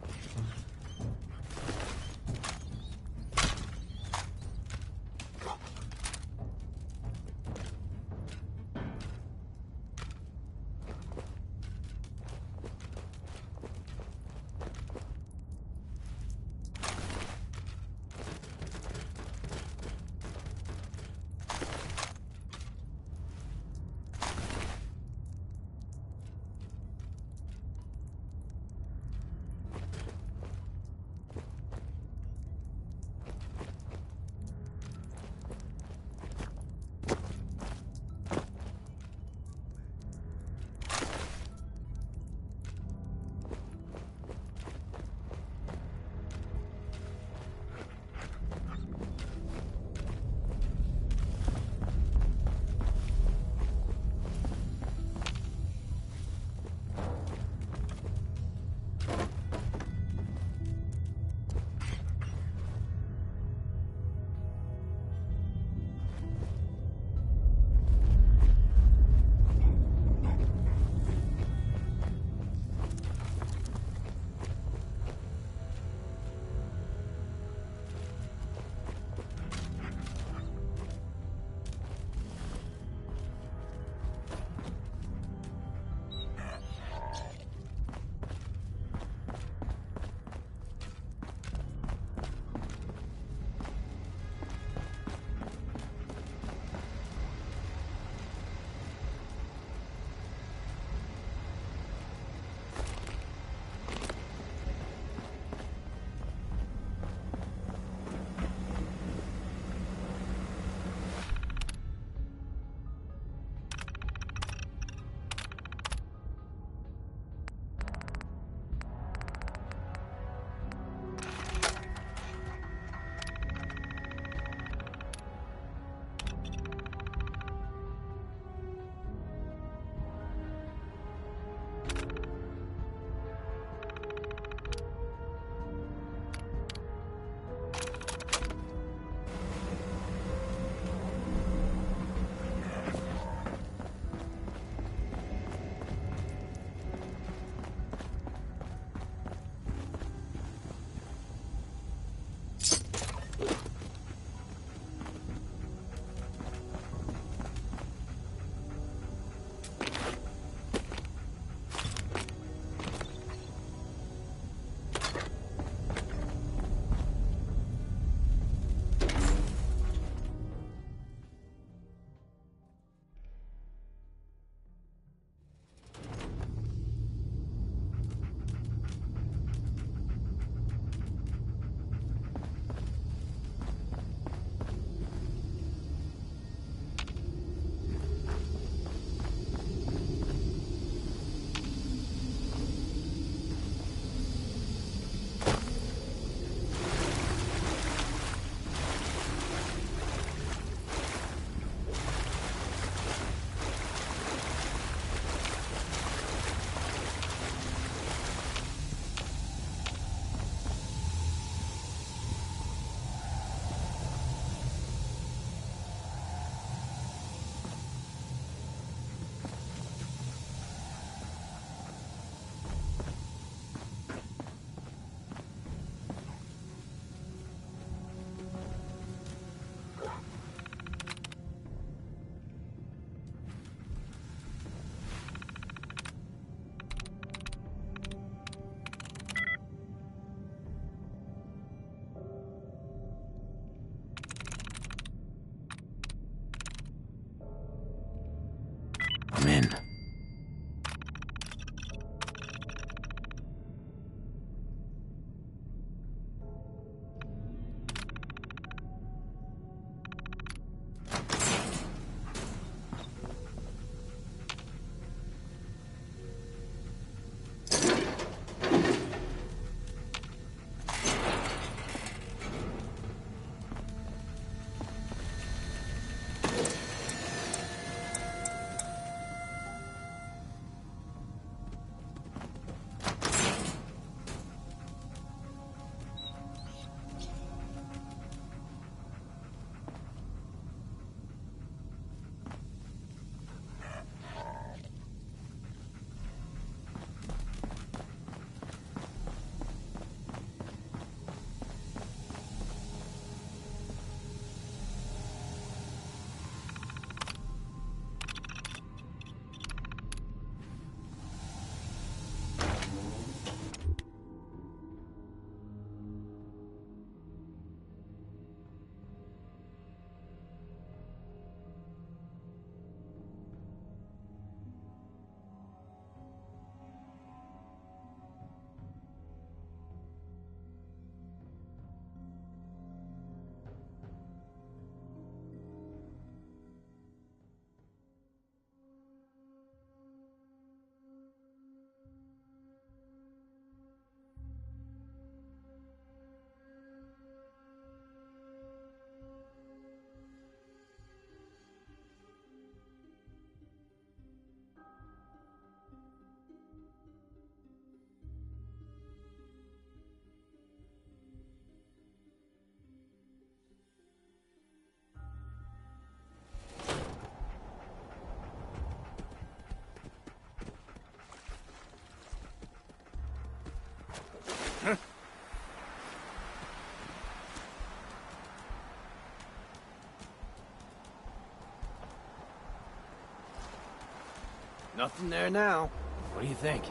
Nothing there now. What do you think?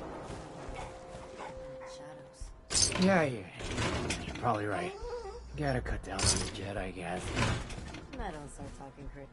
Yeah, you're probably right. Gotta cut down on the jet, I guess. I don't start talking crazy.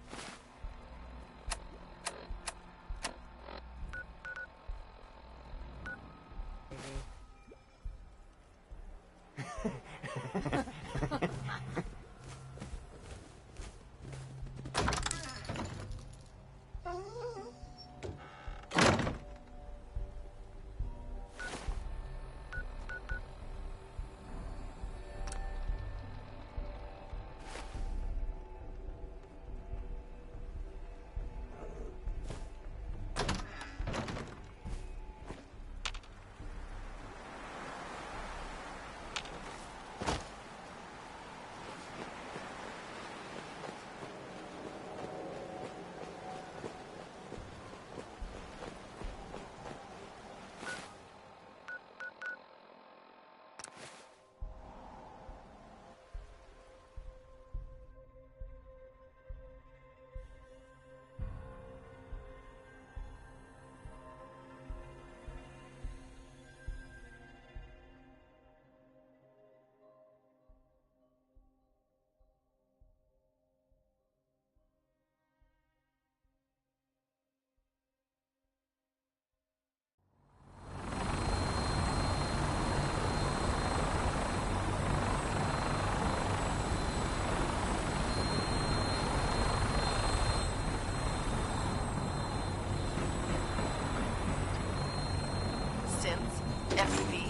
FB.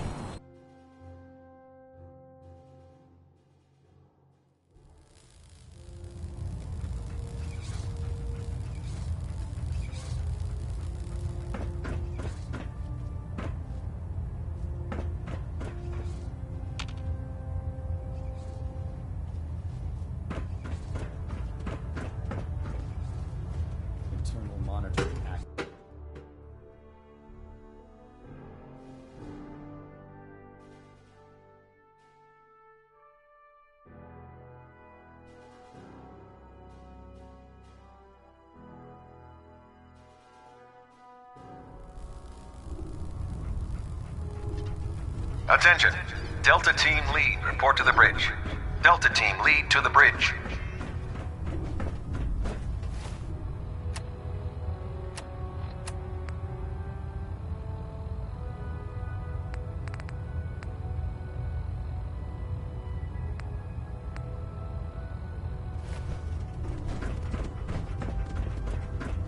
Internal monitoring act. Attention. Delta Team Lead, report to the bridge. Delta Team Lead to the bridge.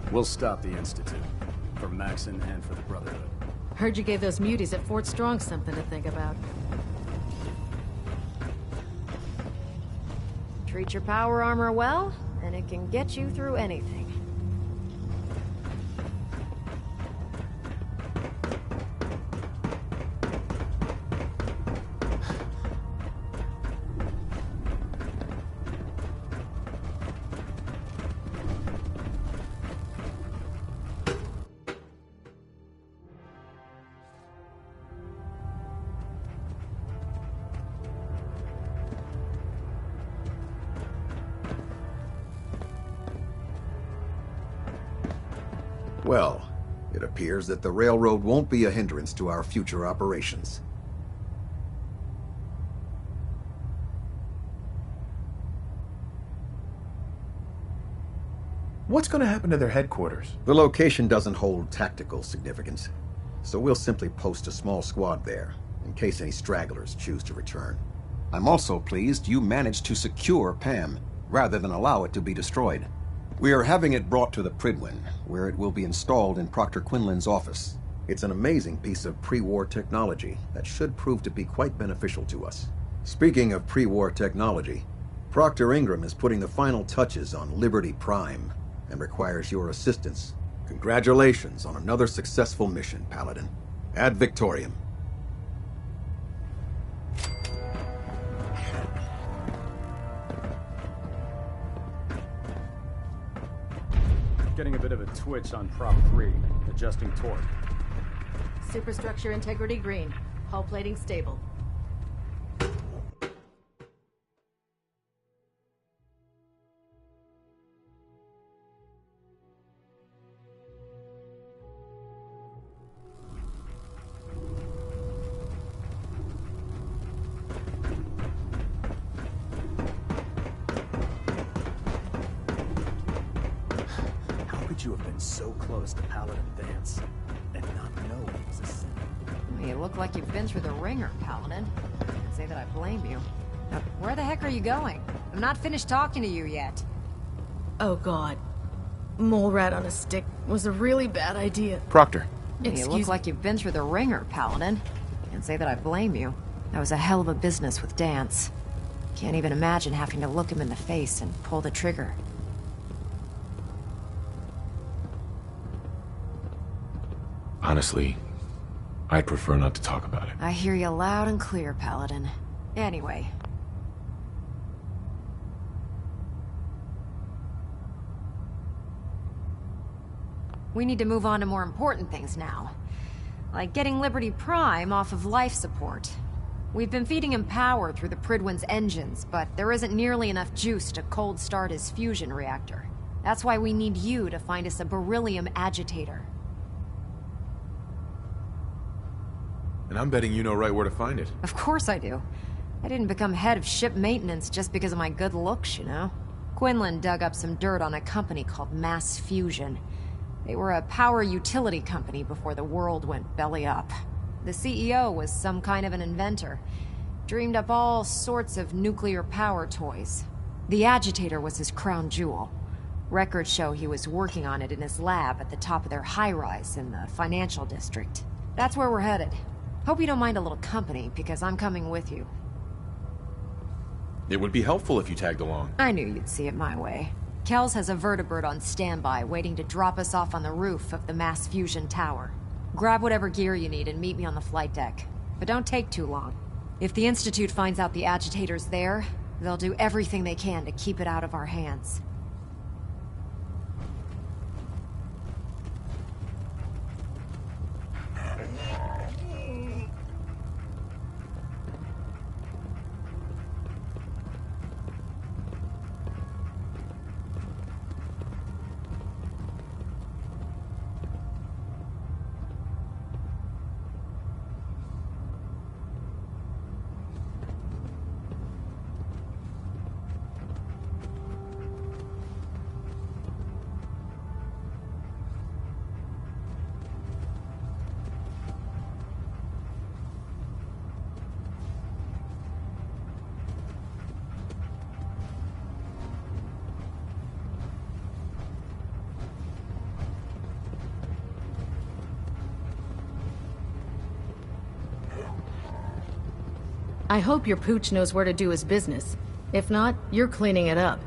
We'll stop the Institute. For Maxon and for the Brotherhood. Heard you gave those muties at Fort Strong something to think about. Treat your power armor well, and it can get you through anything. Well, it appears that the railroad won't be a hindrance to our future operations. What's going to happen to their headquarters? The location doesn't hold tactical significance, so we'll simply post a small squad there, in case any stragglers choose to return. I'm also pleased you managed to secure Pam, rather than allow it to be destroyed. We are having it brought to the Prydwen, where it will be installed in Proctor Quinlan's office. It's an amazing piece of pre-war technology that should prove to be quite beneficial to us. Speaking of pre-war technology, Proctor Ingram is putting the final touches on Liberty Prime and requires your assistance. Congratulations on another successful mission, Paladin. Ad Victoriam. Getting a bit of a twitch on Prop 3. Adjusting torque. Superstructure integrity green. Hull plating stable. you have been so close to Paladin Vance and not know it was a sin? You look like you've been through the ringer, Paladin. Can't say that I blame you. Now, where the heck are you going? I'm not finished talking to you yet. Oh god. Mole rat on a stick was a really bad idea. Proctor. You look like you've been through the ringer, Paladin. Can't say that I blame you. That was a hell of a business with Dance. Can't even imagine having to look him in the face and pull the trigger. Honestly, I'd prefer not to talk about it. I hear you loud and clear, Paladin. Anyway. We need to move on to more important things now. Like getting Liberty Prime off of life support. We've been feeding him power through the Prydwen's engines, but there isn't nearly enough juice to cold start his fusion reactor. That's why we need you to find us a beryllium agitator. And I'm betting you know right where to find it. Of course I do. I didn't become head of ship maintenance just because of my good looks, you know? Quinlan dug up some dirt on a company called Mass Fusion. They were a power utility company before the world went belly up. The CEO was some kind of an inventor. Dreamed up all sorts of nuclear power toys. The agitator was his crown jewel. Records show he was working on it in his lab at the top of their high-rise in the financial district. That's where we're headed. Hope you don't mind a little company, because I'm coming with you. It would be helpful if you tagged along. I knew you'd see it my way. Kells has a vertibird on standby, waiting to drop us off on the roof of the Mass Fusion Tower. Grab whatever gear you need and meet me on the flight deck. But don't take too long. If the Institute finds out the agitator's there, they'll do everything they can to keep it out of our hands. I hope your pooch knows where to do his business. If not, you're cleaning it up.